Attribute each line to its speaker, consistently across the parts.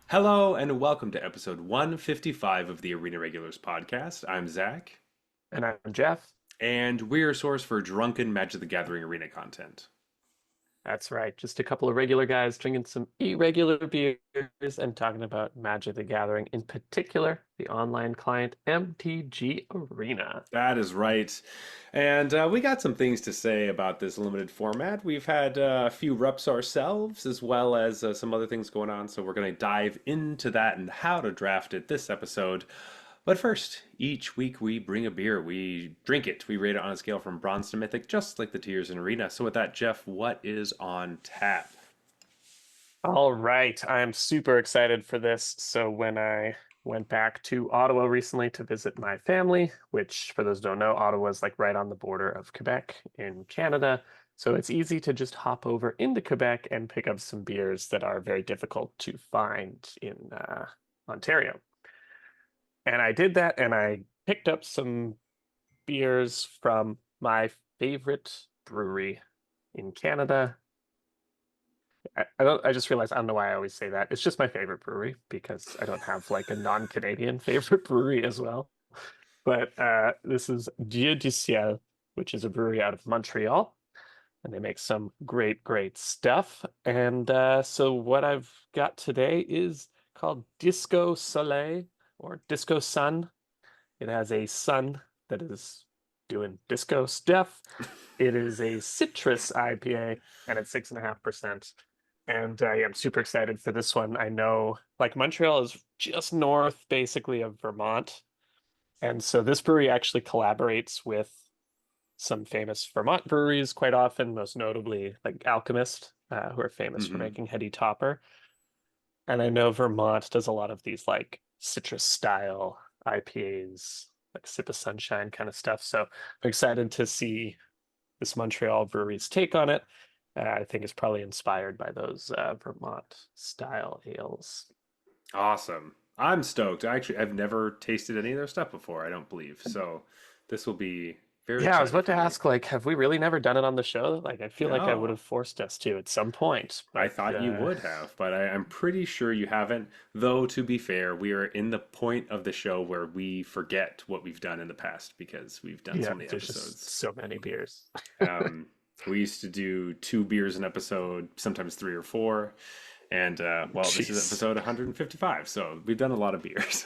Speaker 1: Hello and welcome to episode 155 of the Arena Regulars podcast. I'm Zach,
Speaker 2: And I'm Jeff.
Speaker 1: and we're your source for drunken Magic the Gathering arena content.
Speaker 2: That's right. Just a couple of regular guys drinking some irregular beers and talking about Magic the Gathering, in particular, the online client MTG Arena.
Speaker 1: That is right. And we got some things to say about this limited format. We've had a few reps ourselves, as well as some other things going on. So we're going to dive into that and how to draft it this episode. But first, each week we bring a beer, we drink it, we rate it on a scale from bronze to mythic, just like the tiers in Arena. So with that, Jeff, what is on tap?
Speaker 2: All right. I'm super excited for this. So when I went back to Ottawa recently to visit my family, which for those who don't know, Ottawa is like right on the border of Quebec in Canada. So it's easy to just hop over into Quebec and pick up some beers that are very difficult to find in Ontario. And I did that and I picked up some beers from my favorite brewery in Canada. I just realized I don't know why I always say that. It's just my favorite brewery because I don't have like a non-Canadian favorite brewery as well. But this is Dieu du Ciel, which is a brewery out of Montreal, and they make some great stuff. And so what I've got today is called Disco Soleil or Disco Sun. It has a sun that is doing disco stuff. It is a citrus IPA and it's 6.5%. And yeah, I'm super excited for this one. I know like Montreal is just north basically of Vermont. And so this brewery actually collaborates with some famous Vermont breweries quite often, most notably like Alchemist, who are famous for
Speaker 1: Hmm.
Speaker 2: making Heady Topper. And I know Vermont does a lot of these like citrus style IPAs, like Sip of Sunshine kind of stuff. So I'm excited to see this Montreal brewery's take on it. I think it's probably inspired by those Vermont style ales.
Speaker 1: Awesome. I'm stoked. I've never tasted any of their stuff before, I don't believe. So this will be very
Speaker 2: Yeah, I was
Speaker 1: exciting
Speaker 2: about
Speaker 1: for
Speaker 2: to
Speaker 1: me.
Speaker 2: ask, like, have we really never done it on the show? Like, I feel like I would
Speaker 1: No.
Speaker 2: have forced us to at some point,
Speaker 1: I
Speaker 2: but
Speaker 1: thought you would have, but I'm pretty sure you haven't. Though, to be fair, we are in the point of the show where we forget what we've done in the past because we've done so
Speaker 2: yeah,
Speaker 1: many
Speaker 2: there's just
Speaker 1: episodes.
Speaker 2: so many beers.
Speaker 1: Um, we used to do two beers an episode, sometimes three or four. And, well, this is
Speaker 2: Jeez.
Speaker 1: episode 155, so we've done a lot of beers.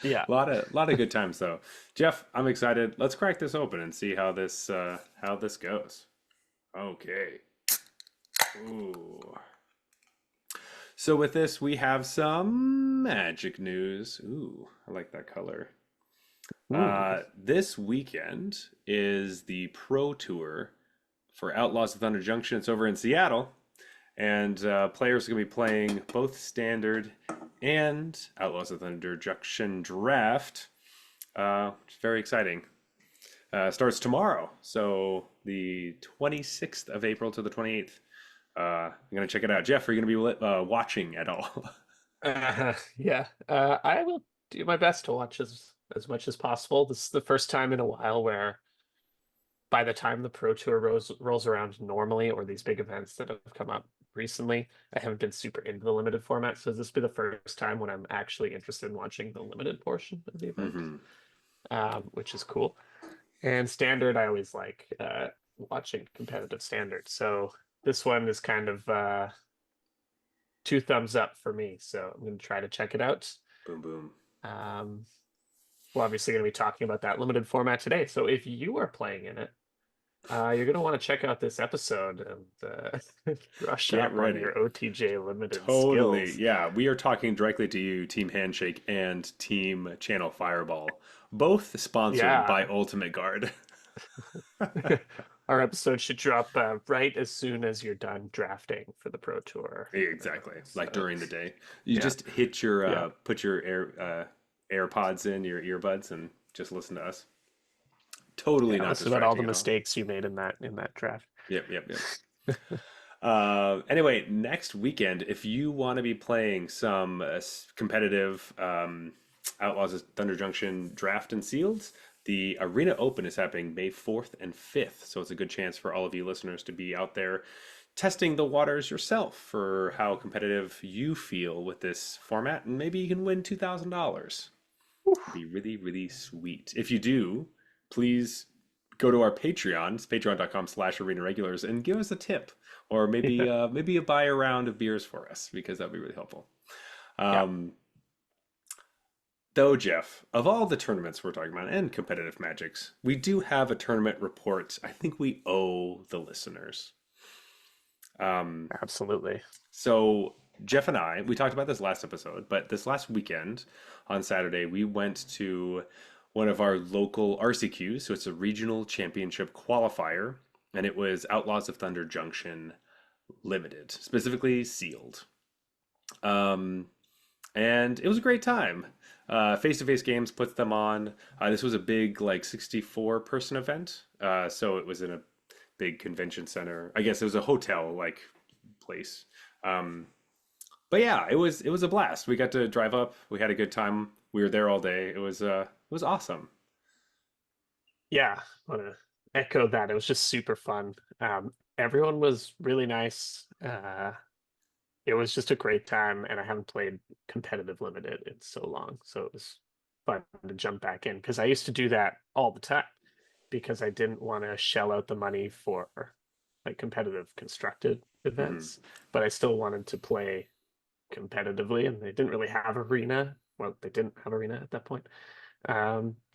Speaker 2: Yeah.
Speaker 1: A lot of good times, though. Jeff, I'm excited. Let's crack this open and see how this goes. Okay. Ooh. So with this, we have some magic news. Ooh, I like that color.
Speaker 2: Ooh.
Speaker 1: This weekend is the Pro Tour for Outlaws of Thunder Junction. It's over in Seattle, and players are going to be playing both Standard and Outlaws of Thunder Junction Draft. Which is very exciting. Starts tomorrow, so the 26th of April to the 28th. I'm gonna check it out. Jeff, are you gonna be watching at all?
Speaker 2: Yeah. I will do my best to watch as much as possible. This is the first time in a while where by the time the Pro Tour rolls around normally, or these big events that have come up recently, I haven't been super into the limited format. So this will be the first time when I'm actually interested in watching the limited portion of the event,
Speaker 1: Hmm.
Speaker 2: which is cool. And standard, I always like watching competitive standard. So this one is kind of two thumbs up for me. So I'm going to try to check it out.
Speaker 1: Boom, boom.
Speaker 2: Um, we're obviously going to be talking about that limited format today. So if you are playing in it, you're going to want to check out this episode and brush
Speaker 1: Get
Speaker 2: up on
Speaker 1: ready.
Speaker 2: your OTJ limited
Speaker 1: Totally.
Speaker 2: skills.
Speaker 1: Yeah, we are talking directly to you, Team Handshake and Team Channel Fireball, both sponsored by
Speaker 2: Yeah.
Speaker 1: Ultimate Guard.
Speaker 2: Our episode should drop right as soon as you're done drafting for the Pro Tour.
Speaker 1: Exactly. Like
Speaker 2: So,
Speaker 1: during the day, you
Speaker 2: yeah,
Speaker 1: just hit your
Speaker 2: yeah,
Speaker 1: put your AirPods in your earbuds and just listen to us. Totally
Speaker 2: yeah.
Speaker 1: not
Speaker 2: Listen about all the
Speaker 1: distracting at all.
Speaker 2: mistakes you made in that draft.
Speaker 1: Yep. Anyway, next weekend, if you want to be playing some competitive Outlaws of Thunder Junction draft and sealed, the Arena Open is happening May 4th and 5th. So it's a good chance for all of you listeners to be out there testing the waters yourself for how competitive you feel with this format, and maybe you can win $2,000. It'd be really, really sweet. If you do, please go to our Patreon. It's patreon.com/arena regulars and give us a tip, or maybe
Speaker 2: Yeah.
Speaker 1: maybe you buy a round of beers for us because that'd be really helpful.
Speaker 2: Yeah.
Speaker 1: Um, though, Jeff, of all the tournaments we're talking about and competitive magics, we do have a tournament report I think we owe the listeners. Um,
Speaker 2: Absolutely.
Speaker 1: So Jeff and I, we talked about this last episode, but this last weekend on Saturday, we went to one of our local RCQs. So it's a regional championship qualifier, and it was Outlaws of Thunder Junction Limited, specifically sealed. Um, and it was a great time. Face-to-face games puts them on. This was a big, like 64 person event. So it was in a big convention center. I guess it was a hotel like place. Um, but yeah, it was a blast. We got to drive up. We had a good time. We were there all day. It was awesome.
Speaker 2: Yeah. I want to echo that. It was just super fun. Everyone was really nice. It was just a great time, and I haven't played competitive limited in so long, so it was fun to jump back in because I used to do that all the time because I didn't want to shell out the money for like competitive constructed
Speaker 1: Hmm.
Speaker 2: events, but I still wanted to play competitively, and they didn't really have arena. Well, they didn't have arena at that point.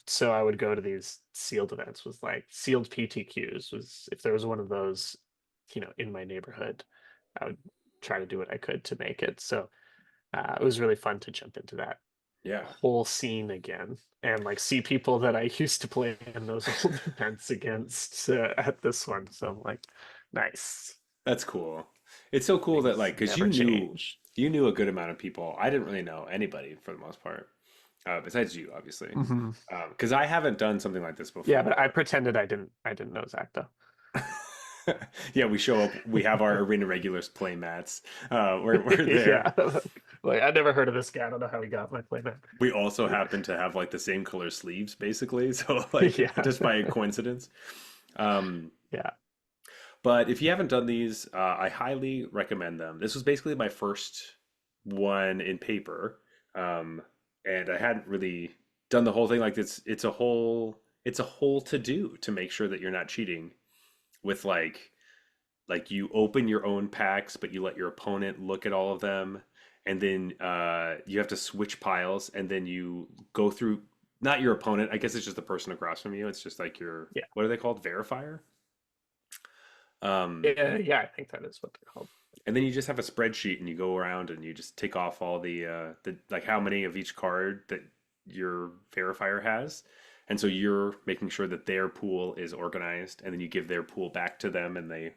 Speaker 2: So I would go to these sealed events. Was like sealed PTQs. Was if there was one of those, in my neighborhood, I would try to do what I could to make it. So it was really fun to jump into that
Speaker 1: Yeah,
Speaker 2: whole scene again and like see people that I used to play in those old events against at this one. So I'm like, nice.
Speaker 1: that's cool. It's so cool that
Speaker 2: Things
Speaker 1: like because
Speaker 2: never change.
Speaker 1: you knew a good amount of people. I didn't really know anybody for the most part, besides you, obviously,
Speaker 2: Hmm.
Speaker 1: because I haven't done something like this
Speaker 2: Yeah, but I
Speaker 1: before.
Speaker 2: pretended I didn't know Zach though.
Speaker 1: Yeah, we show up. We have our arena regulars play mats. We're there.
Speaker 2: Yeah. Like I never heard of this guy. I don't know how he got my playmat.
Speaker 1: We also happen to have like the same color sleeves, basically. So like
Speaker 2: Yeah.
Speaker 1: just by coincidence. Um,
Speaker 2: Yeah.
Speaker 1: but if you haven't done these, I highly recommend them. This was basically my first one in paper, um, and I hadn't really done the whole thing. Like it's a whole to do to make sure that you're not cheating with like you open your own packs, but you let your opponent look at all of them, and then you have to switch piles, and then you go through not your opponent. I guess it's just the person across from you. It's just like your
Speaker 2: Yeah.
Speaker 1: what are they called? Verifier. Um,
Speaker 2: Yeah. Yeah. I think that is what they're called.
Speaker 1: and then you just have a spreadsheet, and you go around and you just take off all the like how many of each card that your verifier has. And so you're making sure that their pool is organized, and then you give their pool back to them, and they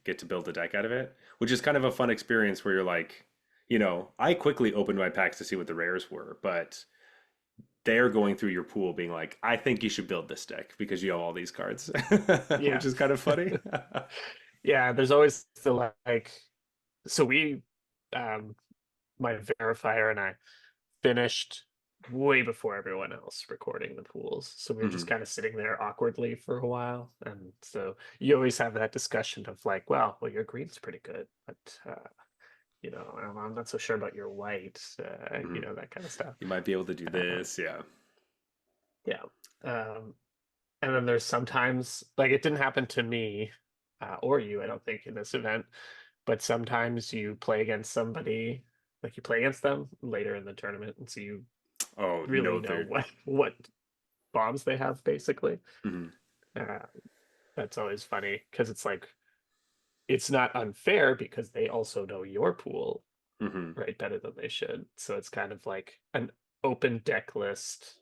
Speaker 1: get to build a deck out of it, which is kind of a fun experience where you're like, I quickly opened my packs to see what the rares were, but they're going through your pool being like, I think you should build this deck because you have all these cards, which
Speaker 2: Yeah.
Speaker 1: is kind of funny.
Speaker 2: Yeah. There's always the like, so um, my verifier and I finished way before everyone else recording the pools. So we were just
Speaker 1: Hmm.
Speaker 2: kind of sitting there awkwardly for a while. And so you always have that discussion of like, well, your green's pretty good, but I'm not so sure about your white,
Speaker 1: Hmm.
Speaker 2: that kind of stuff.
Speaker 1: You might be able to do
Speaker 2: Uh,
Speaker 1: this. Yeah.
Speaker 2: yeah. Um, and then there's sometimes like it didn't happen to me or you, I don't think, in this event, but sometimes you play against somebody, like you play against them later in the tournament, and so you
Speaker 1: Oh,
Speaker 2: really know
Speaker 1: they're.
Speaker 2: what bombs they have basically.
Speaker 1: Mhm.
Speaker 2: Uh, that's always funny because it's like it's not unfair because they also know your pool
Speaker 1: Hmm.
Speaker 2: right better than they should. So it's kind of like an open deck list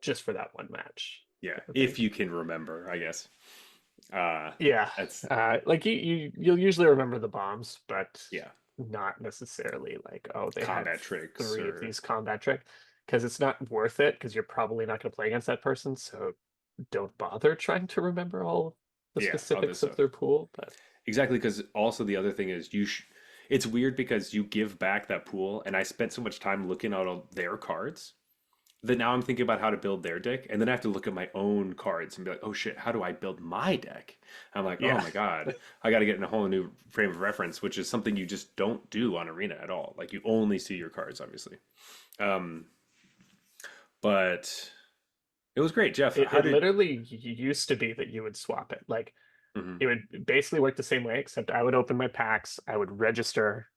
Speaker 2: just for that one match
Speaker 1: Yeah,
Speaker 2: type of thing.
Speaker 1: if you can remember, I guess. Uh,
Speaker 2: Yeah,
Speaker 1: that's
Speaker 2: like you'll usually remember the bombs, but
Speaker 1: yeah,
Speaker 2: not necessarily like, oh, they had
Speaker 1: combat tricks
Speaker 2: three of
Speaker 1: or
Speaker 2: these combat trick, because it's not worth it because you're probably not going to play against that person. So don't bother trying to remember all the
Speaker 1: yeah, all this
Speaker 2: specifics of
Speaker 1: stuff.
Speaker 2: their pool. But
Speaker 1: Exactly, because also the other thing is it's weird because you give back that pool, and I spent so much time looking at all their cards then now I'm thinking about how to build their deck, and then I have to look at my own cards and be like, oh shit, how do I build my deck? I'm like, oh
Speaker 2: Yeah.
Speaker 1: my god, I got to get in a whole new frame of reference, which is something you just don't do on Arena at all. Like you only see your cards, obviously. Um, but it was great, Jeff.
Speaker 2: It,
Speaker 1: How
Speaker 2: it
Speaker 1: did?
Speaker 2: literally used to be that you would swap it. Like
Speaker 1: Mhm,
Speaker 2: it would basically work the same way, except I would open my packs, I would register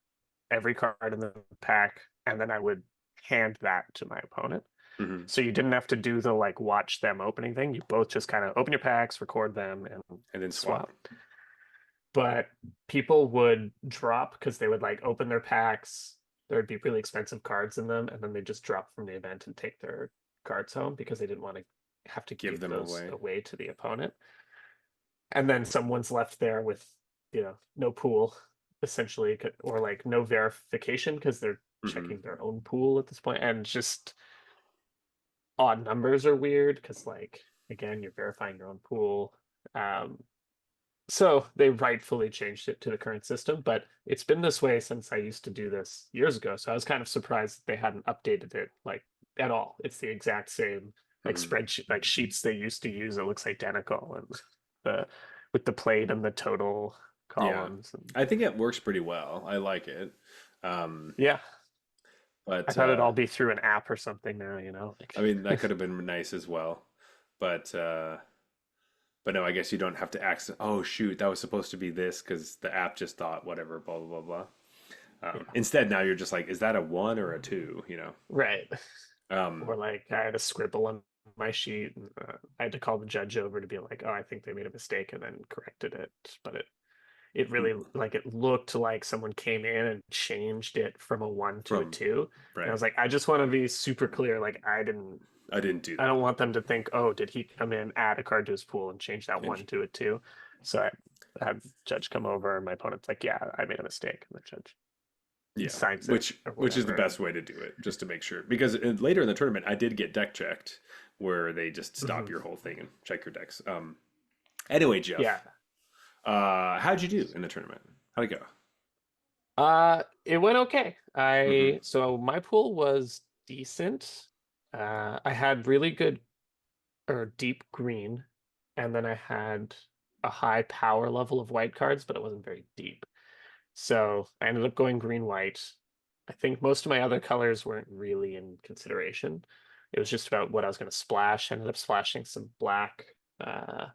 Speaker 2: every card in the pack, and then I would hand that to my opponent.
Speaker 1: mhm.
Speaker 2: So you didn't have to do the like watch them opening thing. You both just kind of open your packs, record them, and
Speaker 1: And then swap.
Speaker 2: swap. But people would drop because they would like open their packs. There would be really expensive cards in them, and then they just drop from the event and take their cards home because they didn't want to have to
Speaker 1: Give
Speaker 2: give
Speaker 1: them
Speaker 2: those
Speaker 1: away.
Speaker 2: away to the opponent. And then someone's left there with, no pool essentially, or like no verification because they're
Speaker 1: Hmm.
Speaker 2: checking their own pool at this point, and just odd numbers are weird because like again you're verifying your own pool. Um, so they rightfully changed it to the current system, but it's been this way since I used to do this years ago. So I was kind of surprised that they hadn't updated it like at all. It's the exact same like
Speaker 1: Hmm.
Speaker 2: spreadsheet, like sheets they used to use. It looks identical, and the with the plate and the total
Speaker 1: Yeah,
Speaker 2: columns. And
Speaker 1: I think it works pretty well. I like it. Um,
Speaker 2: yeah, I
Speaker 1: but
Speaker 2: thought it'd all be through an app or something now.
Speaker 1: I mean, that could have been nice as well. But no, I guess you don't have to access. Oh shoot, that was supposed to be this because the app just thought whatever, blah blah blah blah.
Speaker 2: yeah,
Speaker 1: Instead, now you're just like, is that a one or a two?
Speaker 2: right.
Speaker 1: Um,
Speaker 2: Or like I had a scribble on my sheet, and I had to call the judge over to be like, "Oh, I think they made a mistake," and then corrected it. But it really like it looked like someone came in and changed it from a one to a
Speaker 1: from
Speaker 2: two. And I
Speaker 1: right.
Speaker 2: was like, I just want to be super clear. Like
Speaker 1: I didn't do
Speaker 2: I
Speaker 1: that.
Speaker 2: don't want them to think, oh, did he come in, add a card to his pool and change that
Speaker 1: And
Speaker 2: one to a two? So I had the judge come over, and my opponent's like, yeah, I made a mistake. And the judge
Speaker 1: yeah,
Speaker 2: signs it
Speaker 1: which
Speaker 2: or
Speaker 1: which is the
Speaker 2: whatever.
Speaker 1: best
Speaker 2: And
Speaker 1: way to do it, just to make sure. Because later in the tournament, I did get deck checked, where they just stop
Speaker 2: mhm.
Speaker 1: your whole thing and check your decks. Anyway,
Speaker 2: Yeah.
Speaker 1: Jeff, how'd you do in the tournament? How'd it go?
Speaker 2: It went okay.
Speaker 1: Mm-hmm.
Speaker 2: So my pool was decent. I had really good or deep green, and then I had a high power level of white cards, but it wasn't very deep. So I ended up going green white. I think most of my other colors weren't really in consideration. It was just about what I was going to splash. I ended up splashing some black. Uh,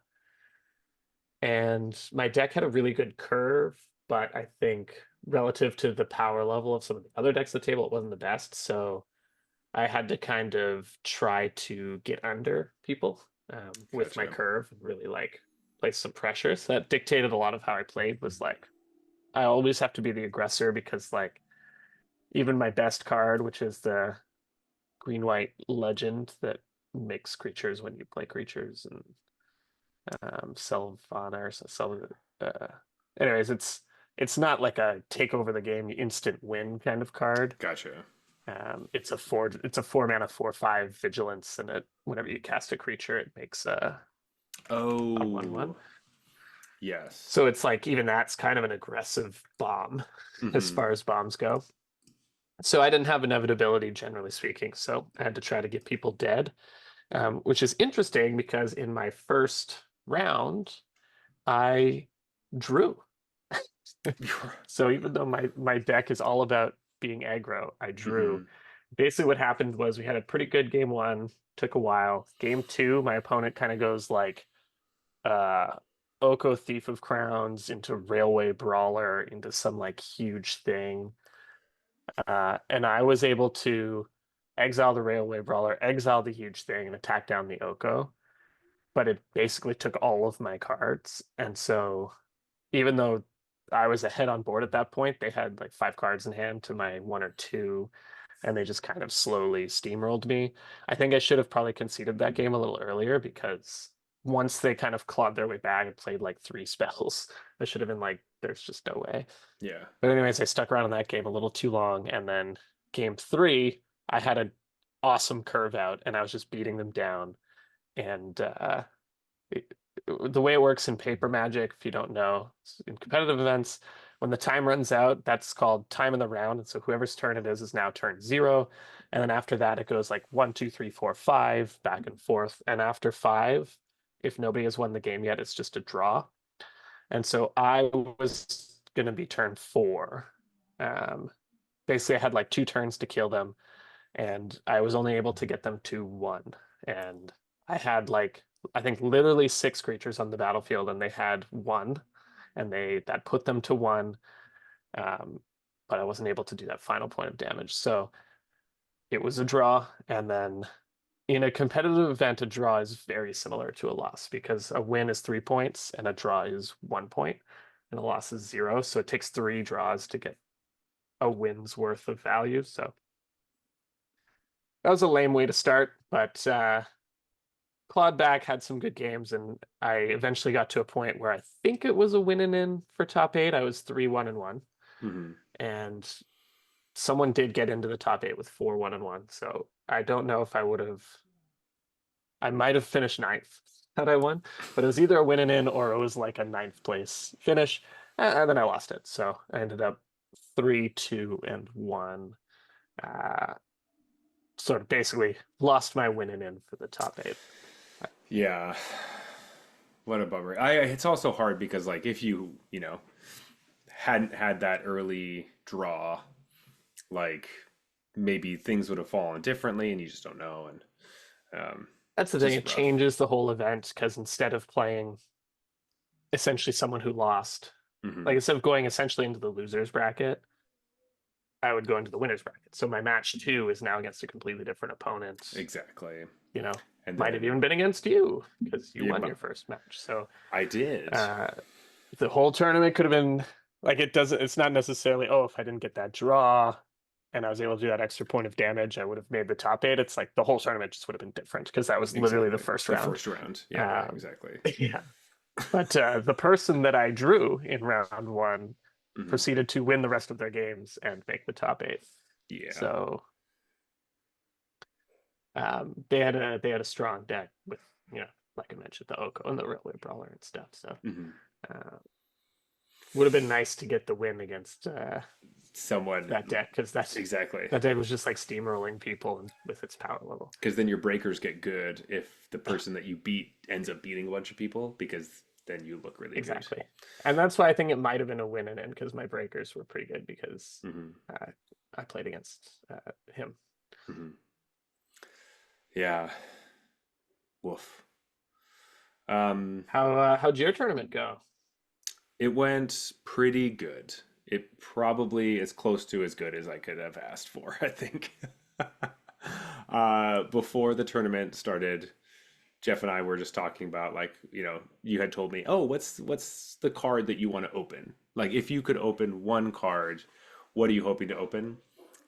Speaker 2: and my deck had a really good curve, but I think relative to the power level of some of the other decks at the table, it wasn't the best. So I had to kind of try to get under people with my
Speaker 1: Gotcha.
Speaker 2: curve and really like place some pressure. So that dictated a lot of how I played. Was like I always have to be the aggressor because like even my best card, which is the green white legend that makes creatures when you play creatures, and Sylvana or uh anyways, it's not like a take over the game instant win kind of card.
Speaker 1: Gotcha.
Speaker 2: It's a 4 mana 4/5 vigilance, and whenever you cast a creature it makes a 1/1.
Speaker 1: Oh, yes.
Speaker 2: So it's like even that's kind of an aggressive bomb as
Speaker 1: Mm-hmm.
Speaker 2: far as bombs go. So I didn't have inevitability generally speaking, so I had to try to get people dead, which is interesting because in my first round I drew. So even though my deck is all about being aggro, I drew.
Speaker 1: Mm-hmm.
Speaker 2: Basically, what happened was we had a pretty good game one, took a while. Game two, my opponent kind of goes like uh Oko Thief of Crowns into Railway Brawler into some like huge thing. And I was able to exile the Railway Brawler, exile the huge thing, and attack down the Oko. But it basically took all of my cards. And so even though I was ahead on board at that point, they had like 5 cards in hand to my one or two, and they just kind of slowly steamrolled me. I think I should have probably conceded that game a little earlier because once they kind of clawed their way back and played like 3 spells, I should have been like, there's just no way.
Speaker 1: Yeah.
Speaker 2: But anyways, I stuck around in that game a little too long, and then game three, I had an awesome curve out, and I was just beating them down. And it, the way it works in paper magic, if you don't know, in competitive events, When the time runs out, that's called time in the round. And so whoever's turn it is now turn 0. And then after that, it goes like 1, 2, 3, 4, 5, back and forth. And after 5, if nobody has won the game yet, it's just a draw. And so I was going to be turn 4. Um, Basically, I had like 2 turns to kill them, and I was only able to get them to 1. And I had like, I think literally 6 creatures on the battlefield, and they had 1, and that put them to 1. Um, but I wasn't able to do that final point of damage. So it was a draw. And then in a competitive event, a draw is very similar to a loss because a win is 3 points and a draw is 1 point, and a loss is 0. So it takes 3 draws to get a win's worth of value. So that was a lame way to start, but clawed back, had some good games, and I eventually got to a point where I think it was a win and in for top 8. I was 3-1-1.
Speaker 1: Mm-hmm.
Speaker 2: And someone did get into the top 8 with 4-1-1. So I don't know if I might have finished 9th had I won, but it was either a win and in or it was like a 9th place finish. And then I lost it. So I ended up 3-2-1. Uh, Sort of basically lost my win and in for the top 8.
Speaker 1: Yeah. What a bummer. It's also hard because like if you hadn't had that early draw, like maybe things would have fallen differently and you just don't know. And
Speaker 2: That's the
Speaker 1: it's
Speaker 2: thing.
Speaker 1: just
Speaker 2: It
Speaker 1: rough.
Speaker 2: changes the whole event because instead of playing essentially someone who lost,
Speaker 1: Hmm.
Speaker 2: like instead of going essentially into the losers bracket, I would go into the winners bracket. So my match 2 is now against a completely different opponent.
Speaker 1: Exactly.
Speaker 2: You know,
Speaker 1: And
Speaker 2: might have
Speaker 1: then
Speaker 2: even been against you because you
Speaker 1: yeah,
Speaker 2: won your first match. So
Speaker 1: I did.
Speaker 2: uh, the whole tournament could have been like it doesn't. It's not necessarily if I didn't get that draw and I was able to do that extra point of damage, I would have made the top 8. It's like the whole tournament just would have been different because that was literally the
Speaker 1: Exactly.
Speaker 2: first
Speaker 1: The
Speaker 2: round.
Speaker 1: first round. Yeah, yeah,
Speaker 2: Um,
Speaker 1: exactly.
Speaker 2: yeah, but the person that I drew in round 1
Speaker 1: Hmm.
Speaker 2: proceeded to win the rest of their games and make the top 8.
Speaker 1: Yeah.
Speaker 2: So they had a strong deck with like I mentioned the Oko and the Railway Brawler and stuff. So
Speaker 1: Hmm.
Speaker 2: uh, would have been nice to get the win against
Speaker 1: Someone
Speaker 2: that deck because
Speaker 1: exactly.
Speaker 2: that deck was just like steamrolling people with its power level.
Speaker 1: Because then your breakers get good if the person that you beat ends up beating a bunch of people because then you look really good.
Speaker 2: Exactly, and that's why I think it might have been a win and in because my breakers were pretty good because
Speaker 1: Hmm.
Speaker 2: uh, I played against him.
Speaker 1: Hmm. Yeah. Woof. Um,
Speaker 2: How'd your tournament go?
Speaker 1: it went pretty good. It probably as close to as good as I could have asked for, I think. Before the tournament started, Jeff and I were just talking about like, you had told me, "Oh, what's the card that you want to open? Like if you could open one card, what are you hoping to open?"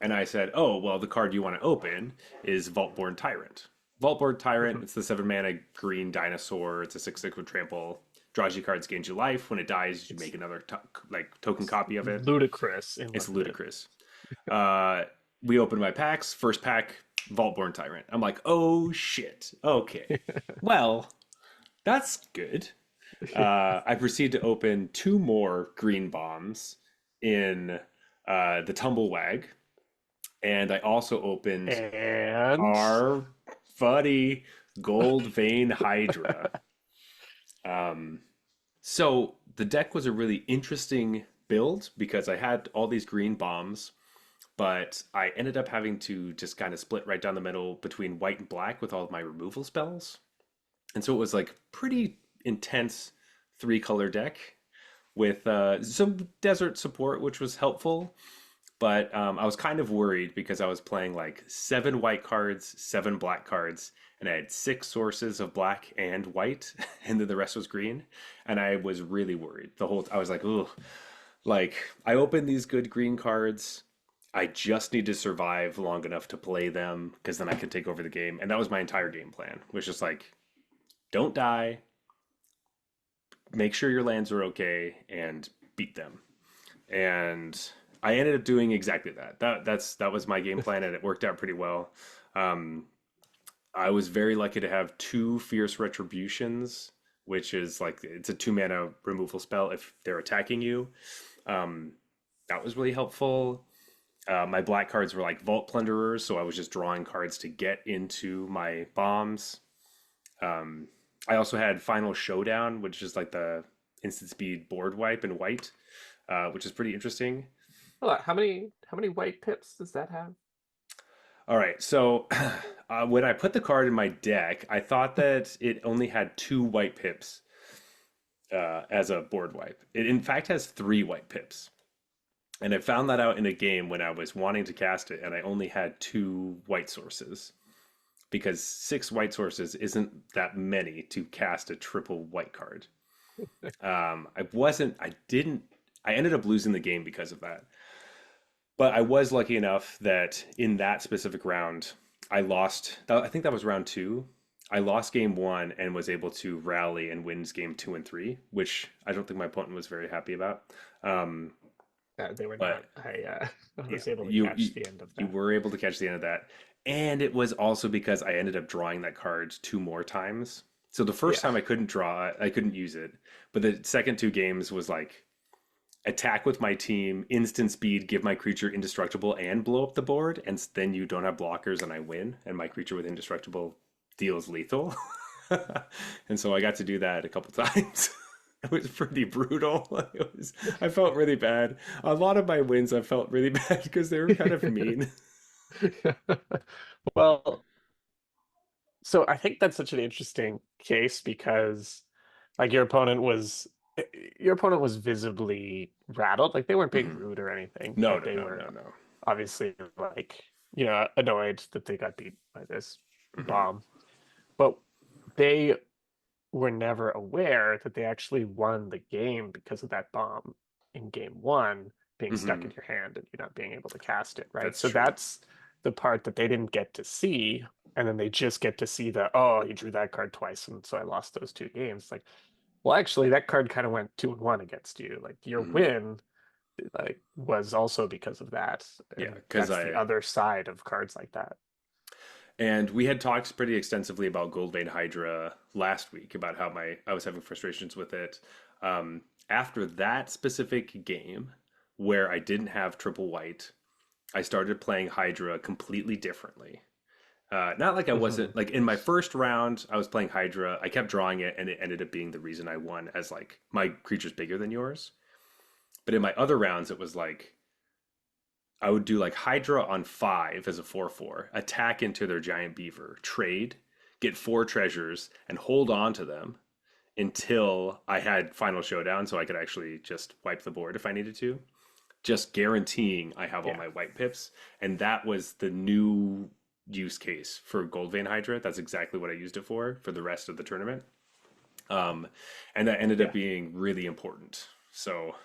Speaker 1: And I said, "Oh, well, the card you want to open is Vaultborn Tyrant." Vaultborn Tyrant, it's the 7 mana green dinosaur. It's a 6/6 with trample. Draws you cards, gains you life. When it dies, you
Speaker 2: It's
Speaker 1: make another token copy of it.
Speaker 2: ludicrous in
Speaker 1: It's
Speaker 2: limited.
Speaker 1: ludicrous. Uh, we opened my packs. First pack, Vaultborn Tyrant. I'm like, oh shit. Okay. Well, that's good. I proceed to open 2 more green bombs in the Tumblewag. And I also opened
Speaker 2: And
Speaker 1: our buddy Gold Vein Hydra. Um, so the deck was a really interesting build because I had all these green bombs, but I ended up having to just kind of split right down the middle between white and black with all of my removal spells. And so it was like pretty intense 3-color deck with some desert support, which was helpful. But I was kind of worried because I was playing like 7 white cards, 7 black cards, and I had 6 sources of black and white, and then the rest was green. And I was really worried. I was like, ugh. Like, I opened these good green cards. I just need to survive long enough to play them because then I can take over the game. And that was my entire game plan, which is like, don't die, make sure your lands are okay, and beat them. And I ended up doing exactly that. That was my game plan, and it worked out pretty well. Um, I was very lucky to have 2 Fierce Retributions, which is like it's a 2 mana removal spell if they're attacking you. Um, that was really helpful. My black cards were like vault plunderers, so I was just drawing cards to get into my bombs. Um, I also had Final Showdown, which is like the instant speed board wipe in white, which is pretty interesting.
Speaker 2: Hold on, how many white pips does that have?
Speaker 1: All right, so when I put the card in my deck, I thought that it only had two white pips as a board wipe. It in fact has three white pips. And I found that out in a game when I was wanting to cast it, and I only had two white sources because six white sources isn't that many to cast a triple white card. I didn't, I ended up losing the game because of that. But I was lucky enough that in that specific round, I lost, I think that was round two. I lost game one and was able to rally and win game two and three, which I don't think my opponent was very happy about. Um,
Speaker 2: They were
Speaker 1: but
Speaker 2: not. I
Speaker 1: yeah,
Speaker 2: was able to
Speaker 1: you,
Speaker 2: catch
Speaker 1: you
Speaker 2: the end of
Speaker 1: you
Speaker 2: that.
Speaker 1: were able to catch the end of that, and it was also because I ended up drawing that card two more times. So the first
Speaker 2: Yeah.
Speaker 1: time I couldn't draw, I couldn't use it, but the second two games was like attack with my team, instant speed, give my creature indestructible, and blow up the board, and then you don't have blockers, and I win, and my creature with indestructible deals lethal. And so I got to do that a couple times. It was pretty brutal. I felt really bad. A lot of my wins I felt really bad because they were kind of mean.
Speaker 2: Well, so I think that's such an interesting case because like eh, your opponent was visibly rattled. Like they weren't being
Speaker 1: Mhm.
Speaker 2: rude or anything,
Speaker 1: No,
Speaker 2: but
Speaker 1: no,
Speaker 2: they
Speaker 1: no, no,
Speaker 2: were
Speaker 1: no.
Speaker 2: obviously like, annoyed that they got beat by this
Speaker 1: Hmm.
Speaker 2: bomb. But they were never aware that they actually won the game because of that bomb in game one being stuck
Speaker 1: Hmm.
Speaker 2: in your hand and you not being able to cast it, right?
Speaker 1: That's
Speaker 2: So
Speaker 1: true.
Speaker 2: that's the part that they didn't get to see. And then they just get to see the, oh, you drew that card twice, and so I lost those two games. Like, well, actually, that card kind of went 2-1 against you. Like your
Speaker 1: Hmm.
Speaker 2: win, like, was also because of that.
Speaker 1: Yeah,
Speaker 2: And
Speaker 1: because
Speaker 2: that's the
Speaker 1: I
Speaker 2: other side of cards like that.
Speaker 1: and we had talked pretty extensively about Gold Vein Hydra last week about how my I was having frustrations with it. After that specific game where I didn't have triple white, I started playing Hydra completely differently. Not like I
Speaker 2: Hmm.
Speaker 1: wasn't like in my first round, I was playing Hydra. I kept drawing it, and it ended up being the reason I won. As like my creature's bigger than yours, but in my other rounds, it was like I would do like Hydra on five as a 4/4, attack into their giant beaver, trade, get four treasures, and hold on to them until I had Final Showdown so I could actually just wipe the board if I needed to. Just guaranteeing I have all
Speaker 2: Yeah.
Speaker 1: my white pips. And that was the new use case for Gold Vein Hydra. That's exactly what I used it for the rest of the tournament. Um, and that ended up
Speaker 2: Yeah.
Speaker 1: being really important. So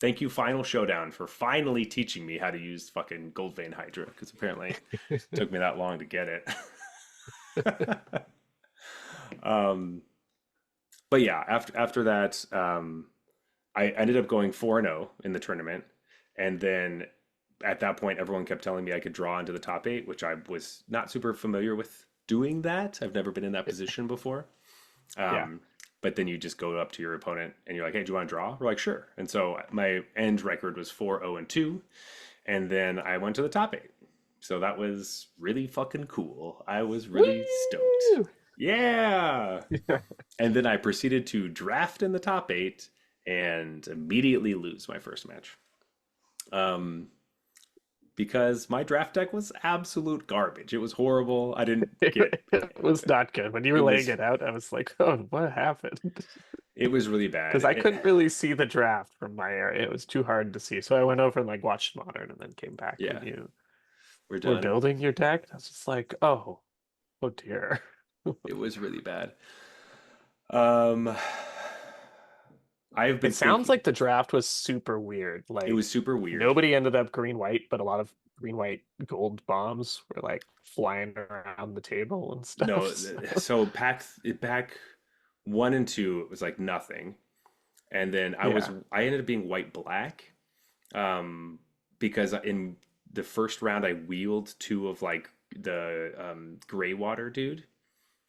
Speaker 1: thank you, Final Showdown, for finally teaching me how to use fucking Gold Vein Hydra because apparently it took me that long to get it. um, but yeah, after that, I ended up going 4-0 in the tournament, and then at that point, everyone kept telling me I could draw into the top eight, which I was not super familiar with doing that. I've never been in that position before.
Speaker 2: Yeah.
Speaker 1: Um, but then you just go up to your opponent and you're like, "Hey, do you want to draw?" We're like, "Sure." And so my end record was 4-0-2, and then I went to the top eight. So that was really fucking cool. I was really stoked.
Speaker 2: Woo!
Speaker 1: Yeah. And then I proceeded to draft in the top eight and immediately lose my first match. Um, because my draft deck was absolute garbage. It was horrible. I didn't get
Speaker 2: It was not good. When you
Speaker 1: it
Speaker 2: were laying
Speaker 1: was
Speaker 2: it out, I was like, oh, what happened?
Speaker 1: it was really
Speaker 2: Because
Speaker 1: bad.
Speaker 2: I couldn't really see the draft from my area. It was too hard to see. So I went over and like watched Modern and then came back when
Speaker 1: Yeah,
Speaker 2: you
Speaker 1: we're
Speaker 2: were
Speaker 1: done.
Speaker 2: building your deck. I was just like, oh dear.
Speaker 1: It was really bad. Um, I've been
Speaker 2: It sounds
Speaker 1: thinking
Speaker 2: like the draft was super weird.
Speaker 1: it
Speaker 2: Like
Speaker 1: was super weird.
Speaker 2: nobody ended up green white, but a lot of green white gold bombs were like flying around the table and stuff.
Speaker 1: No, so pack one and two it was like nothing, and then
Speaker 2: Yeah.
Speaker 1: I ended up being white black, um, because in the first round I wheeled two of like the gray water dude,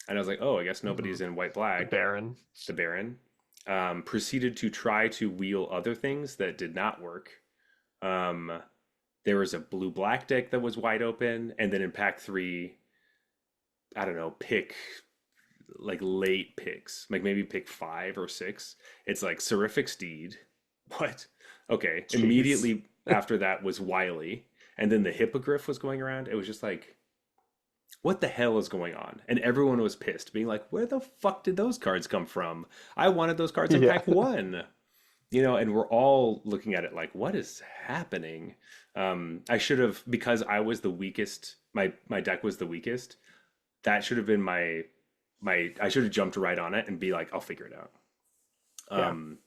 Speaker 1: and I was like, oh, I guess
Speaker 2: Hmm.
Speaker 1: nobody's in white
Speaker 2: The
Speaker 1: black,
Speaker 2: Baron.
Speaker 1: the Baron. proceeded to try to wheel other things that did not work. Um, there was a blue black deck that was wide open, and then in pack three, I don't know, pick like late picks, like maybe pick five or six. It's like Seraphic Steed. What? Okay.
Speaker 2: Jeez.
Speaker 1: Immediately after that was Wily, and then the Hippogriff was going around. It was just like, what the hell is going on? And everyone was pissed, being like, where the fuck did those cards come from? I wanted those cards in
Speaker 2: Yeah.
Speaker 1: pack one. And we're all looking at it like, what is happening? I should have, because I was the weakest, my deck was the weakest. That should have been I should have jumped right on it and be like, I'll figure it out.
Speaker 2: Yeah.
Speaker 1: Um,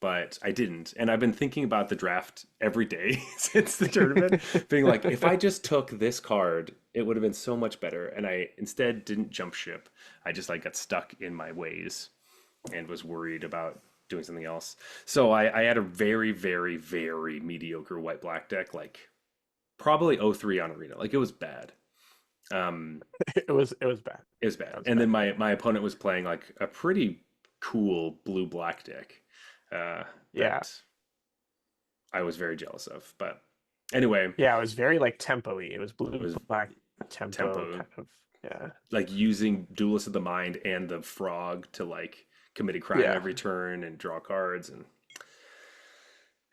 Speaker 1: but I didn't. And I've been thinking about the draft every day since the tournament, being like, if I just took this card, it would have been so much better. And I instead didn't jump ship. I just like got stuck in my ways and was worried about doing something else. So I had a very, very, very mediocre white black deck, like probably 03 on Arena. Like it was bad. Um,
Speaker 2: It was bad.
Speaker 1: it was bad.
Speaker 2: That was
Speaker 1: And then
Speaker 2: bad.
Speaker 1: my opponent was playing like a pretty cool blue black deck
Speaker 2: Yeah.
Speaker 1: that I was very jealous of. But anyway,
Speaker 2: Yeah, it was very like tempo-y. It was
Speaker 1: it
Speaker 2: blue
Speaker 1: was
Speaker 2: black tempo
Speaker 1: tempo,
Speaker 2: kind of. Yeah.
Speaker 1: like using Duelist of the Mind and the Frog to like commit a crime
Speaker 2: Yeah.
Speaker 1: every turn and draw cards. And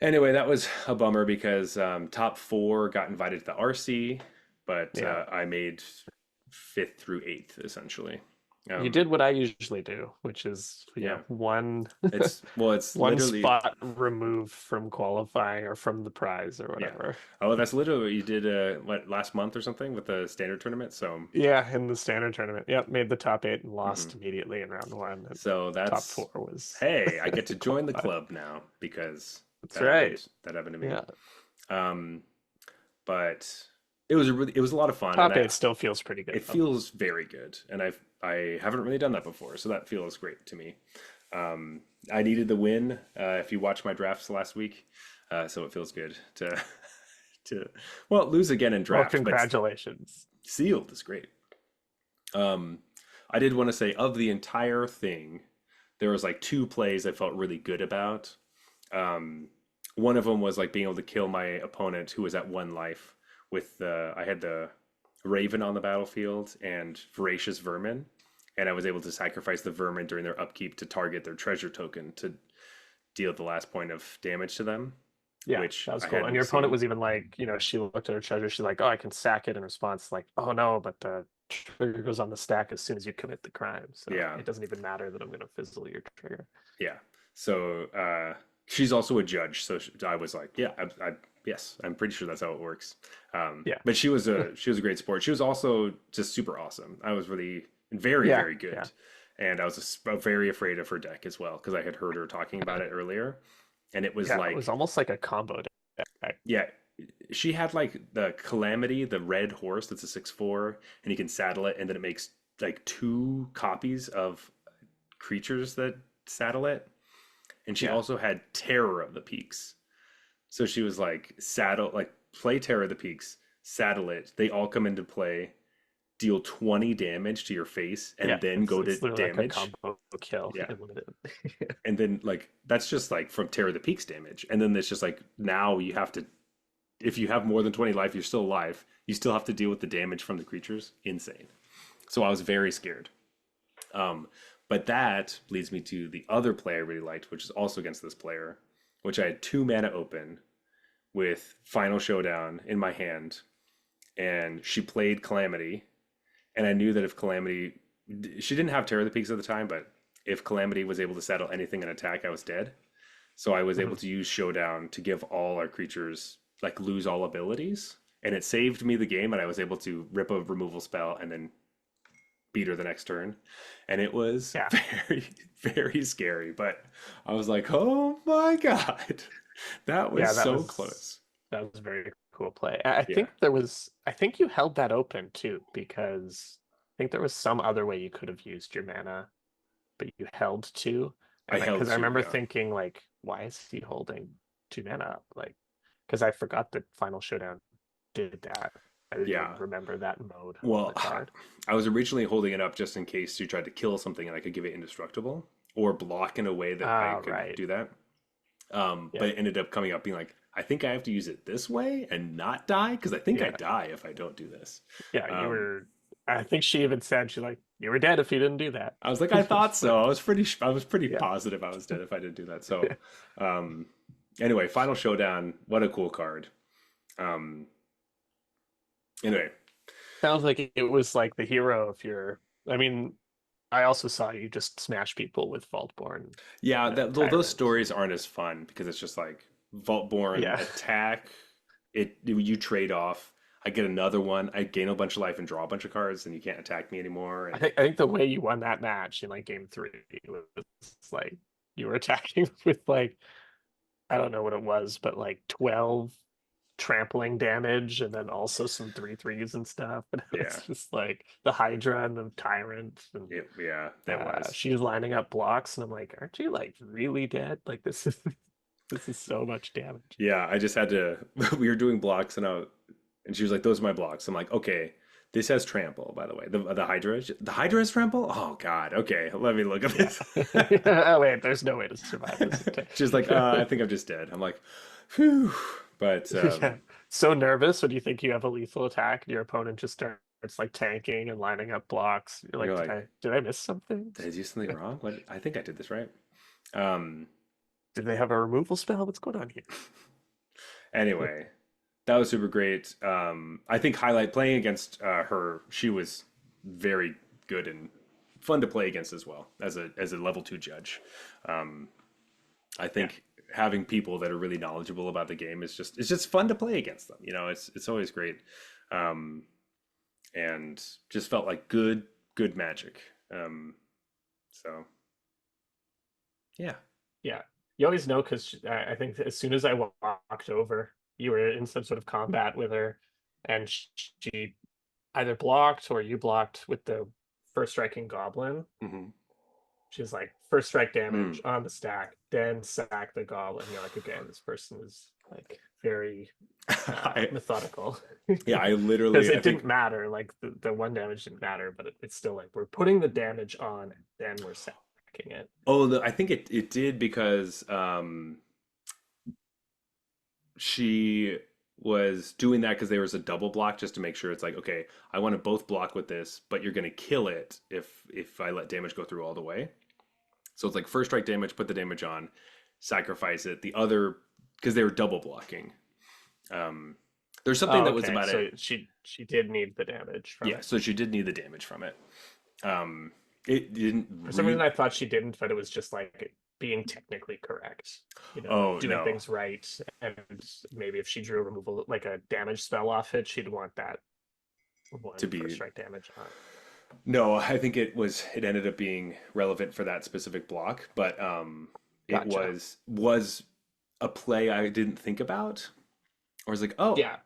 Speaker 1: anyway, that was a bummer because top four got invited to the RC, but
Speaker 2: Yeah.
Speaker 1: I made fifth through eighth essentially.
Speaker 2: You
Speaker 1: Um,
Speaker 2: did what I usually do, which is,
Speaker 1: yeah,
Speaker 2: one
Speaker 1: it's
Speaker 2: one
Speaker 1: literally
Speaker 2: spot removed from qualifying or from the prize or
Speaker 1: yeah.
Speaker 2: whatever.
Speaker 1: Oh, that's literally what you did what last month or something with the standard tournament. So
Speaker 2: Yeah, in the standard tournament. Yep, made the top eight and
Speaker 1: mhm.
Speaker 2: lost immediately in round one. And
Speaker 1: So
Speaker 2: top
Speaker 1: that's
Speaker 2: four was
Speaker 1: hey, I get to join the
Speaker 2: qualified.
Speaker 1: club now because
Speaker 2: That's right.
Speaker 1: that happened to me.
Speaker 2: Yeah.
Speaker 1: Um, but it was a lot of fun, and
Speaker 2: Top eight still feels pretty good
Speaker 1: it
Speaker 2: though.
Speaker 1: feels very good, and I haven't really done that before, so that feels great to me. I needed the win. If you watched my drafts last week, so it feels good to to well lose again in
Speaker 2: Well,
Speaker 1: draft, but
Speaker 2: congratulations.
Speaker 1: sealed is great. Um, I did want to say of the entire thing, there was like two plays I felt really good about. Um, one of them was like being able to kill my opponent who was at one life with I had the Raven on the battlefield and Voracious Vermin, and I was able to sacrifice the Vermin during their upkeep to target their treasure token to deal the last point of damage to them,
Speaker 2: Yeah,
Speaker 1: which
Speaker 2: that was
Speaker 1: I
Speaker 2: cool. And
Speaker 1: hadn't
Speaker 2: your opponent
Speaker 1: seen.
Speaker 2: was even like, she looked at her treasure. She's like, oh, I can sack it in response. Like, oh no, but the trigger goes on the stack as soon as you commit the crime. So
Speaker 1: Yeah,
Speaker 2: it doesn't even matter that I'm going to fizzle your trigger.
Speaker 1: yeah. So she's also a judge, so I was like, yeah, yes, I'm pretty sure that's how it works.
Speaker 2: Yeah.
Speaker 1: But she was a great sport. She was also just super awesome. I was really very
Speaker 2: Yeah.
Speaker 1: very
Speaker 2: Yeah.
Speaker 1: good, and I was very afraid of her deck as well because I had heard her talking about it earlier, and it was
Speaker 2: Yeah. It was
Speaker 1: like,
Speaker 2: almost like a combo deck.
Speaker 1: yeah, she had like the Calamity, the red horse that's a 6/4, and you can saddle it, and then it makes like two copies of creatures that saddle it, and she
Speaker 2: Yeah.
Speaker 1: also had Terror of the Peaks. So she was like, play Terror of the Peaks, saddle it. They all come into play, deal 20 damage to your face,
Speaker 2: Yeah.
Speaker 1: and then
Speaker 2: It's,
Speaker 1: go to
Speaker 2: it's literally like a
Speaker 1: damage.
Speaker 2: combo kill
Speaker 1: Yeah.
Speaker 2: in limited.
Speaker 1: And then, like, that's just like from Terror of the Peaks damage. And then it's just like, now you have to, if you have more than 20 life, you're still alive. You still have to deal with the damage from the creatures. Insane. So I was very scared. Um, but that leads me to the other play I really liked, which is also against this player, which I had two mana open with Final Showdown in my hand, and she played Calamity, and I knew that if Calamity, she didn't have Terror of the Peaks at the time, but if Calamity was able to settle anything in attack, I was dead. So I was able
Speaker 2: Mhm.
Speaker 1: to use Showdown to give all our creatures like lose all abilities, and it saved me the game, and I was able to rip a removal spell and then beat her the next turn, and it was
Speaker 2: Yeah.
Speaker 1: very very scary. But I was like, oh my god, that was
Speaker 2: Yeah. That
Speaker 1: so
Speaker 2: was
Speaker 1: close.
Speaker 2: that was a very cool play. I
Speaker 1: Yeah,
Speaker 2: think I think you held that open too, because I think there was some other way you could have used your mana, but you held two.
Speaker 1: I
Speaker 2: And
Speaker 1: held
Speaker 2: because I
Speaker 1: two.
Speaker 2: remember
Speaker 1: Yeah,
Speaker 2: thinking, like, why is he holding two mana up? Like, because I forgot that Final Showdown did that. I didn't even
Speaker 1: yeah.
Speaker 2: remember that mode on
Speaker 1: Well,
Speaker 2: the card.
Speaker 1: I was originally holding it up just in case you tried to kill something and I could give it indestructible, or block in a way that I
Speaker 2: Ah,
Speaker 1: could
Speaker 2: right.
Speaker 1: do that.
Speaker 2: Yeah.
Speaker 1: But it ended up coming up being like, I think I have to use it this way and not die because I think I
Speaker 2: Yeah.
Speaker 1: die if I don't do this.
Speaker 2: Yeah. You
Speaker 1: Um,
Speaker 2: were, I think she even said, she like, you were dead if you didn't do that.
Speaker 1: I was like, I thought
Speaker 2: It's
Speaker 1: so.
Speaker 2: like,
Speaker 1: I was pretty
Speaker 2: yeah.
Speaker 1: positive I was dead if I didn't do that. So, um, anyway, Final Showdown. What a cool card. Um, anyway,
Speaker 2: Sounds like it was like the hero if you're, I mean, I also saw you just smash people with Vaultborn,
Speaker 1: yeah, those
Speaker 2: Tyrant.
Speaker 1: stories aren't as fun because it's just like Vaultborn
Speaker 2: Yeah.
Speaker 1: attack. It you trade off. I get another one. I gain a bunch of life and draw a bunch of cards, and you can't attack me anymore. And
Speaker 2: I think the way you won that match in like game three was like you were attacking with like I don't know what it was, but like 12 trampling damage and then also some 3/3s and stuff. And it
Speaker 1: yeah,
Speaker 2: was just like the Hydra and the Tyrant and
Speaker 1: yeah, that was.
Speaker 2: she's lining up blocks and I'm like, aren't you like really dead? Like this is this is so much damage.
Speaker 1: Yeah, I just had to. We were doing blocks, and she was like, "Those are my blocks." I'm like, "Okay, this has trample, by the way. The Hydra, the Hydra has trample. Oh God, okay, let me look at
Speaker 2: Yeah.
Speaker 1: this."
Speaker 2: Oh wait, there's no way to survive this
Speaker 1: She's like,
Speaker 2: attack.
Speaker 1: I think I'm just dead." I'm like, "Phew," but
Speaker 2: Yeah. So nervous when you think you have a lethal attack and your opponent just starts like tanking and lining up blocks. You're
Speaker 1: you're
Speaker 2: like,
Speaker 1: like,
Speaker 2: did I miss something?
Speaker 1: "Did I do something wrong? What? I think I did this right." Um.
Speaker 2: Did they have a removal spell? What's going on here?
Speaker 1: Anyway, that was super great. I think highlight playing against her. She was very good and fun to play against as well as a level two judge. Um, I
Speaker 2: Yeah.
Speaker 1: think having people that are really knowledgeable about the game is just it's just fun to play against them. You know, it's always great, um, and just felt like good magic. So yeah,
Speaker 2: Yeah. You always know because I think as soon as I walked over, you were in some sort of combat with her, and she either blocked or you blocked with the first striking goblin.
Speaker 1: hmm
Speaker 2: She's like first strike
Speaker 1: mm.
Speaker 2: damage on the stack, then sack the goblin. You're like, okay, this person is like very
Speaker 1: I
Speaker 2: methodical
Speaker 1: yeah I
Speaker 2: because
Speaker 1: literally I
Speaker 2: it didn't
Speaker 1: think
Speaker 2: matter. Like the one damage didn't matter, but it's still like we're putting the damage on, then we're sacking it.
Speaker 1: I think it did because she was doing that because there was a double block just to make sure it's like okay I want to both block with this but you're gonna kill it if I let damage go through all the way. So it's like first strike damage, put the damage on, sacrifice it. The other because they were double blocking. Um, there's something
Speaker 2: Oh,
Speaker 1: that was
Speaker 2: okay.
Speaker 1: about
Speaker 2: So
Speaker 1: it.
Speaker 2: she did need the damage from
Speaker 1: Yeah,
Speaker 2: it.
Speaker 1: so she did need the damage from it. Um, it didn't
Speaker 2: For some reason,
Speaker 1: really.
Speaker 2: I thought she didn't, but it was just like being technically correct. Like
Speaker 1: Oh
Speaker 2: doing
Speaker 1: no,
Speaker 2: things right. And maybe if she drew a removal, like a damage spell off it, she'd want that
Speaker 1: to
Speaker 2: one first
Speaker 1: be
Speaker 2: strike damage on.
Speaker 1: no. I think it ended up being relevant for that specific block, but it
Speaker 2: Gotcha.
Speaker 1: was a play I didn't think about. I was like, oh,
Speaker 2: Yeah.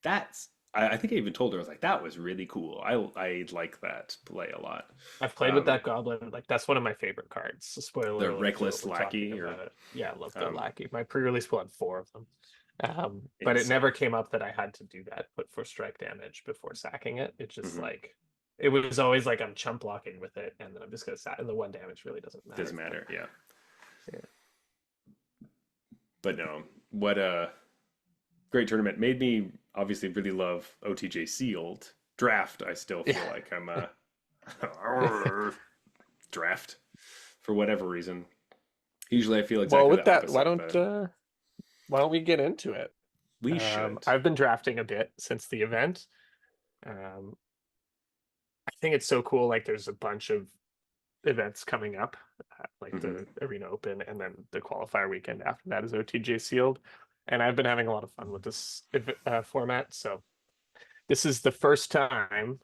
Speaker 1: that's. I think I even told her I was like, that was really cool. I like that play a lot.
Speaker 2: I've played with
Speaker 1: Um,
Speaker 2: that goblin. Like that's one of my favorite cards. So spoiler
Speaker 1: the
Speaker 2: alert for what
Speaker 1: reckless
Speaker 2: we're talking
Speaker 1: lackey or
Speaker 2: about. Yeah, I love the
Speaker 1: um,
Speaker 2: lackey. My pre-release will had four of them. But it never
Speaker 1: insane.
Speaker 2: came up that I had to do that, put for strike damage before sacking it. It's just
Speaker 1: hmm
Speaker 2: like it was always like I'm chump blocking with it, and then I'm just gonna sack, and the one damage really doesn't
Speaker 1: Doesn't
Speaker 2: matter.
Speaker 1: matter. Yeah,
Speaker 2: Yeah.
Speaker 1: but no, what a great tournament. Made me obviously really love OTJ Sealed draft. I still feel like I'm draft for whatever reason. Usually I feel
Speaker 2: Well,
Speaker 1: exactly
Speaker 2: with
Speaker 1: the
Speaker 2: that,
Speaker 1: opposite, but
Speaker 2: why don't we get into it?
Speaker 1: we should.
Speaker 2: I've been drafting a bit since the event. Um, I think it's so cool. Like, there's a bunch of events coming up, like
Speaker 1: hmm
Speaker 2: the Arena Open, and then the qualifier weekend after that is OTJ Sealed. And I've been having a lot of fun with this format. So this is the first time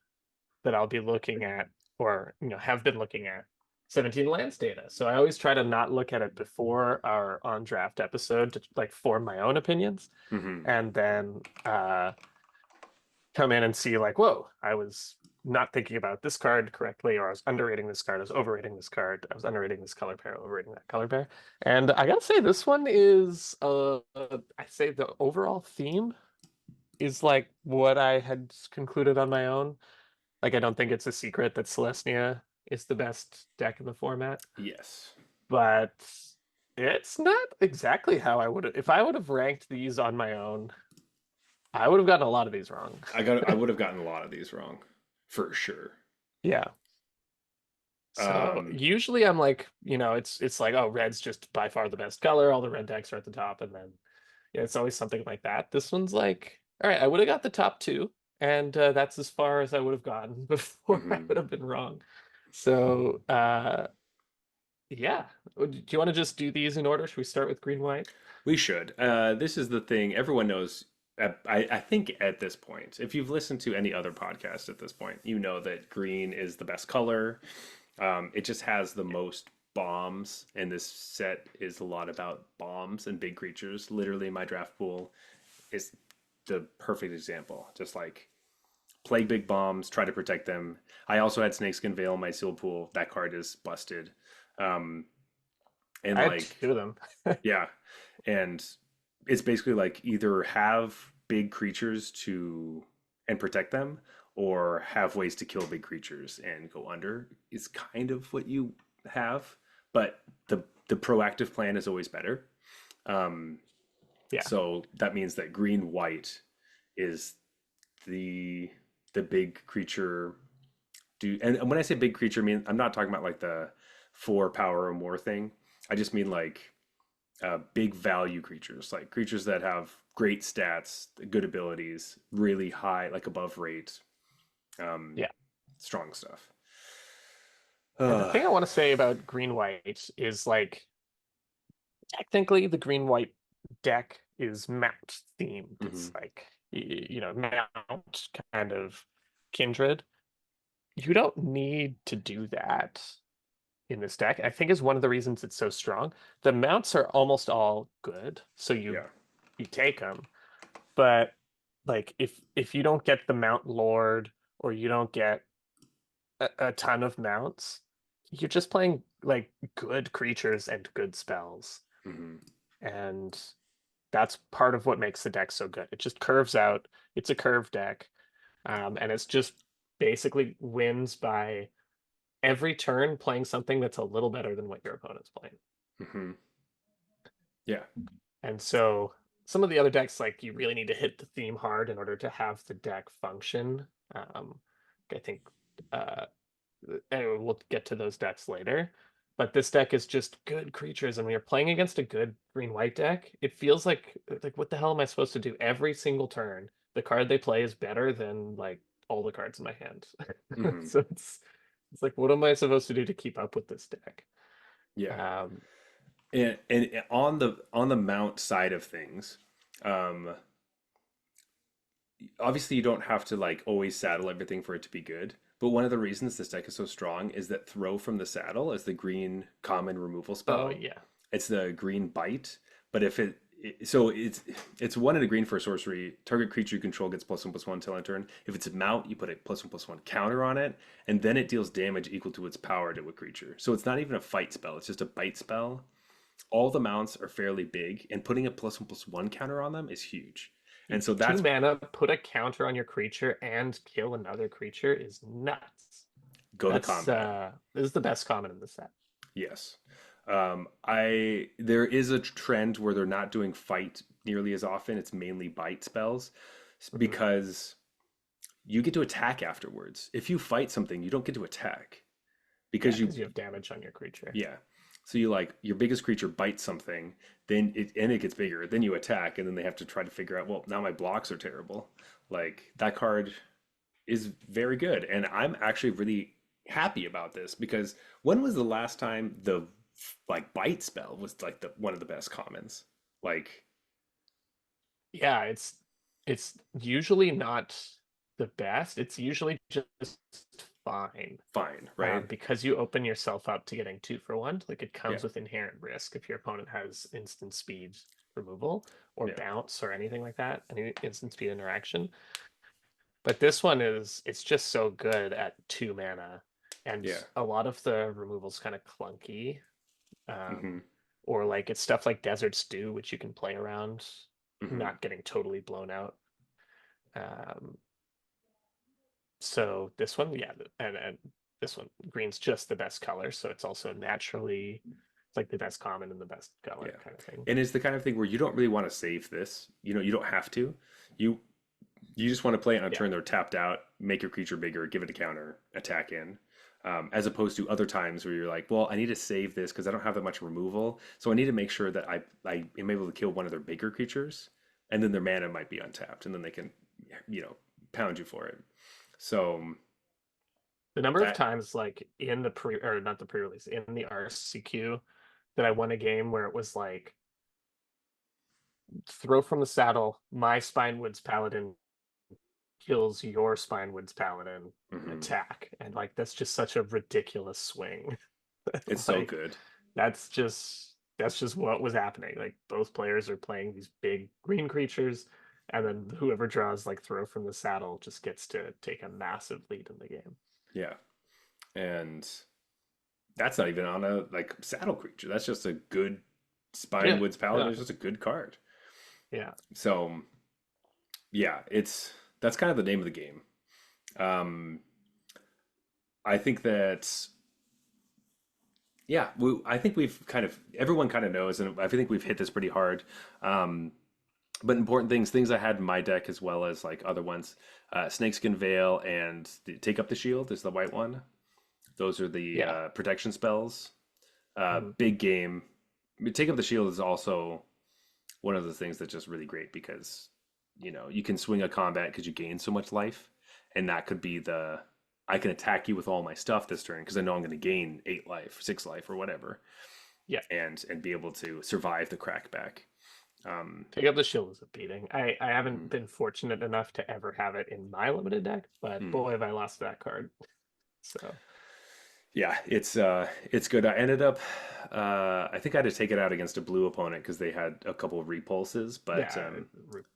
Speaker 2: that I'll be looking at, or have been looking at 17 lands data. So I always try to not look at it before our on draft episode to like form my own opinions,
Speaker 1: hmm
Speaker 2: and then come in and see like, whoa, I was not thinking about this card correctly, or I was underrating this card, I was overrating this card, I was underrating this color pair, overrating that color pair. And I gotta say, this one is I'd say the overall theme is like what I had concluded on my own. Like I don't think it's a secret that Celestia is the best deck in the format.
Speaker 1: Yes.
Speaker 2: but it's not exactly how I would have. If I would have ranked these on my own, I would have gotten a lot of these wrong.
Speaker 1: I would have gotten a lot of these wrong, for sure.
Speaker 2: Yeah. So
Speaker 1: Um,
Speaker 2: usually I'm like, it's like, oh, red's just by far the best color. All the red decks are at the top, and then yeah, it's always something like that. This one's like, all right, I would have got the top two, and that's as far as I would have gotten before I
Speaker 1: mhm.
Speaker 2: would have been wrong. So yeah. Do you want to just do these in order? Should we start with green, white?
Speaker 1: We should. This is the thing everyone knows. I think at this point, if you've listened to any other podcast at this point, you know that green is the best color. It just has the most bombs, and this set is a lot about bombs and big creatures. Literally, my draft pool is the perfect example. Just like play big bombs, try to protect them. I also had Snakeskin Veil in my seal pool. That card is busted. Um, and
Speaker 2: I had
Speaker 1: like,
Speaker 2: two of them.
Speaker 1: yeah, and it's basically like either have big creatures to and protect them, or have ways to kill big creatures and go under is kind of what you have. But the proactive plan is always better. Um,
Speaker 2: Yeah.
Speaker 1: so that means that green white is the the big creature do. And when I say big creature, I mean I'm not talking about like the 4 power or more thing. I just mean like big value creatures, like creatures that have great stats, good abilities, really high, like above rate, um,
Speaker 2: Yeah.
Speaker 1: strong stuff.
Speaker 2: And the
Speaker 1: Uh,
Speaker 2: thing I want to say about green, white is like technically the green, white deck is mount themed.
Speaker 1: mhm,
Speaker 2: It's like mount kind of kindred. You don't need to do that in this deck. I think is one of the reasons it's so strong. The mounts are almost all good, so you
Speaker 1: yeah.
Speaker 2: you take them. But like if you don't get the Mount Lord or you don't get a ton of mounts, you're just playing like good creatures and good spells.
Speaker 1: Hmm.
Speaker 2: And that's part of what makes the deck so good. It just curves out. It's a curved deck. And it's just basically wins by every turn playing something that's a little better than what your opponent's playing.
Speaker 1: Hmm. Yeah.
Speaker 2: And so some of the other decks, like you really need to hit the theme hard in order to have the deck function. Um, I think uh, anyway, we'll get to those decks later. But this deck is just good creatures, and when you're playing against a good green-white deck, it feels like what the hell am I supposed to do? Every single turn, the card they play is better than like all the cards in my hand.
Speaker 1: Hmm.
Speaker 2: So it's like, what am I supposed to do to keep up with this deck?
Speaker 1: Yeah.
Speaker 2: Um,
Speaker 1: And on the mount side of things, um, obviously you don't have to like always saddle everything for it to be good. But one of the reasons this deck is so strong is that throw from the saddle is the green common removal
Speaker 2: oh
Speaker 1: spell.
Speaker 2: yeah,
Speaker 1: It's the green bite, but if so it's 1 and a green for a sorcery. Target creature you control gets +1/+1 till end turn. If it's a mount, you put a +1/+1 counter on it, and then it deals damage equal to its power to a creature. So it's not even a fight spell; it's just a bite spell. All the mounts are fairly big, and putting a +1/+1 counter on them is huge. And so
Speaker 2: two
Speaker 1: that's
Speaker 2: mana, put a counter on your creature and kill another creature is nuts.
Speaker 1: go to
Speaker 2: That's
Speaker 1: combat.
Speaker 2: this is the best common in the set.
Speaker 1: Yes. I there is a trend where they're not doing fight nearly as often. It's mainly bite spells
Speaker 2: Mhm.
Speaker 1: because you get to attack afterwards. If you fight something, you don't get to attack
Speaker 2: Yeah,
Speaker 1: because you
Speaker 2: because you have damage on your creature.
Speaker 1: yeah. So you like your biggest creature bites something, then it gets bigger. Then you attack, and then they have to try to figure out. Well, now my blocks are terrible. Like that card is very good, and I'm actually really happy about this because when was the last time the like bite spell was like the one of the best commons? Like
Speaker 2: Yeah, it's usually not the best. It's usually just fine.
Speaker 1: fine, right?
Speaker 2: Because you open yourself up to getting 2 for 1. Like it
Speaker 1: Yeah,
Speaker 2: comes with inherent risk if your opponent has instant speed removal or
Speaker 1: yeah,
Speaker 2: bounce or anything like that, any instant speed interaction. But this one it's just so good at 2 mana, and
Speaker 1: yeah.
Speaker 2: a lot of the removal's kind of clunky.
Speaker 1: Hmm.
Speaker 2: Or like it's stuff like Desert Stew, which you can play around,
Speaker 1: Hmm.
Speaker 2: not getting totally blown out. Um, so this one, yeah, and this one, green's just the best color, so it's also naturally, it's like the best common and the best color
Speaker 1: Yeah.
Speaker 2: kind of thing.
Speaker 1: And it's the kind of thing where you don't really want to save this. You don't have to. You you just want to play it on a
Speaker 2: Yeah.
Speaker 1: turn they're tapped out, make your creature bigger, give it a counter, attack in. As opposed to other times where you're like, well, I need to save this because I don't have that much removal, so I need to make sure that I am able to kill one of their bigger creatures, and then their mana might be untapped, and then they can, pound you for it. So
Speaker 2: The number of
Speaker 1: that
Speaker 2: times like in the pre or not the pre-release, in the RCQ that I won a game where it was like throw from the saddle, my Spinewoods Paladin kills your Spinewoods Paladin,
Speaker 1: mhm,
Speaker 2: attack. And like that's just such a ridiculous swing.
Speaker 1: it's so
Speaker 2: Like
Speaker 1: good.
Speaker 2: that's just what was happening. Like both players are playing these big green creatures, and then whoever draws like throw from the saddle just gets to take a massive lead in the game.
Speaker 1: Yeah, and that's not even on a like saddle creature. That's just a good
Speaker 2: Yeah.
Speaker 1: Spinewoods Paladin.
Speaker 2: Yeah.
Speaker 1: It's just a good card.
Speaker 2: Yeah.
Speaker 1: So yeah, that's kind of the name of the game. Um, I think that yeah, I think we've kind of everyone kind of knows, and I think we've hit this pretty hard. Um, but important things I had in my deck as well as like other ones, Snakeskin Veil and Take Up the Shield is the white one. Those are the
Speaker 2: Yeah.
Speaker 1: protection spells.
Speaker 2: Mhm.
Speaker 1: Big game. I mean, Take Up the Shield is also one of the things that's just really great because you can swing a combat because you gain so much life, and that could be the I can attack you with all my stuff this turn because I know I'm going to gain 8 life, 6 life, or whatever,
Speaker 2: Yeah.
Speaker 1: and be able to survive the crackback.
Speaker 2: Pick up the shield is a beating. I haven't
Speaker 1: Mhm,
Speaker 2: been fortunate enough to ever have it in my limited deck, but
Speaker 1: mhm.
Speaker 2: boy have I lost that card. So
Speaker 1: Yeah, it's good. I ended up I think I had to take it out against a blue opponent because they had a couple of repulses, but
Speaker 2: yeah,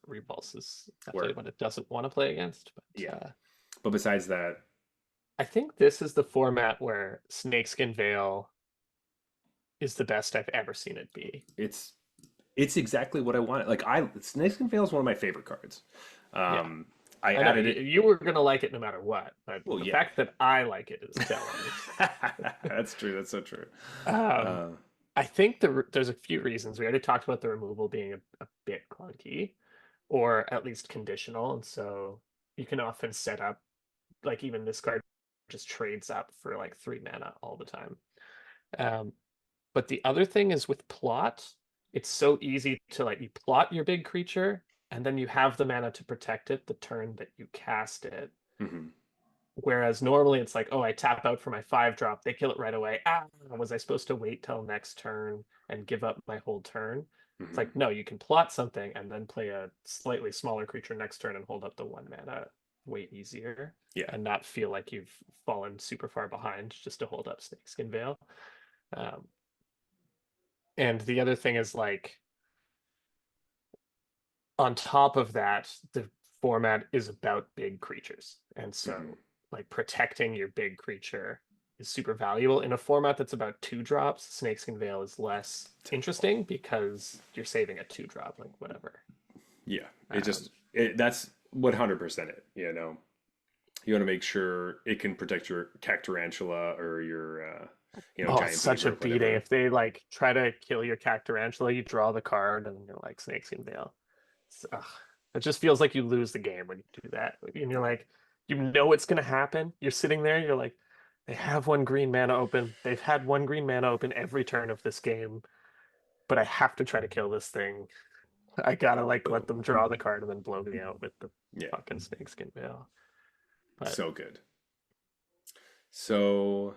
Speaker 2: Repulse is definitely
Speaker 1: where
Speaker 2: what it doesn't want to play against. But
Speaker 1: yeah. But besides that,
Speaker 2: I think this is the format where Snakeskin Veil is the best I've ever seen it be.
Speaker 1: it's it's exactly what I wanted. Like Snakeskin Veil is one of my favorite cards.
Speaker 2: Yeah,
Speaker 1: Um, I
Speaker 2: I know
Speaker 1: added
Speaker 2: you,
Speaker 1: it.
Speaker 2: you were gonna like it no matter what, but
Speaker 1: Well,
Speaker 2: the
Speaker 1: yeah,
Speaker 2: fact that I like it is telling.
Speaker 1: that's true. That's so true.
Speaker 2: Um,
Speaker 1: Uh,
Speaker 2: I think there's a few reasons. We already talked about the removal being a bit clunky, or at least conditional, and so you can often set up like even this card just trades up for like 3 mana all the time. Um, but the other thing is with plot, it's so easy to like you plot your big creature and then you have the mana to protect it the turn that you cast it.
Speaker 1: mhm,
Speaker 2: Whereas normally it's like, oh, I tap out for my 5 drop, they kill it right away. Ah, was I supposed to wait till next turn and give up my whole turn? It's
Speaker 1: mhm.
Speaker 2: like, no, you can plot something and then play a slightly smaller creature next turn and hold up the 1 mana way easier
Speaker 1: Yeah,
Speaker 2: and not feel like you've fallen super far behind just to hold up Snakeskin Veil. Um, and the other thing is like, on top of that, the format is about big creatures. And
Speaker 1: mhm.
Speaker 2: so, like, protecting your big creature is super valuable. In a format that's about 2 drops, Snakeskin Veil is less interesting because you're saving a 2 drop, like, whatever.
Speaker 1: Yeah.
Speaker 2: Um,
Speaker 1: That's 100% it. You want to make sure it can protect your Cactarantula or your
Speaker 2: oh, it's
Speaker 1: giant
Speaker 2: such a
Speaker 1: beaver or
Speaker 2: beating.
Speaker 1: whatever.
Speaker 2: If they, like, try to kill your Cactarantula, you draw the card and you're like, Snakeskin Veil. Ugh. It just feels like you lose the game when you do that. And you're like, you know what's going to happen. You're sitting there, you're like, they have 1 green mana open. They've had 1 green mana open every turn of this game, but I have to try to kill this thing. I gotta like let
Speaker 1: Boom.
Speaker 2: them draw the card and then blow me out with the
Speaker 1: Yeah.
Speaker 2: fucking snakeskin veil. But
Speaker 1: So good. So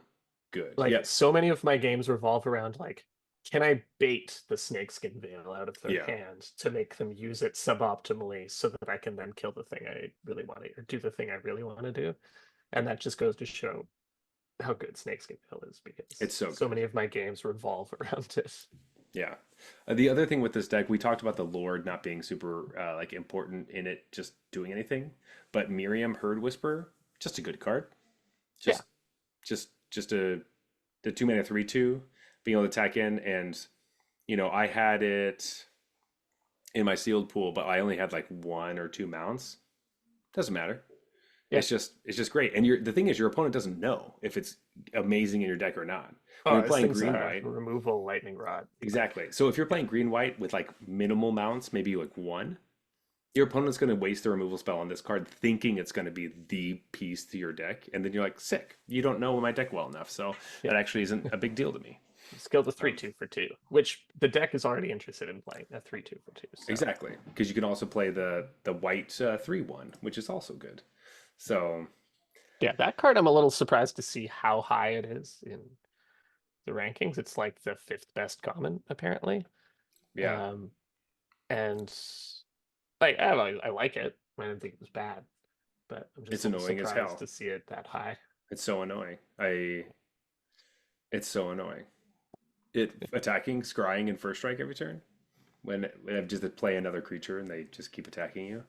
Speaker 1: good.
Speaker 2: like
Speaker 1: Yep.
Speaker 2: so many of my games revolve around like, can I bait the snakeskin veil out of their
Speaker 1: Yeah.
Speaker 2: hand to make them use it suboptimally so that I can then kill the thing I really want to or do the thing I really want to do? And that just goes to show how good Snakeskin Hill is because
Speaker 1: It's so
Speaker 2: so
Speaker 1: good.
Speaker 2: many of my games revolve around it.
Speaker 1: Yeah. The other thing with this deck, we talked about the Lord not being super like important in it, just doing anything. But Miriam Herd Whisperer, just a good card.
Speaker 2: Yeah.
Speaker 1: Just a the 2 mana 3/2, being able to attack in, and I had it in my sealed pool, but I only had like 1 or 2 mounts. Doesn't matter.
Speaker 2: Yeah.
Speaker 1: It's just great. And the thing is, your opponent doesn't know if it's amazing in your deck or not. When
Speaker 2: Oh,
Speaker 1: you're
Speaker 2: this
Speaker 1: playing
Speaker 2: thing's
Speaker 1: green
Speaker 2: a
Speaker 1: white,
Speaker 2: removal lightning rod.
Speaker 1: exactly. So if you're
Speaker 2: Yeah.
Speaker 1: playing green white with like minimal mounts, maybe like one, your opponent's going to waste the removal spell on this card, thinking it's going to be the piece to your deck, and then you're like, sick. You don't know my deck well enough, so
Speaker 2: Yeah.
Speaker 1: that actually isn't a big deal to me.
Speaker 2: Skill the three
Speaker 1: Um,
Speaker 2: two for two, which the deck is already interested in playing a 3/2 for two. So
Speaker 1: exactly, because you can also play the white 3/1, which is also good. So
Speaker 2: yeah, that card I'm a little surprised to see how high it is in the rankings. It's like the fifth best common apparently.
Speaker 1: yeah,
Speaker 2: Um, and I like it. I didn't think it was bad, but I'm just
Speaker 1: it's
Speaker 2: a little
Speaker 1: annoying as
Speaker 2: surprised
Speaker 1: hell.
Speaker 2: to see it that high.
Speaker 1: It's so annoying. It's so annoying. It attacking, scrying, and first strike every turn. When I just play another creature and they just keep attacking you.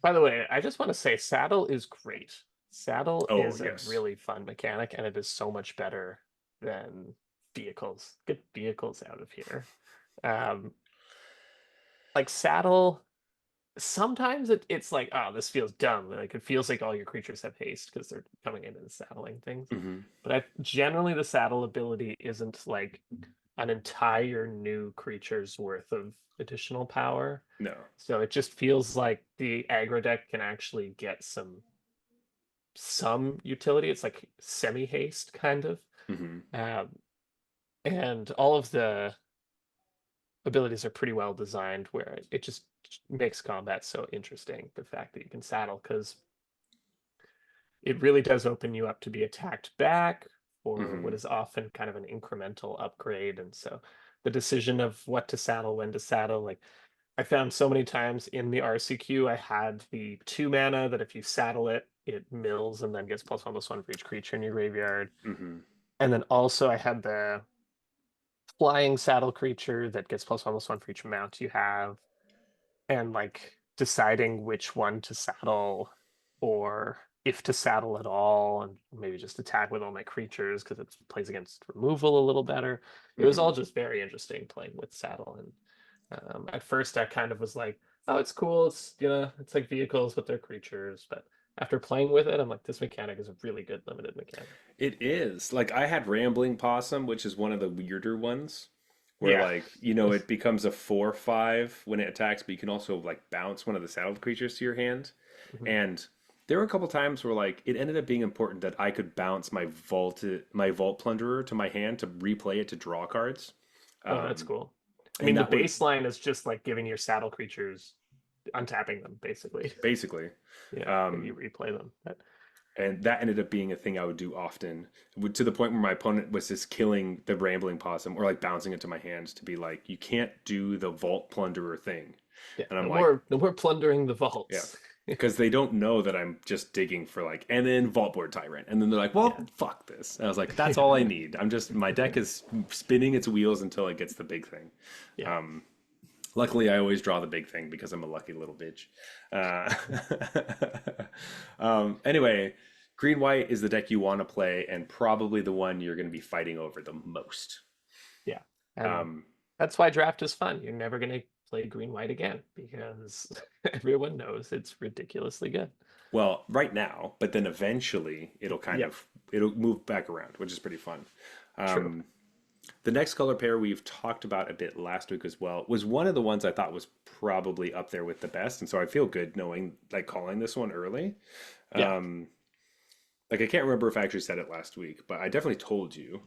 Speaker 2: By the way, I just want to say Saddle is great. Saddle
Speaker 1: Oh
Speaker 2: is a
Speaker 1: yes.
Speaker 2: really fun mechanic, and it is so much better than vehicles. Get vehicles out of here. Um, like Saddle, sometimes it's like, oh, this feels dumb. Like it feels like all your creatures have haste because they're coming in and saddling things.
Speaker 1: Hmm.
Speaker 2: But generally the saddle ability isn't like an entire new creature's worth of additional power.
Speaker 1: No.
Speaker 2: So it just feels like the aggro deck can actually get some utility. It's like semi haste kind of.
Speaker 1: Hmm.
Speaker 2: Um, and all of the abilities are pretty well designed where it just makes combat so interesting. The fact that you can saddle, because it really does open you up to be attacked back for what
Speaker 1: Hmm.
Speaker 2: is often kind of an incremental upgrade. And so the decision of what to saddle, when to saddle, like I found so many times in the RCQ, I had the 2 mana that if you saddle it, it mills and then gets +1/+1 for each creature in your graveyard.
Speaker 1: Hmm.
Speaker 2: And then also I had the flying saddle creature that gets +1/+1 for each mount you have, and like deciding which one to saddle or if to saddle at all, and maybe just attack with all my creatures because it plays against removal a little better. It was all
Speaker 1: Hmm.
Speaker 2: just very interesting playing with saddle. And at first I kind of was like, oh, it's cool. It's, it's like vehicles, but they're creatures. But after playing with it, I'm like, this mechanic is a really good limited mechanic.
Speaker 1: It is. Like I had Rambling Possum, which is one of the weirder ones, where
Speaker 2: Yeah.
Speaker 1: like, it becomes a 4/5 when it attacks, but you can also like bounce one of the saddled creatures to your hand.
Speaker 2: Mhm.
Speaker 1: And there were a couple times where like it ended up being important that I could bounce my Vault Plunderer to my hand to replay it to draw cards.
Speaker 2: Oh, that's
Speaker 1: Um,
Speaker 2: cool. I
Speaker 1: and
Speaker 2: mean, the
Speaker 1: that would
Speaker 2: baseline is just like giving your saddle creatures, untapping them, basically.
Speaker 1: basically.
Speaker 2: Yeah, if you
Speaker 1: Um,
Speaker 2: replay them.
Speaker 1: and that ended up being a thing I would do often, to the point where my opponent was just killing the Rambling Possum or like bouncing it to my hands to be like, you can't do the Vault Plunderer thing.
Speaker 2: Yeah,
Speaker 1: And I'm
Speaker 2: no
Speaker 1: like,
Speaker 2: more, no more plundering the
Speaker 1: yeah,
Speaker 2: vaults.
Speaker 1: because they don't know that I'm just digging for like, and then Vaultboard Tyrant, and then they're like, well,
Speaker 2: Yeah,
Speaker 1: fuck this. And I was like, that's all I
Speaker 2: yeah,
Speaker 1: need. My deck is spinning its wheels until it gets the big thing.
Speaker 2: yeah.
Speaker 1: Um, Luckily, I always draw the big thing because I'm a lucky little bitch. Uh, anyway, green white is the deck you want to play, and probably the one you're going to be fighting over the most.
Speaker 2: Yeah. And
Speaker 1: Um,
Speaker 2: that's why draft is fun. You're never going to play green white again because everyone knows it's ridiculously good.
Speaker 1: well, right now, but then eventually
Speaker 2: Yeah,
Speaker 1: it'll move back around, which is pretty fun.
Speaker 2: true.
Speaker 1: Um, the next color pair we've talked about a bit last week as well was one of the ones I thought was probably up there with the best, and so I feel good knowing like calling this one early.
Speaker 2: Yeah.
Speaker 1: Um, like I can't remember if I actually said it last week, but I definitely told you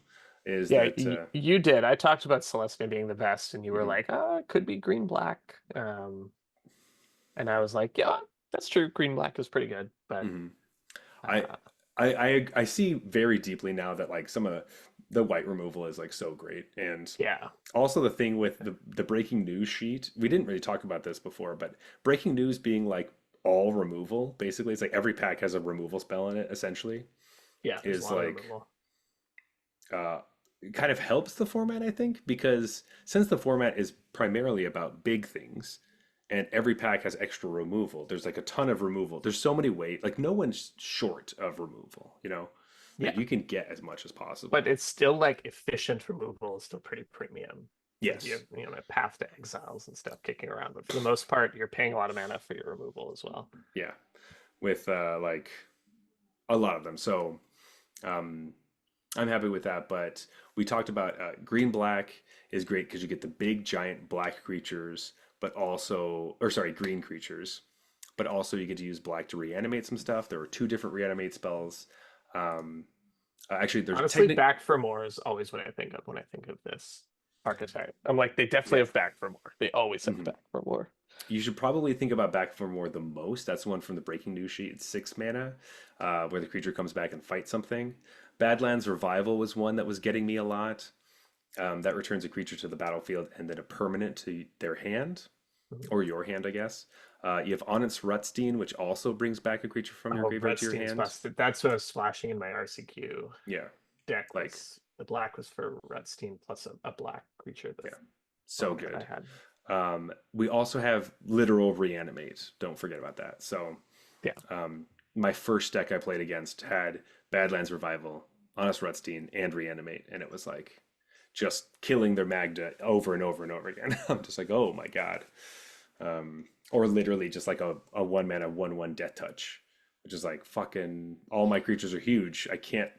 Speaker 1: is
Speaker 2: Yeah,
Speaker 1: that
Speaker 2: you did. I talked about Celestia being the best, and you were
Speaker 1: mhm,
Speaker 2: like, "Oh, it could be green black." And I was like, "Yeah, that's true. Green black is pretty good." But
Speaker 1: mhm. I,
Speaker 2: uh,
Speaker 1: I see very deeply now that like some of the white removal is like so great, and
Speaker 2: yeah,
Speaker 1: also the thing with the breaking news sheet. We didn't really talk about this before, but breaking news being like all removal, basically, it's like every pack has a removal spell in it. Essentially,
Speaker 2: yeah, there's a
Speaker 1: is
Speaker 2: lot of
Speaker 1: like
Speaker 2: removal.
Speaker 1: it kind of helps the format, I think, because since the format is primarily about big things and every pack has extra removal, there's like a ton of removal. There's so many ways, like no one's short of removal. Like
Speaker 2: Yeah,
Speaker 1: you can get as much as
Speaker 2: but
Speaker 1: possible.
Speaker 2: it's still like efficient removal is still pretty premium because you
Speaker 1: Yes.
Speaker 2: have path to exiles and stuff kicking around. But for the most part, you're paying a lot of mana for your removal as well.
Speaker 1: Yeah. With like a lot of them. So um, I'm happy with that. But we talked about green black is great because you get the big giant black creatures, but also, or sorry, green creatures, but also you get to use black to reanimate some stuff. There are two different reanimate spells. Um, actually, there's
Speaker 2: Honestly,
Speaker 1: technic.
Speaker 2: back for more is always what I think of when I think of this archetype. I'm like, they definitely
Speaker 1: Yeah.
Speaker 2: have back for more. They always have
Speaker 1: Mhm.
Speaker 2: back for more.
Speaker 1: You should probably think about back for more the most. That's the one from the Breaking News sheet. It's 6 mana, where the creature comes back and fights something. Badlands Revival was one that was getting me a lot. That returns a creature to the battlefield and then a permanent to their hand,
Speaker 2: Mhm.
Speaker 1: or your hand, I guess. You have Honest Rutstein, which also brings back a creature from your
Speaker 2: Oh,
Speaker 1: graveyard to your
Speaker 2: Redstein's
Speaker 1: hand.
Speaker 2: busted. That's what I was flashing in my RCQ
Speaker 1: Yeah,
Speaker 2: deck
Speaker 1: like,
Speaker 2: was the black was for Redstein plus a black creature, the
Speaker 1: yeah, so
Speaker 2: one that I
Speaker 1: good.
Speaker 2: had.
Speaker 1: We also have literal reanimate. Don't forget about that. So,
Speaker 2: Yeah.
Speaker 1: my first deck I played against had Badlands Revival, Honest Rutstein, and reanimate, and it was like just killing their Magda over and over and over again. I'm just like, oh my god. Or literally just like a 1 mana 1/1 death touch, which is like fucking all my creatures are huge. I can't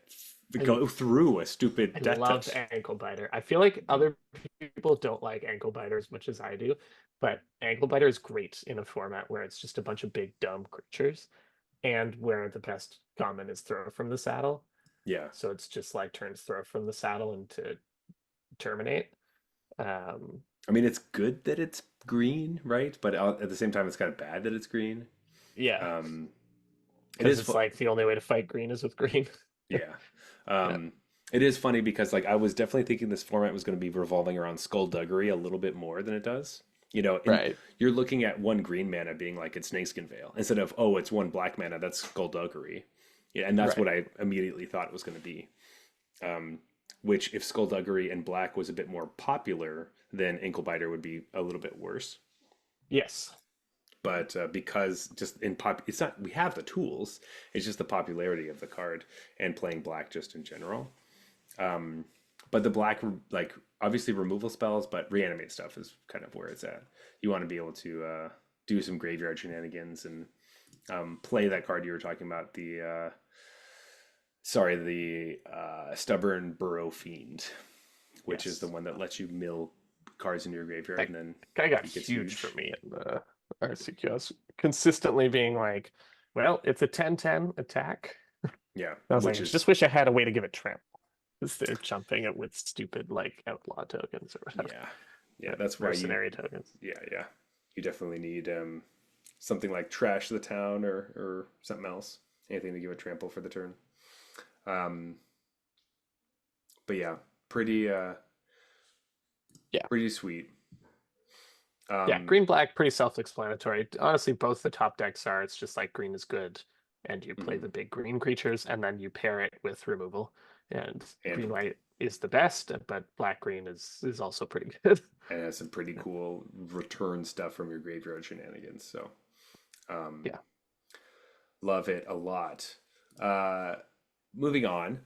Speaker 2: I
Speaker 1: go through a
Speaker 2: I
Speaker 1: stupid death
Speaker 2: love
Speaker 1: touch.
Speaker 2: ankle biter. I feel like other people don't like ankle biter as much as I do, but ankle biter is great in a format where it's just a bunch of big dumb creatures and where the best common is throw from the saddle.
Speaker 1: Yeah.
Speaker 2: So it's just like turns throw from the saddle into terminate. Um,
Speaker 1: I mean, it's good that it's green, right? But at the same time, it's kind of bad that it's green.
Speaker 2: yeah,
Speaker 1: Um, it
Speaker 2: because
Speaker 1: is
Speaker 2: it's
Speaker 1: fun.
Speaker 2: like the only way to fight green is with green.
Speaker 1: Yeah.
Speaker 2: Yeah.
Speaker 1: It is funny because like I was definitely thinking this format was going to be revolving around skullduggery a little bit more than it does. And
Speaker 2: Right.
Speaker 1: you're looking at one green mana being like it's Snakeskin Veil instead of oh it's one black mana that's skullduggery. Yeah, and that's what
Speaker 2: Right.
Speaker 1: I immediately thought it was going to be. Um, which if skullduggery and black was a bit more popular, then Anklebiter would be a little bit worse.
Speaker 2: Yes.
Speaker 1: But because just in pop, it's not we have the tools. It's just the popularity of the card and playing black just in general. Um, but the black, like obviously removal spells, but reanimate stuff is kind of where it's at. You want to be able to do some graveyard shenanigans and play that card you were talking about. The stubborn burrow fiend, which is the
Speaker 2: Yes.
Speaker 1: one that lets you mill cards into your graveyard
Speaker 2: That
Speaker 1: and then
Speaker 2: guy got
Speaker 1: it gets
Speaker 2: huge for
Speaker 1: huge.
Speaker 2: me in the RCQS, consistently being like, well, it's a 10/10 attack.
Speaker 1: Yeah,
Speaker 2: I was like,
Speaker 1: which
Speaker 2: I
Speaker 1: is
Speaker 2: just wish I had a way to give it trample instead of jumping it with stupid like outlaw tokens or whatever,
Speaker 1: yeah, yeah. That's why you
Speaker 2: mercenary tokens.
Speaker 1: yeah. You definitely need something like trash the town or something else. Anything to give it trample for the turn. Um, but yeah, pretty
Speaker 2: Yeah.
Speaker 1: pretty sweet.
Speaker 2: Yeah,
Speaker 1: Um,
Speaker 2: green black, pretty self-explanatory. Honestly, both the top decks are. It's just like green is good, and you play
Speaker 1: mhm.
Speaker 2: the big green creatures, and then you pair it with removal. And
Speaker 1: and
Speaker 2: green white is the best, but black green is also pretty good.
Speaker 1: and has some pretty cool return stuff from your graveyard shenanigans. So um,
Speaker 2: Yeah,
Speaker 1: love it a lot. Uh, moving on.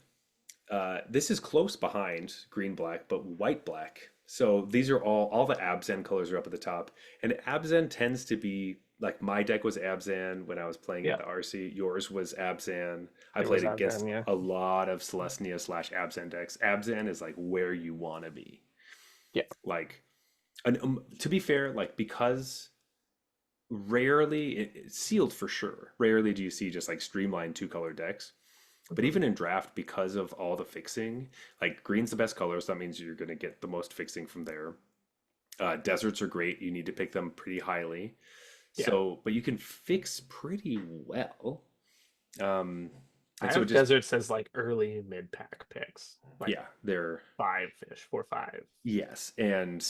Speaker 1: This is close behind green black, but white black. So these are all the Abzan colors are up at the top, and Abzan tends to be like my deck was Abzan when I was playing at
Speaker 2: yeah,
Speaker 1: the RC. Yours was Abzan. I
Speaker 2: it
Speaker 1: played
Speaker 2: was out
Speaker 1: against
Speaker 2: then. Yeah,
Speaker 1: a lot of Celestia / Abzan decks. Abzan is like where you want to be.
Speaker 2: yeah.
Speaker 1: Like, and to be fair, like because rarely it's sealed for sure. Rarely do you see just like streamlined two-color decks. But
Speaker 2: Mhm.
Speaker 1: even in draft, because of all the fixing, like green's the best color, so that means you're going to get the most fixing from there. Deserts are great. You need to pick them pretty highly.
Speaker 2: Yeah.
Speaker 1: So, but you can fix pretty well. Um,
Speaker 2: I
Speaker 1: and so
Speaker 2: have
Speaker 1: just,
Speaker 2: deserts as like early mid pack picks, like
Speaker 1: yeah, they're,
Speaker 2: 5 fish, 4 5.
Speaker 1: yes. And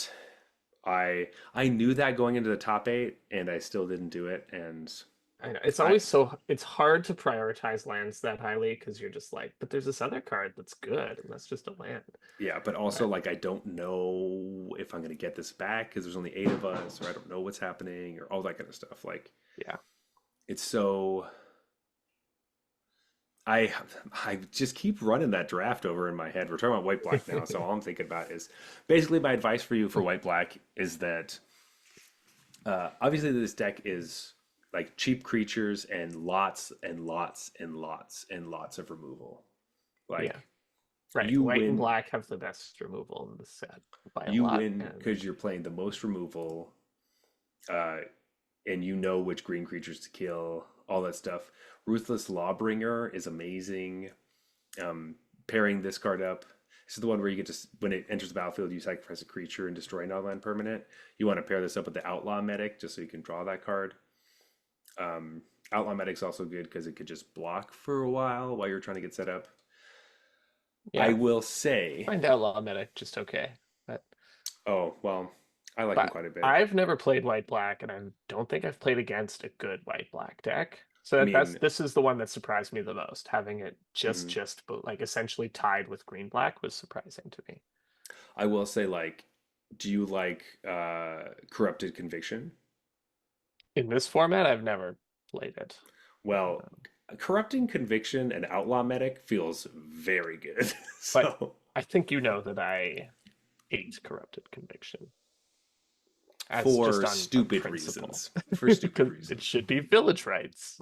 Speaker 1: I knew that going into the top eight, and I still didn't do it. And
Speaker 2: I know it's
Speaker 1: I,
Speaker 2: always it's hard to prioritize lands that highly because you're just like, but there's this other card that's good, and that's just a land.
Speaker 1: yeah, but also
Speaker 2: But
Speaker 1: like I don't know if I'm going to get this back because there's only 8 of us, or I don't know what's happening, or all that kind of stuff. Like,
Speaker 2: yeah,
Speaker 1: it's so I I just keep running that draft over in my head. We're talking about white black now, so all I'm thinking about is basically my advice for you for white black is that obviously this deck is like cheap creatures and lots and lots and lots and lots of removal.
Speaker 2: Yeah.
Speaker 1: Like
Speaker 2: Right.
Speaker 1: you
Speaker 2: White and
Speaker 1: win,
Speaker 2: black have the best removal in the set by a
Speaker 1: you
Speaker 2: lot.
Speaker 1: win
Speaker 2: And
Speaker 1: because you're playing the most removal, uh, and you know which green creatures to kill, all that stuff. Ruthless Lawbringer is amazing. Um, Pairing this card up. This is the one where you get to, when it enters the battlefield, you sacrifice a creature and destroy non-land permanent. You want to pair this up with the Outlaw Medic just so you can draw that card. Um, Outlaw Medic's also good because it could just block for a while you're trying to get set up. I
Speaker 2: yeah,
Speaker 1: will say,
Speaker 2: find Outlaw Medic just okay. But
Speaker 1: oh, well, I like him
Speaker 2: but
Speaker 1: quite a bit.
Speaker 2: I've never played white black, and I don't think I've played against a good white black deck. So
Speaker 1: I
Speaker 2: that's
Speaker 1: mean,
Speaker 2: this is the one that surprised me the most. Having it
Speaker 1: mhm.
Speaker 2: but like essentially tied with green black was surprising to me.
Speaker 1: I will say, like, do you like Corrupted Conviction?
Speaker 2: In this format, I've never played it.
Speaker 1: Well, Corrupting Conviction and Outlaw Medic feels very good.
Speaker 2: But
Speaker 1: So,
Speaker 2: I think you know that I hate corrupted conviction as just
Speaker 1: for
Speaker 2: on
Speaker 1: stupid
Speaker 2: principle.
Speaker 1: reasons, for stupid
Speaker 2: Because it
Speaker 1: reasons.
Speaker 2: should be village rights.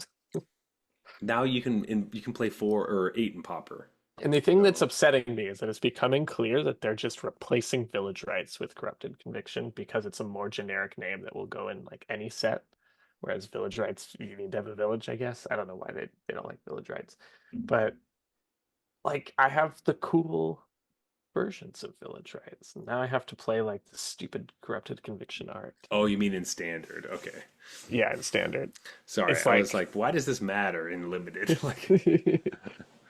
Speaker 1: Now you can play 4 or 8 in Pauper.
Speaker 2: And the thing that's
Speaker 1: So,
Speaker 2: upsetting me is that it's becoming clear that they're just replacing village rights with corrupted conviction because it's a more generic name that will go in like any set. Whereas village rights, you need to have a village, I guess. I don't know why they don't like village rights. But like I have the cool versions of village rights. Now I have to play like the stupid corrupted conviction art.
Speaker 1: oh, you mean in Standard? Okay.
Speaker 2: Yeah, in standard.
Speaker 1: Sorry,
Speaker 2: It's
Speaker 1: I was
Speaker 2: like
Speaker 1: like, why does this matter in Limited? Like,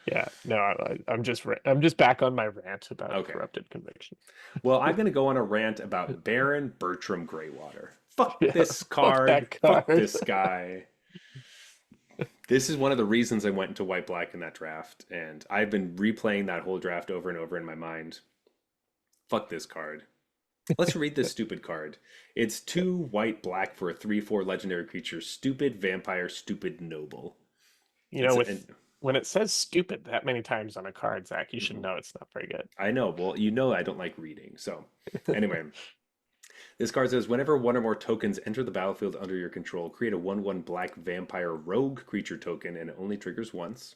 Speaker 2: yeah, no, I'm just back on my rant about
Speaker 1: okay.
Speaker 2: corrupted conviction.
Speaker 1: Well, I'm going to go on a rant about Baron Bertram Greywater. Fuck
Speaker 2: Yeah,
Speaker 1: this
Speaker 2: fuck
Speaker 1: card.
Speaker 2: that
Speaker 1: Fuck
Speaker 2: card.
Speaker 1: this guy. This is one of the reasons I went into white black in that draft, and I've been replaying that whole draft over and over in my mind. Fuck this card. Let's read this stupid card. It's 2 white black for a 3/4 legendary creature. Stupid vampire, stupid noble.
Speaker 2: You know,
Speaker 1: It's
Speaker 2: with
Speaker 1: an,
Speaker 2: when it says stupid that many times on a card, Zach, you should
Speaker 1: mhm.
Speaker 2: know it's not very good.
Speaker 1: I know. Well, you know I don't like reading. So, anyway, this card says whenever one or more tokens enter the battlefield under your control, create a 1/1 black vampire rogue creature token, and it only triggers once.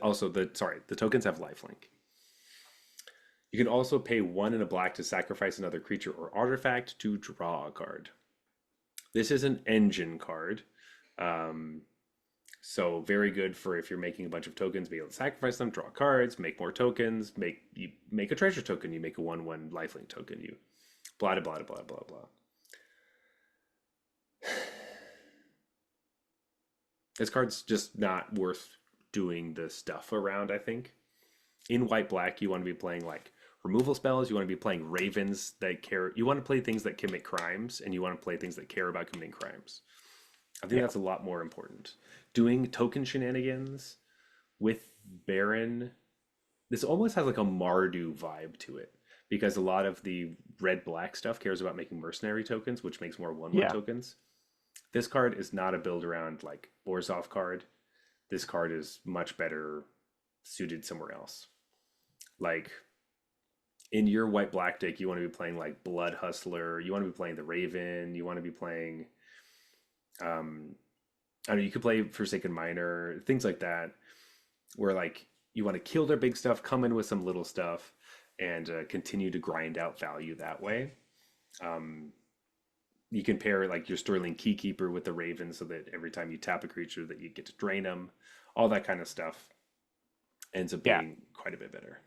Speaker 1: Also, the tokens have lifelink. You can also pay 1 and a black to sacrifice another creature or artifact to draw a card. This is an engine card. Um, so very good for if you're making a bunch of tokens, be able to sacrifice them, draw cards, make more tokens, make a treasure token, you make a 1/1 lifelink token, you blah blah blah blah blah blah. This card's just not worth doing the stuff around, I think. In white black, you want to be playing like removal spells, you want to be playing ravens that care, you want to play things that commit crimes, and you want to play things that care about committing crimes. I think
Speaker 2: Yeah,
Speaker 1: that's a lot more important. Doing token shenanigans with Baron, this almost has like a Mardu vibe to it because a lot of the red black stuff cares about making mercenary tokens, which makes more 1/1
Speaker 2: yeah,
Speaker 1: tokens. This card is not a build around like Orzhov card. This card is much better suited somewhere else. Like in your white black deck, you want to be playing like Blood Hustler, you want to be playing the Raven, you want to be playing um I don't know, you could play Forsaken Miner, things like that, where like you want to kill their big stuff, come in with some little stuff, and continue to grind out value that way. Um, you can pair like your Sterling Keykeeper with the Raven so that every time you tap a creature that you get to drain them, all that kind of stuff ends up
Speaker 2: yeah.
Speaker 1: being quite a bit better.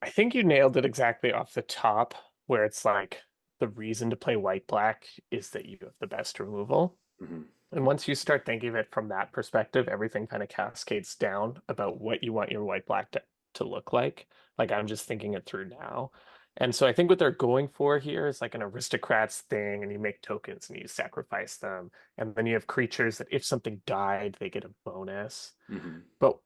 Speaker 2: I think you nailed it exactly off the top, where it's like the reason to play white black is that you have the best removal.
Speaker 1: Hmm.
Speaker 2: And once you start thinking of it from that perspective, everything kind of cascades down about what you want your white black to look like. Like I'm just thinking it through now. And so I think what they're going for here is like an aristocrats thing, and you make tokens and you sacrifice them. And then you have creatures that if something died, they get a bonus.
Speaker 1: Hmm.
Speaker 2: But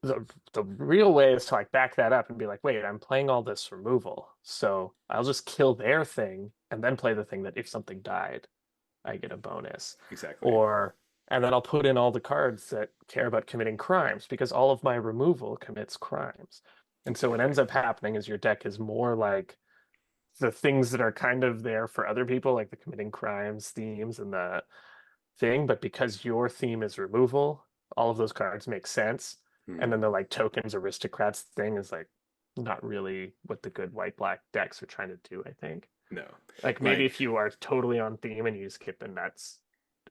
Speaker 2: the real way is to like back that up and be like, wait, I'm playing all this removal. So I'll just kill their thing and then play the thing that if something died, I get a bonus.
Speaker 1: Exactly.
Speaker 2: Or, and then I'll put in all the cards that care about committing crimes because all of my removal commits crimes. And so what
Speaker 1: Exactly.
Speaker 2: ends up happening is your deck is more like the things that are kind of there for other people, like the committing crimes themes and the thing, but because your theme is removal, all of those cards make sense. And
Speaker 1: Hmm.
Speaker 2: then the like tokens aristocrats thing is like not really what the good white black decks are trying to do, I think.
Speaker 1: No,
Speaker 2: Like maybe
Speaker 1: like
Speaker 2: if you are totally on theme and you skip the nuts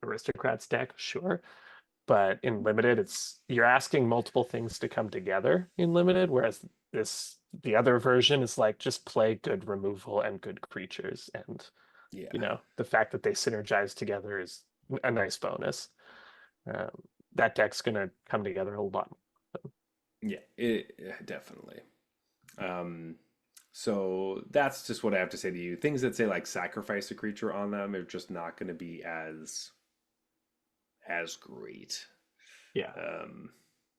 Speaker 2: aristocrats deck, sure. But in limited, it's you're asking multiple things to come together in limited, whereas the other version is like just play good removal and good creatures, and
Speaker 1: yeah,
Speaker 2: the fact that they synergize together is a nice bonus. Um, that deck's gonna come together a lot.
Speaker 1: yeah, definitely. Um, so that's just what I have to say to you. Things that say like sacrifice a creature on them are just not going to be as great.
Speaker 2: Yeah,
Speaker 1: Um,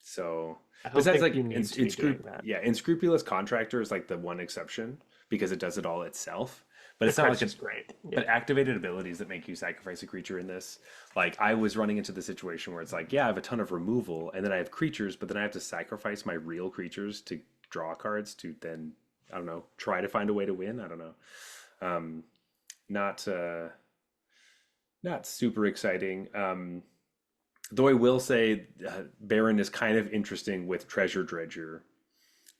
Speaker 1: so
Speaker 2: I don't
Speaker 1: besides
Speaker 2: think
Speaker 1: like
Speaker 2: you need to be doing that.
Speaker 1: unscrupulous contractor is like the one exception because it does it all itself. But
Speaker 2: The
Speaker 1: it's not
Speaker 2: card's
Speaker 1: like
Speaker 2: just great.
Speaker 1: but
Speaker 2: Yeah,
Speaker 1: activated abilities that make you sacrifice a creature in this. Like I was running into the situation where it's like, yeah, I have a ton of removal and then I have creatures, but then I have to sacrifice my real creatures to draw cards to then I don't know, try to find a way to win. I don't know. Um, not not super exciting. Though I will say, Baron is kind of interesting with Treasure Dredger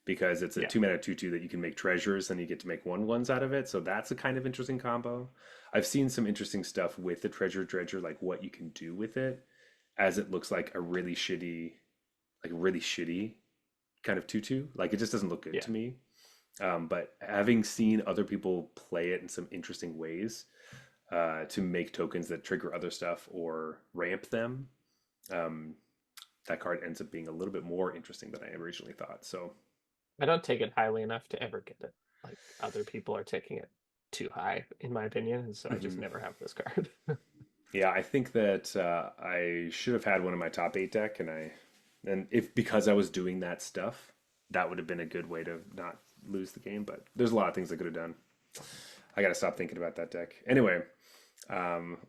Speaker 1: because it's a
Speaker 2: yeah,
Speaker 1: 2 mana 2/2 that you can make treasures and you get to make 1/1s out of it. So that's a kind of interesting combo. I've seen some interesting stuff with the Treasure Dredger, like what you can do with it, as it looks like a really shitty kind of 2/2. Like it just doesn't look good
Speaker 2: yeah.
Speaker 1: to me. But having seen other people play it in some interesting ways to make tokens that trigger other stuff or ramp them, um, that card ends up being a little bit more interesting than I originally thought. So
Speaker 2: I don't take it highly enough to ever get it. Like other people are taking it too high, in my opinion, and so I just
Speaker 1: mhm.
Speaker 2: never have this card.
Speaker 1: Yeah, I think that I should have had one in my top eight deck, and if because I was doing that stuff, that would have been a good way to not lose the game. But there's a lot of things I could have done. I got to stop thinking about that deck. Anyway,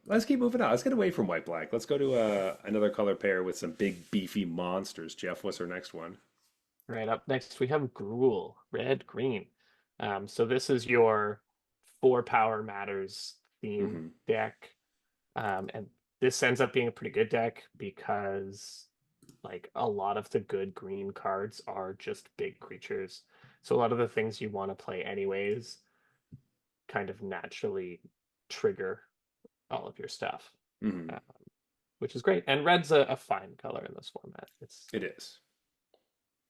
Speaker 1: let's keep moving on. Let's get away from white black. Let's go to another color pair with some big beefy monsters. Jeff, what's our next one?
Speaker 2: Right up next, we have Gruul, red, green. So this is your 4 power matters theme
Speaker 1: Hmm.
Speaker 2: deck. And this ends up being a pretty good deck because like a lot of the good green cards are just big creatures. So a lot of the things you want to play anyways kind of naturally trigger all of your stuff,
Speaker 1: Hmm.
Speaker 2: uh, which is great. And red's a fine color in this format.
Speaker 1: It is.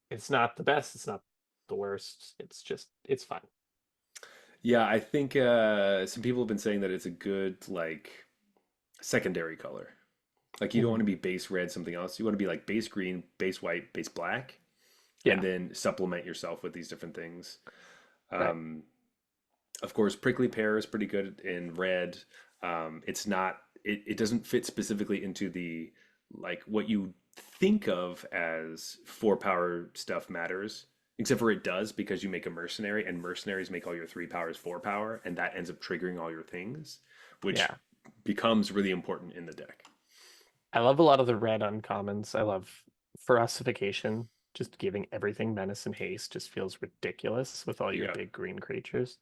Speaker 2: It's not the best, it's not the worst. It's fine.
Speaker 1: Yeah, I think some people have been saying that it's a good like secondary color. Like you don't want
Speaker 2: Mhm.
Speaker 1: to be base red something else. You want to be like base green, base white, base black, and
Speaker 2: Yeah,
Speaker 1: then supplement yourself with these different things.
Speaker 2: right.
Speaker 1: Um, of course, prickly pear is pretty good in red. It's not. It doesn't fit specifically into the like what you think of as 4 power stuff matters. Except for it does because you make a mercenary, and mercenaries make all your 3 powers 4 power, and that ends up triggering all your things, which
Speaker 2: Yeah.
Speaker 1: becomes really important in the deck.
Speaker 2: I love a lot of the red uncommons. I love Ferocification. Just giving everything menace and haste just feels ridiculous with all your
Speaker 1: Yeah.
Speaker 2: big green creatures.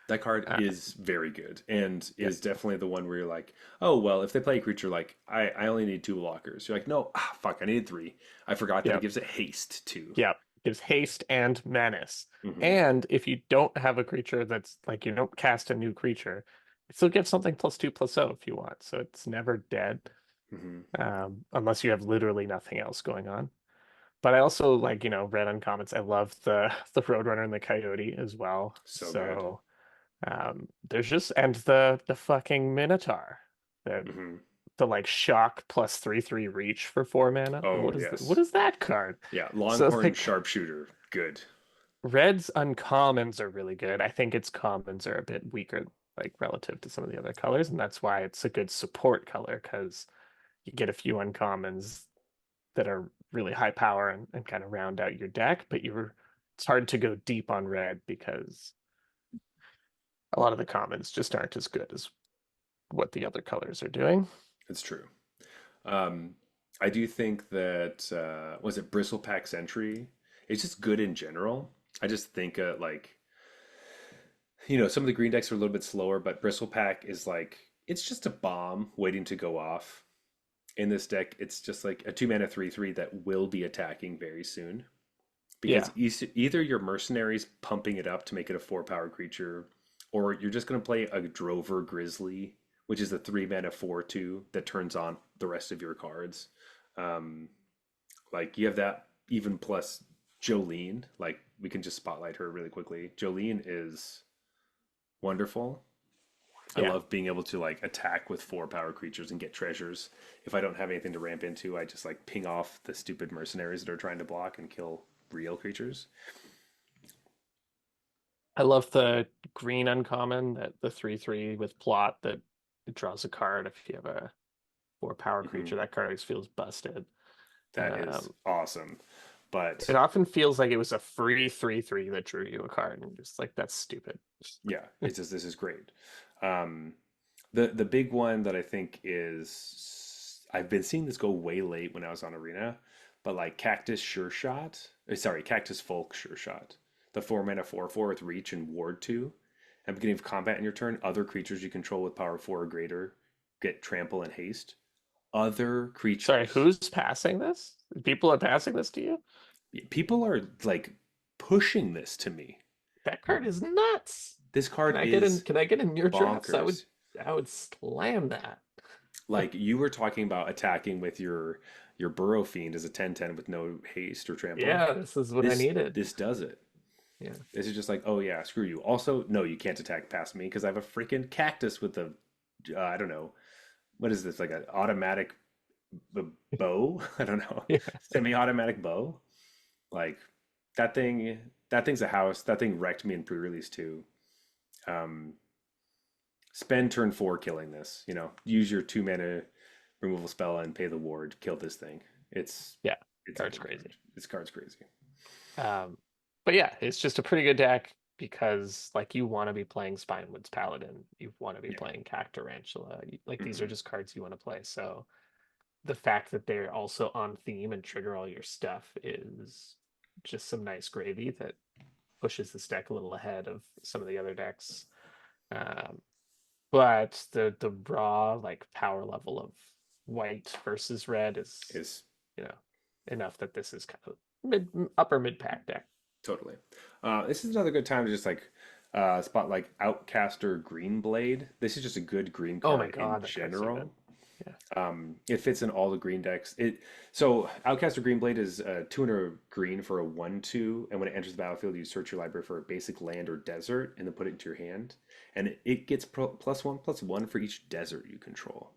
Speaker 1: That card
Speaker 2: Uh,
Speaker 1: is very good and
Speaker 2: yeah,
Speaker 1: is definitely the one where you're like, oh, well, if they play a creature like, I only need 2 blockers. You're like, no, fuck, I needed 3. I forgot that
Speaker 2: yeah,
Speaker 1: it gives it haste too.
Speaker 2: yeah. Gives haste and menace.
Speaker 1: Hmm.
Speaker 2: And if you don't have a creature that's like you don't cast a new creature, it still gives something +2/+0 if you want. So it's never dead,
Speaker 1: Hmm.
Speaker 2: unless you have literally nothing else going on. But I also like, red uncommons. I love the the Roadrunner and the Coyote as well.
Speaker 1: So good.
Speaker 2: So there's just and the fucking Minotaur. The
Speaker 1: Hmm.
Speaker 2: the like shock +3/3 reach for 4 mana.
Speaker 1: Oh,
Speaker 2: What
Speaker 1: yes.
Speaker 2: is that card?
Speaker 1: Yeah.
Speaker 2: So
Speaker 1: Longhorn
Speaker 2: like
Speaker 1: Sharpshooter. Good.
Speaker 2: red's uncommons are really good. I think its commons are a bit weaker, like relative to some of the other colors, and that's why it's a good support color because you get a few uncommons that are really high power and kind of round out your deck, but it's hard to go deep on red because a lot of the commons just aren't as good as what the other colors are doing.
Speaker 1: It's true. Um, I do think that, was it Bristlepack Sentry? It's just good in general. I just think like some of the green decks are a little bit slower, but Bristlepack is like it's just a bomb waiting to go off. in this deck, it's just like a 2 mana 3/3 that will be attacking very soon. Because
Speaker 2: Yeah.
Speaker 1: either your mercenaries pumping it up to make it a 4 power creature, or you're just going to play a Drover Grizzly, which is a 3 mana 4/2 that turns on the rest of your cards. Um, like you have that even plus Jolene. Like we can just spotlight her really quickly. Jolene is wonderful. I
Speaker 2: Yeah.
Speaker 1: love being able to like attack with 4 power creatures and get treasures. If I don't have anything to ramp into, I just like ping off the stupid mercenaries that are trying to block and kill real creatures.
Speaker 2: I love the green uncommon that the 3/3 with plot that it draws a card if you have a 4 power
Speaker 1: Mhm.
Speaker 2: creature. That card always feels busted.
Speaker 1: That is
Speaker 2: Um,
Speaker 1: awesome.
Speaker 2: it
Speaker 1: But
Speaker 2: often feels like it was a free 3/3 that drew you a card, and just like that's stupid.
Speaker 1: yeah, it's just this is great. Um, the big one that I think is I've been seeing this go way late when I was on Arena, but like Cactus Sure Shot, sorry, Cactus Folk Sure Shot, the 4 mana 4/4 with reach and ward 2. At the beginning of combat in your turn, other creatures you control with power 4 or greater get trample and haste. Other
Speaker 2: Sorry,
Speaker 1: creatures.
Speaker 2: who's passing this? People are passing this to you?
Speaker 1: People are like pushing this to me.
Speaker 2: That card is nuts.
Speaker 1: This
Speaker 2: Can
Speaker 1: card
Speaker 2: I get in?
Speaker 1: is
Speaker 2: Can I get in your drafts?
Speaker 1: bonkers.
Speaker 2: I would slam that.
Speaker 1: Like you were talking about attacking with your Burrow Fiend as a 10/10 with no haste or trample.
Speaker 2: Yeah, this is what I
Speaker 1: This
Speaker 2: needed.
Speaker 1: this does it.
Speaker 2: Yeah.
Speaker 1: This is just like, oh yeah, screw you. Also, no, you can't attack past me because I have a freaking cactus with a I don't know. What is this? Like an automatic bow? I don't know.
Speaker 2: Yeah.
Speaker 1: Semi-automatic bow? Like that thing's a house. That thing wrecked me in pre-release too. Um spend turn 4 killing this. Use your 2 mana removal spell and pay the ward. Kill this thing. It's
Speaker 2: Yeah.
Speaker 1: it's
Speaker 2: Card's
Speaker 1: important.
Speaker 2: crazy.
Speaker 1: This card's crazy.
Speaker 2: Um, but yeah, it's just a pretty good deck because like you want to be playing Spinewood's Paladin, you want to be
Speaker 1: Yeah.
Speaker 2: playing Cactarantula. Like these are
Speaker 1: Hmm.
Speaker 2: just cards you want to play. So the fact that they're also on theme and trigger all your stuff is just some nice gravy that pushes this deck a little ahead of some of the other decks. Um, but the raw like power level of white versus red is,
Speaker 1: Is
Speaker 2: you know, enough that this is kind of mid upper mid pack deck.
Speaker 1: totally. This is another good time to just like spot like Outcaster Greenblade. This is just a good green
Speaker 2: Oh my
Speaker 1: card in
Speaker 2: God, that card's so good.
Speaker 1: general.
Speaker 2: Yeah.
Speaker 1: It fits in all the green decks. So Outcaster Greenblade is 200 green for a 1/2, and when it enters the battlefield, you search your library for a basic land or desert, and then put it into your hand, and it gets +1/+1 for each desert you control.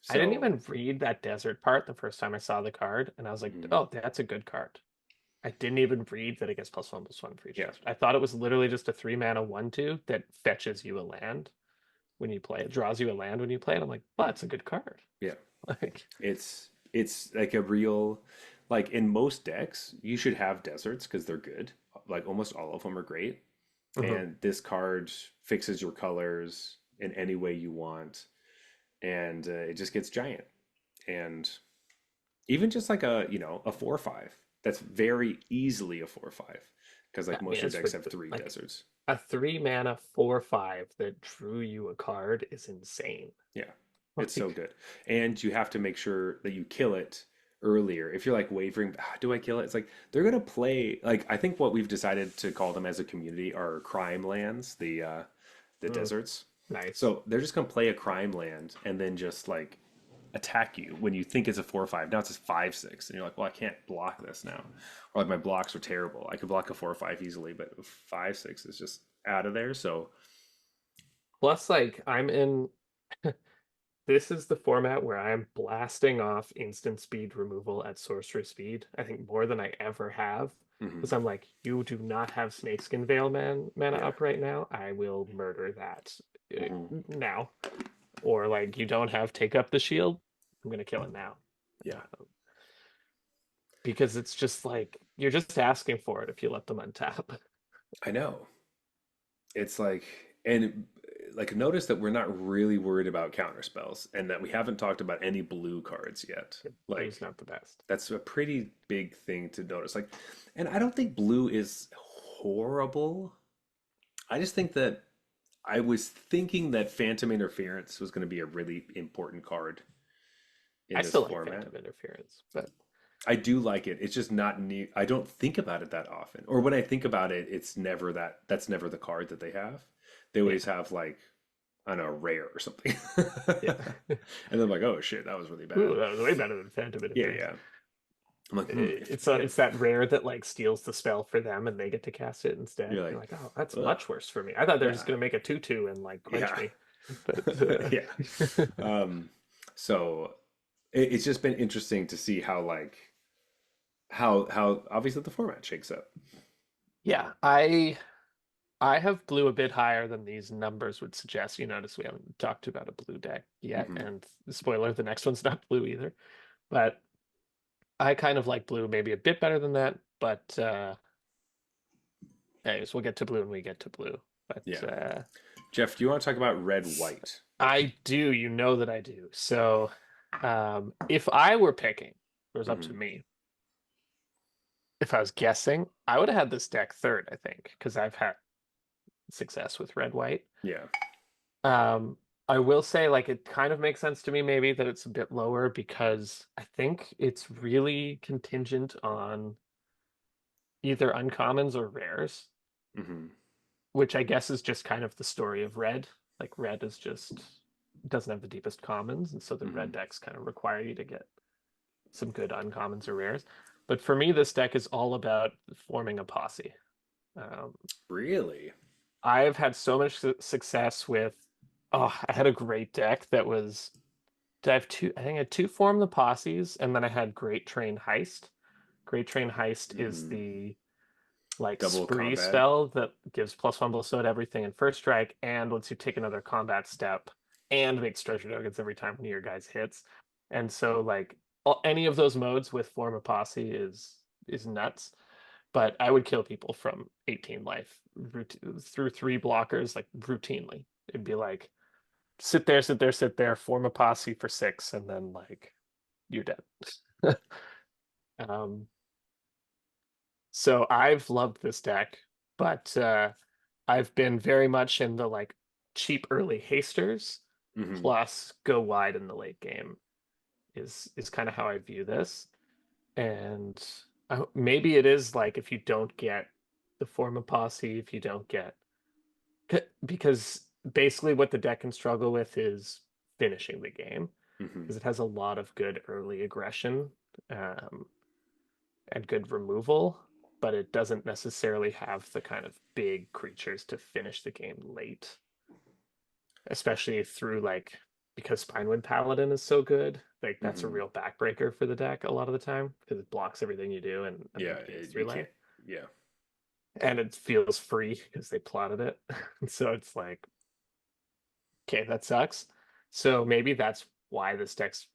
Speaker 2: I didn't
Speaker 1: So,
Speaker 2: even read that desert part the first time I saw the card, and I was like,
Speaker 1: mhm,
Speaker 2: oh, that's a good card. I didn't even read that it gets +1/+1 for each
Speaker 1: yeah,
Speaker 2: desert. I thought it was literally just a 3 mana 1/2 that fetches you a land when you play it, draws you a land when you play it. I'm like, well, that's a good card.
Speaker 1: yeah,
Speaker 2: Like,
Speaker 1: it's like a real like in most decks you should have deserts because they're good. Like almost all of them are great,
Speaker 2: mhm.
Speaker 1: and this card fixes your colors in any way you want, and it just gets giant. And even just like a 4/5 that's very easily a 4/5 because
Speaker 2: I
Speaker 1: like most
Speaker 2: mean,
Speaker 1: of your
Speaker 2: it's
Speaker 1: decks have three
Speaker 2: like
Speaker 1: deserts.
Speaker 2: a 3 mana 4/5 that drew you a card is insane.
Speaker 1: Yeah, it's so
Speaker 2: Like,
Speaker 1: good. And you have to make sure that you kill it earlier. If you're like wavering, do I kill it? It's like they're gonna play like I think what we've decided to call them as a community are crime lands, the
Speaker 2: mm,
Speaker 1: deserts.
Speaker 2: nice.
Speaker 1: So they're just gonna play a crime land and then just like attack you when you think it's a 4/5. Now it's a 5/6, and you're like, well, I can't block this now, or like my blocks are terrible. I could block a 4/5 easily, but 5/6 is just out of there. So
Speaker 2: Plus, like, I'm in. This is the format where I'm blasting off instant speed removal at sorcerer speed. I think more than I ever have.
Speaker 1: mhm,
Speaker 2: Because I'm like, you do not have Snakeskin Veil mana
Speaker 1: yeah,
Speaker 2: up right now. I will murder that
Speaker 1: mhm,
Speaker 2: now. Or like, you don't have Take Up the Shield. I'm gonna kill it now.
Speaker 1: yeah,
Speaker 2: Uh, because it's just like you're just asking for it if you let them untap.
Speaker 1: I know. It's like, and like notice that we're not really worried about counter spells, and that we haven't talked about any blue cards yet.
Speaker 2: Blue's
Speaker 1: Like
Speaker 2: not the best.
Speaker 1: that's a pretty big thing to notice. Like, and I don't think blue is horrible. I just think that I was thinking that Phantom Interference was going to be a really important card
Speaker 2: I
Speaker 1: in this
Speaker 2: still like
Speaker 1: format.
Speaker 2: Phantom Interference, but
Speaker 1: I do like it. It's just not neat. I don't think about it that often. Or when I think about it, it's never that's never the card that they have. They
Speaker 2: yeah,
Speaker 1: always have like, I don't know, rare or something.
Speaker 2: yeah.
Speaker 1: And I'm like, oh shit, that was really
Speaker 2: Ooh,
Speaker 1: bad.
Speaker 2: that was way better than Phantom
Speaker 1: Yeah,
Speaker 2: Interference.
Speaker 1: yeah. I'm like,
Speaker 2: It's that rare that like steals the spell for them and they get to cast it instead.
Speaker 1: you're
Speaker 2: You're
Speaker 1: like,
Speaker 2: like, oh, that's
Speaker 1: ugh,
Speaker 2: much worse for me. I thought they were just
Speaker 1: yeah,
Speaker 2: gonna make a 2/2 and like quench
Speaker 1: yeah,
Speaker 2: me, but
Speaker 1: yeah. Um, so it's just been interesting to see how like how obviously the format shakes up.
Speaker 2: yeah, I have blue a bit higher than these numbers would suggest. You notice we haven't talked about a blue deck yet,
Speaker 1: Hmm.
Speaker 2: and spoiler, the next one's not blue either. But I kind of like blue maybe a bit better than that, but anyways, we'll get to blue when we get to blue. But
Speaker 1: Yeah. Jeff, do you want to talk about red white?
Speaker 2: I do, you know that I do. So if I were picking, if it was up to
Speaker 1: Hmm.
Speaker 2: me, if I was guessing, I would have had this deck third, I think, because I've had success with red white.
Speaker 1: Yeah.
Speaker 2: Um, I will say, like, it kind of makes sense to me maybe that it's a bit lower because I think it's really contingent on either uncommons or rares,
Speaker 1: Hmm.
Speaker 2: which I guess is just kind of the story of red. Like, red is just doesn't have the deepest commons, and so the red
Speaker 1: Hmm.
Speaker 2: decks kind of require you to get some good uncommons or rares. But for me, this deck is all about forming a posse. Um,
Speaker 1: Really?
Speaker 2: I've had so much success with. Oh, I had a great deck that was. Did I have two? I think I had two form the posses, and then I had Great Train Heist. Great Train Heist is
Speaker 1: Mm.
Speaker 2: the like
Speaker 1: Double
Speaker 2: spree
Speaker 1: combat?
Speaker 2: spell that gives +1 bestow to everything in first strike and lets you take another combat step and makes treasure tokens every time one of your guys hits. And so like any of those modes with form a posse is nuts. But I would kill people from 18 life through three blockers like routinely. It'd be like sit there, sit there, sit there, form a posse for 6, and then like you're dead. um, so I've loved this deck, but I've been very much in the like cheap early hasters
Speaker 1: Hmm.
Speaker 2: plus go wide in the late game is kind of how I view this. And maybe it is like if you don't get the form of posse, if you don't get because basically what the deck can struggle with is finishing the game
Speaker 1: Hmm.
Speaker 2: because it has a lot of good early aggression um, and good removal, but it doesn't necessarily have the kind of big creatures to finish the game late, especially through like because Spinewind Paladin is so good. Like that's a
Speaker 1: Hmm.
Speaker 2: real backbreaker for the deck a lot of the time because it blocks everything you do and
Speaker 1: Yeah,
Speaker 2: then gains three
Speaker 1: you
Speaker 2: life.
Speaker 1: can't. Yeah.
Speaker 2: And it feels free because they plotted it. So it's like, okay, that sucks. So maybe that's why this deck's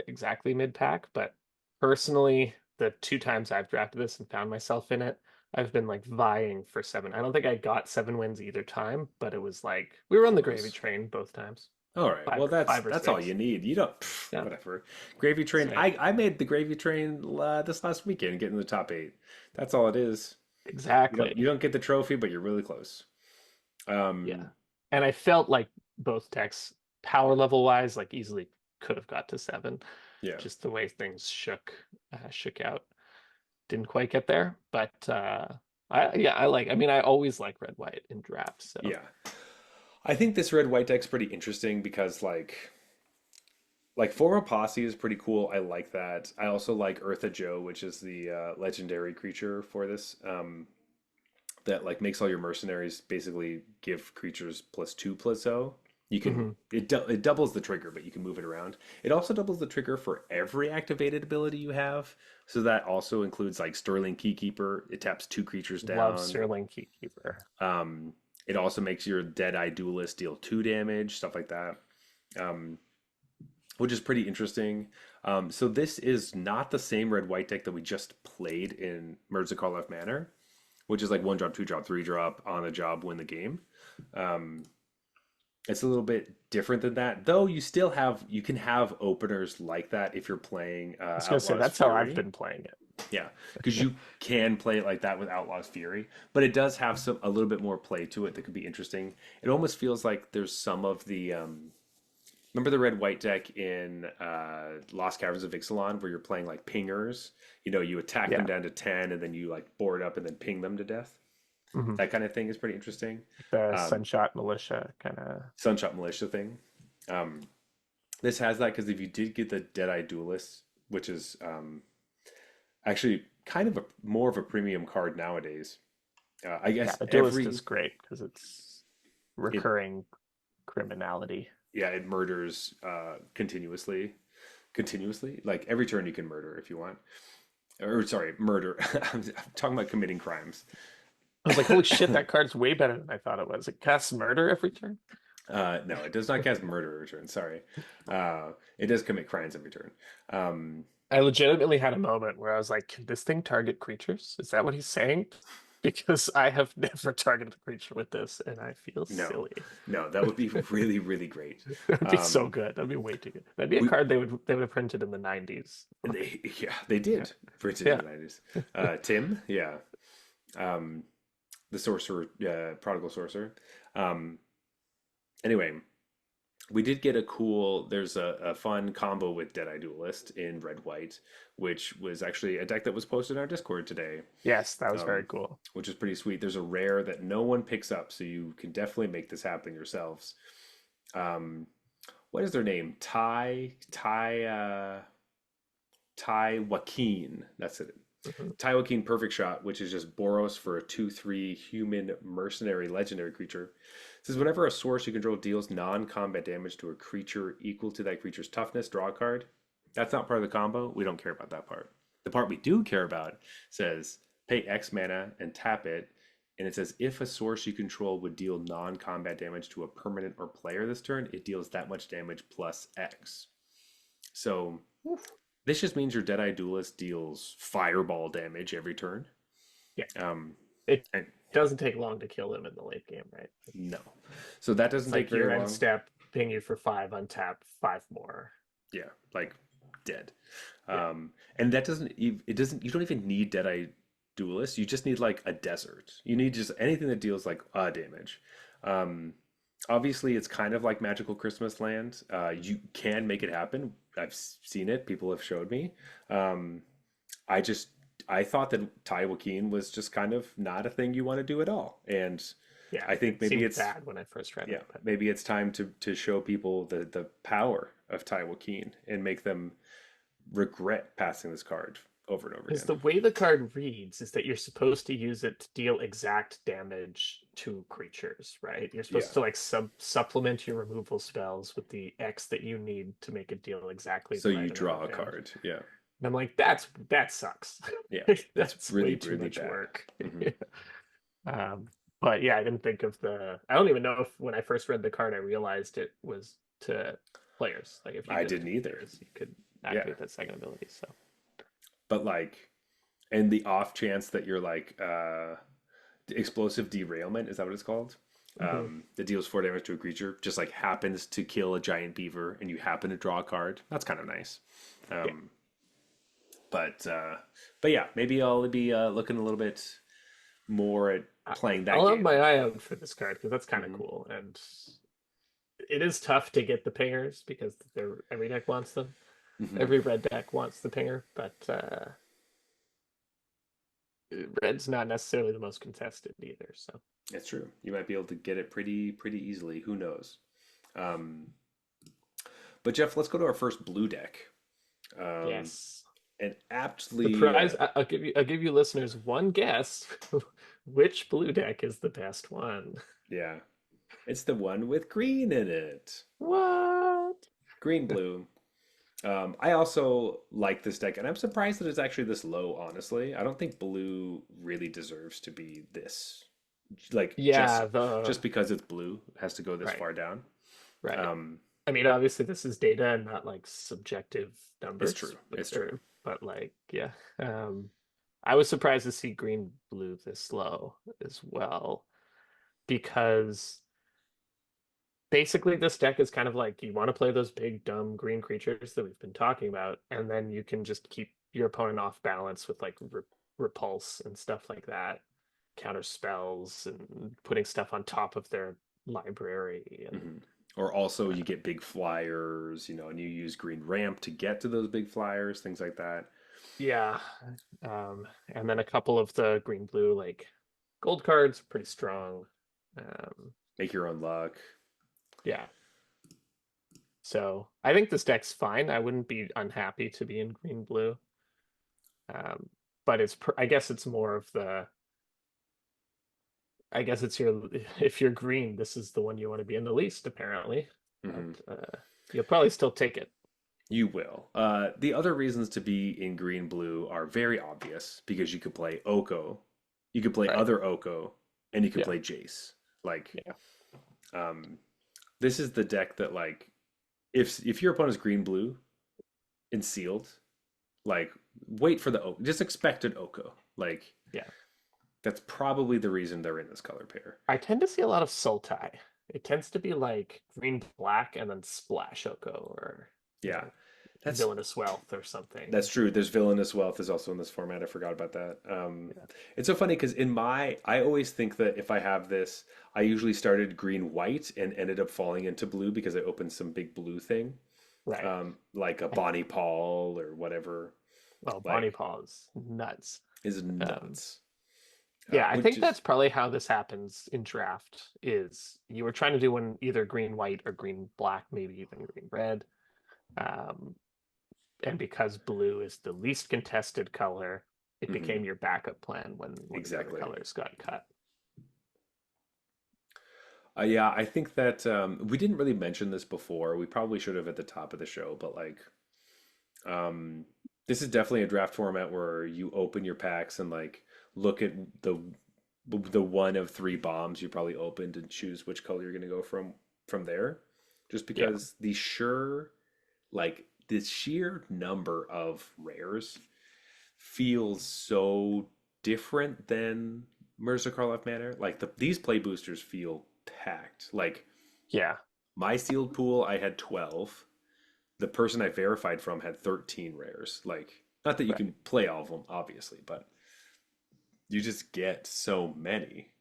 Speaker 2: exactly mid pack. But personally, the two times I've drafted this and found myself in it, I've been like vying for 7. I don't think I got 7 wins either time, but it was like we were on the gravy
Speaker 1: Close.
Speaker 2: train both times.
Speaker 1: All right.
Speaker 2: Five
Speaker 1: Well,
Speaker 2: or five or
Speaker 1: that's all you
Speaker 2: six.
Speaker 1: need. You don't
Speaker 2: Yeah.
Speaker 1: whatever. Gravy train.
Speaker 2: So
Speaker 1: I made the gravy train this last weekend, getting the top 8. That's all it is. You
Speaker 2: exactly.
Speaker 1: don't get the trophy, but you're really close.
Speaker 2: Yeah.
Speaker 1: Um,
Speaker 2: And I felt like both decks, power level wise, like easily could have got to 7.
Speaker 1: yeah.
Speaker 2: Just the way things shook out. Didn't quite get there, but I mean I always like red white in drafts, so
Speaker 1: Yeah. I think this red white deck's pretty interesting because like Former Posse is pretty cool. I like that. I also like Eartha Joe, which is the legendary creature for this. That like makes all your mercenaries basically give creatures +2/+0. You can
Speaker 2: mhm.
Speaker 1: it doubles the trigger, but you can move it around. It also doubles the trigger for every activated ability you have. So that also includes like Sterling Keykeeper. It taps 2 creatures
Speaker 2: Love
Speaker 1: down.
Speaker 2: Sterling Keykeeper.
Speaker 1: Um, it also makes your Deadeye Duelist deal 2 damage, stuff like that. Um, which is pretty interesting. So this is not the same red white deck that we just played in Merge the Karlov Manor, which is like 1 drop, 2 drop, 3 drop on a job, win the game. Um, it's a little bit different than that, though. You can have openers like that if you're playing
Speaker 2: I was gonna say
Speaker 1: Outlaws
Speaker 2: that's how I've
Speaker 1: Fury.
Speaker 2: been playing it.
Speaker 1: Yeah, because you can play it like that with Outlaws Fury, but it does have a little bit more play to it that could be interesting. It almost feels like there's some of the Remember the red white deck in Lost Caverns of Ixalan where you're playing like pingers? You know, you attack them
Speaker 2: Yeah.
Speaker 1: down to 10 and then you like board up and then ping them to death.
Speaker 2: Hmm.
Speaker 1: That kind of thing is pretty interesting.
Speaker 2: The
Speaker 1: Um,
Speaker 2: Sunshot Militia kind of.
Speaker 1: Sunshot Militia thing. Um, this has that because if you did get the Deadeye Duelist, which is actually kind of a more of a premium card nowadays. I
Speaker 2: Yeah,
Speaker 1: guess
Speaker 2: the Duelist is
Speaker 1: every
Speaker 2: great because it's
Speaker 1: it
Speaker 2: recurring criminality.
Speaker 1: yeah it murders continuously like every turn you can murder if you want or sorry murder I'm talking about committing crimes.
Speaker 2: I was like, holy shit, that card's way better than I thought it was. It casts murder every turn.
Speaker 1: No, it does not cast murder every turn. Sorry, it does commit crimes every turn. Um,
Speaker 2: I legitimately had a moment where I was like, can this thing target creatures? Is that what he's saying? Because I have never targeted a creature with this, and I feel
Speaker 1: no,
Speaker 2: silly.
Speaker 1: no, that would be really really great.
Speaker 2: That'd be so
Speaker 1: Um,
Speaker 2: good. That'd be way too good. That'd be a
Speaker 1: we
Speaker 2: card they would have printed in the 90s.
Speaker 1: they
Speaker 2: Yeah.
Speaker 1: did for it in
Speaker 2: Yeah.
Speaker 1: the 90s. Tim, yeah, um, the sorcerer, prodigal sorcerer. Um, Anyway, we did get a cool. There's a fun combo with Deadeye Duelist in red white, which was actually a deck that was posted on our Discord today,
Speaker 2: Yes, that was very
Speaker 1: um,
Speaker 2: cool.
Speaker 1: which is pretty sweet. There's a rare that no one picks up, so you can definitely make this happen yourselves. Um, what is their name? Ty Joaquin. That's it.
Speaker 2: Mhm.
Speaker 1: Ty Joaquin Perfect Shot, which is just Boros for a 2/3 human mercenary legendary creature. It says whenever a source you control deals non-combat damage to a creature equal to that creature's toughness, draw a card. That's not part of the combo. We don't care about that part. The part we do care about says pay X mana and tap it. And it says if a source you control would deal non-combat damage to a permanent or player this turn, it deals that much damage plus X. So
Speaker 2: Oof.
Speaker 1: this just means your Deadeye Duelist deals fireball damage every turn.
Speaker 2: Yeah,
Speaker 1: Um,
Speaker 2: it
Speaker 1: and
Speaker 2: doesn't take long to kill them in the late game, right?
Speaker 1: no, so that
Speaker 2: It's
Speaker 1: doesn't take
Speaker 2: like
Speaker 1: very
Speaker 2: your end
Speaker 1: long.
Speaker 2: step, ping you for 5, untap 5 more.
Speaker 1: Yeah, like dead.
Speaker 2: Yeah.
Speaker 1: And that doesn't. It doesn't. You don't even need Deadeye Duelist. You just need like a desert. You need just anything that deals like damage. Um, Obviously, it's kind of like Magical Christmas Land. You can make it happen. I've seen it. People have showed me. Um, I just I thought that Ty Joaquin was just kind of not a thing you want to do at all. And
Speaker 2: Yeah,
Speaker 1: I think
Speaker 2: it
Speaker 1: maybe
Speaker 2: seemed
Speaker 1: it's
Speaker 2: bad when I first read
Speaker 1: yeah,
Speaker 2: it, but
Speaker 1: maybe it's time to show people the power of Ty Joaquin and make them regret passing this card over and over
Speaker 2: because
Speaker 1: again.
Speaker 2: the way the card reads is that you're supposed to use it to deal exact damage to creatures, right? You're supposed
Speaker 1: Yeah.
Speaker 2: to like supplement your removal spells with the X that you need to make it deal exactly
Speaker 1: So
Speaker 2: the
Speaker 1: you
Speaker 2: right amount
Speaker 1: draw
Speaker 2: of
Speaker 1: a
Speaker 2: damage.
Speaker 1: card. Yeah.
Speaker 2: And I'm like, that sucks.
Speaker 1: Yeah. That's
Speaker 2: That's way
Speaker 1: really,
Speaker 2: too
Speaker 1: really
Speaker 2: much
Speaker 1: bad.
Speaker 2: work.
Speaker 1: Hmm.
Speaker 2: Um, but yeah, I didn't think of the. I don't even know if when I first read the card, I realized it was to players. Like if you
Speaker 1: I
Speaker 2: did it to
Speaker 1: didn't either.
Speaker 2: players, you could
Speaker 1: Yeah.
Speaker 2: activate that second ability. So
Speaker 1: But like, and the off chance that you're like, explosive derailment, is that what it's called?
Speaker 2: mhm.
Speaker 1: That deals 4 damage to a creature, just like happens to kill a giant beaver and you happen to draw a card. That's kind of nice.
Speaker 2: Yeah,
Speaker 1: Um, but uh, but yeah, maybe I'll be looking a little bit more at
Speaker 2: I,
Speaker 1: playing that
Speaker 2: I'll have
Speaker 1: game.
Speaker 2: my eye out for this card because that's kind of
Speaker 1: Hmm.
Speaker 2: cool, and it is tough to get the pingers because every deck wants them.
Speaker 1: Hmm.
Speaker 2: Every red deck wants the pinger, but red's not necessarily the most contested either. So
Speaker 1: It's true. You might be able to get it pretty easily. Who knows? Um, but Jeff, let's go to our first blue deck. Um,
Speaker 2: yes.
Speaker 1: and aptly,
Speaker 2: Surprise! I'll give you listeners one guess. Which blue deck is the best one?
Speaker 1: yeah, it's the one with green in it.
Speaker 2: What?
Speaker 1: Green blue. I also like this deck, and I'm surprised that it's actually this low, honestly. I don't think blue really deserves to be this. Like
Speaker 2: Yeah, the
Speaker 1: just because it's blue has to go this
Speaker 2: right,
Speaker 1: far down.
Speaker 2: right.
Speaker 1: Um,
Speaker 2: I mean, obviously this is data and not like subjective
Speaker 1: it's
Speaker 2: numbers,
Speaker 1: true. It's true.
Speaker 2: but like, yeah. Um, I was surprised to see green blue this low as well because basically this deck is kind of like you want to play those big dumb green creatures that we've been talking about, and then you can just keep your opponent off balance with like repulse and stuff like that, counter spells and putting stuff on top of their library and
Speaker 1: Hmm. Or also you get big flyers, and you use green ramp to get to those big flyers, things like that.
Speaker 2: Yeah. And then a couple of the green blue like gold cards, pretty strong. Um,
Speaker 1: Make your own luck.
Speaker 2: yeah. So I think this deck's fine. I wouldn't be unhappy to be in green blue. Um, but I guess it's more of the I guess it's your if you're green, this is the one you want to be in the least, apparently. But
Speaker 1: Hmm.
Speaker 2: you'll probably still take it.
Speaker 1: You will. The other reasons to be in green blue are very obvious because you could play Oko, you could play
Speaker 2: Right.
Speaker 1: other Oko, and you could
Speaker 2: Yeah.
Speaker 1: play Jace. Like,
Speaker 2: Yeah.
Speaker 1: um, this is the deck that like if your opponent's green blue and sealed, like wait for the just expected Oko. Like
Speaker 2: Yeah.
Speaker 1: that's probably the reason they're in this color pair.
Speaker 2: I tend to see a lot of Sultai. It tends to be like green black and then splash Oko or
Speaker 1: Yeah, that's
Speaker 2: Villainous Wealth or something.
Speaker 1: That's true. There's Villainous Wealth is also in this format. I forgot about that.
Speaker 2: Yeah.
Speaker 1: It's so funny because I always think that if I have this, I usually started green white and ended up falling into blue because I opened some big blue thing,
Speaker 2: Right.
Speaker 1: like a Bonnie Paul or whatever.
Speaker 2: Well, Bonnie
Speaker 1: Like
Speaker 2: Paw is nuts.
Speaker 1: is
Speaker 2: Um,
Speaker 1: nuts.
Speaker 2: yeah, I
Speaker 1: Which
Speaker 2: think
Speaker 1: is
Speaker 2: that's probably how this happens in draft is you were trying to do one either green white or green black, maybe even green red. Um, and because blue is the least contested color, it
Speaker 1: mhm,
Speaker 2: became your backup plan when the other
Speaker 1: exactly.
Speaker 2: colors got cut.
Speaker 1: Yeah, I think that we didn't really mention this before. We probably should have at the top of the show, but like Um, this is definitely a draft format where you open your packs and like look at the one of three bombs you probably opened and choose which color you're going to go from there. Just
Speaker 2: Yeah,
Speaker 1: because the sheer number of rares feels so different than Mercer Karlov Manor. Like these play boosters feel packed. Like
Speaker 2: yeah,
Speaker 1: my sealed pool, I had 12. The person I verified from had 13 rares. Like, not that you
Speaker 2: right.
Speaker 1: can play all of them, obviously, but you just get so many.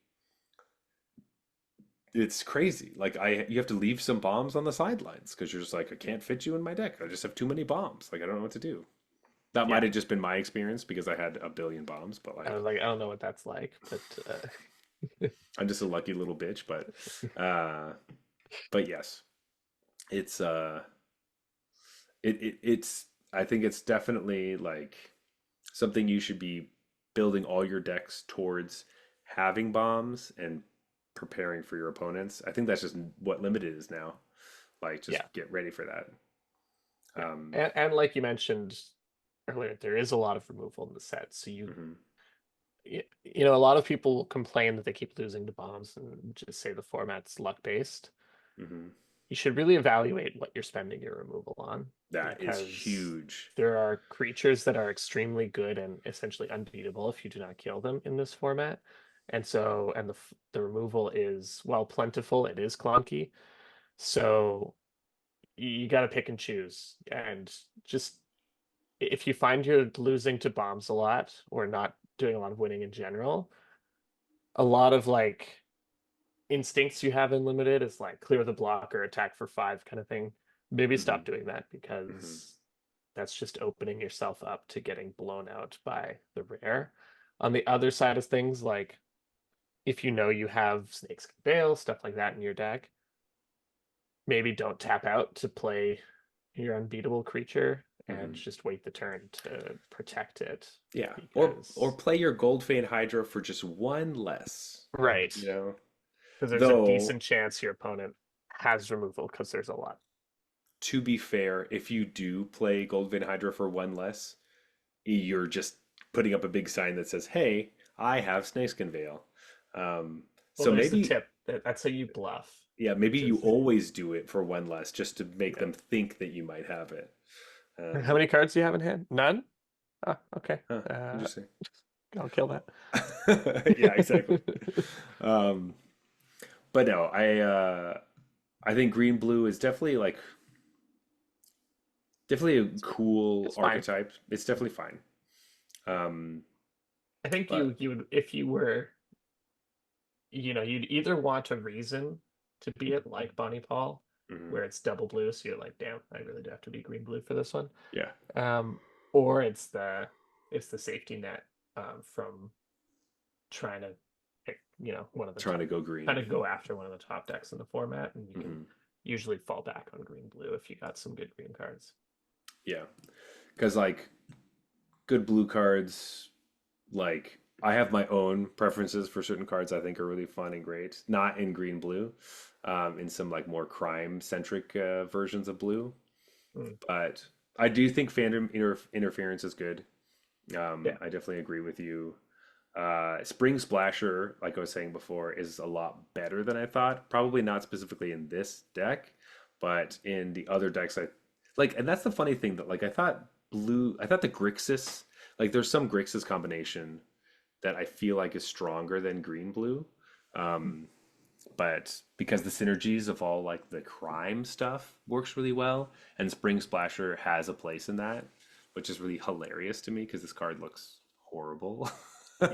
Speaker 1: It's crazy. Like you have to leave some bombs on the sidelines because you're just like, I can't fit you in my deck. I just have too many bombs. Like I don't know what to do. That might
Speaker 2: Yeah.
Speaker 1: have just been my experience because I had a billion bombs, but
Speaker 2: I was
Speaker 1: like
Speaker 2: like, I don't know what that's like, but
Speaker 1: I'm just a lucky little bitch. Uh, but yes, it's it's I think it's definitely like something you should be building all your decks towards having bombs and preparing for your opponents. I think that's just what limited is now. Like just
Speaker 2: yeah,
Speaker 1: get ready for that.
Speaker 2: yeah.
Speaker 1: Um,
Speaker 2: And like you mentioned earlier, there is a lot of removal in the set. So
Speaker 1: mhm,
Speaker 2: a lot of people complain that they keep losing to bombs and just say the format's luck based.
Speaker 1: mhm.
Speaker 2: You should really evaluate what you're spending your removal on
Speaker 1: That is
Speaker 2: because
Speaker 1: huge.
Speaker 2: there are creatures that are extremely good and essentially unbeatable if you do not kill them in this format. And the removal is while plentiful, it is clunky. So you got to pick and choose. And just if you find you're losing to bombs a lot or not doing a lot of winning in general, a lot of like instincts you have in limited is like clear the block or attack for 5 kind of thing. Maybe
Speaker 1: Mhm,
Speaker 2: stop doing that
Speaker 1: mhm,
Speaker 2: because that's just opening yourself up to getting blown out by the rare. On the other side of things, like if you know you have Snakes Can Bail, stuff like that in your deck, maybe don't tap out to play your unbeatable creature and
Speaker 1: mhm.
Speaker 2: just wait the turn to protect it
Speaker 1: Yeah, or
Speaker 2: because
Speaker 1: play your Gold Vein Hydra for just one less.
Speaker 2: right,
Speaker 1: You know,
Speaker 2: because there's a
Speaker 1: though
Speaker 2: decent chance your opponent has removal because there's a lot.
Speaker 1: to be fair, if you do play Gold Vein Hydra for one less, you're just putting up a big sign that says, "Hey, I have Snakeskin Veil."
Speaker 2: Well,
Speaker 1: So
Speaker 2: there's the
Speaker 1: maybe,
Speaker 2: tip. That's how you bluff,
Speaker 1: yeah, maybe
Speaker 2: which
Speaker 1: you
Speaker 2: is
Speaker 1: always do it for one less, just to make
Speaker 2: yeah.
Speaker 1: them think that you might have it.
Speaker 2: How
Speaker 1: Um,
Speaker 2: many cards do you have in hand? None? Ah, okay.
Speaker 1: huh,
Speaker 2: Uh,
Speaker 1: interesting.
Speaker 2: I'll kill that.
Speaker 1: Yeah, exactly. Um, but no, I think green blue is definitely a cool
Speaker 2: It's fine.
Speaker 1: archetype. It's definitely fine. Um,
Speaker 2: I think
Speaker 1: but
Speaker 2: you would if you were, you'd either want a reason to be it like Bonnie Paul,
Speaker 1: Hmm.
Speaker 2: where it's double blue, so you're like, damn, I really do have to be green blue for this one.
Speaker 1: Yeah.
Speaker 2: Um, or it's the safety net from trying to pick, one of the
Speaker 1: Trying
Speaker 2: top,
Speaker 1: to go
Speaker 2: trying
Speaker 1: green.
Speaker 2: to go after one of the top decks in the format, and you can
Speaker 1: Hmm.
Speaker 2: usually fall back on green blue if you got some good green cards.
Speaker 1: Yeah. Because like good blue cards, like I have my own preferences for certain cards I think are really fun and great. Not in green blue, in some like more crime centric versions of blue.
Speaker 2: Mm,
Speaker 1: But I do think fandom interference is good.
Speaker 2: yeah,
Speaker 1: I definitely agree with you. Spring Splasher, like I was saying before, is a lot better than I thought. Probably not specifically in this deck, but in the other decks, I like, and that's the funny thing that like I thought the Grixis, like there's some Grixis combination that I feel like is stronger than green blue. Um, but because the synergies of all like the crime stuff works really well, and Spring Splasher has a place in that, which is really hilarious to me because this card looks horrible.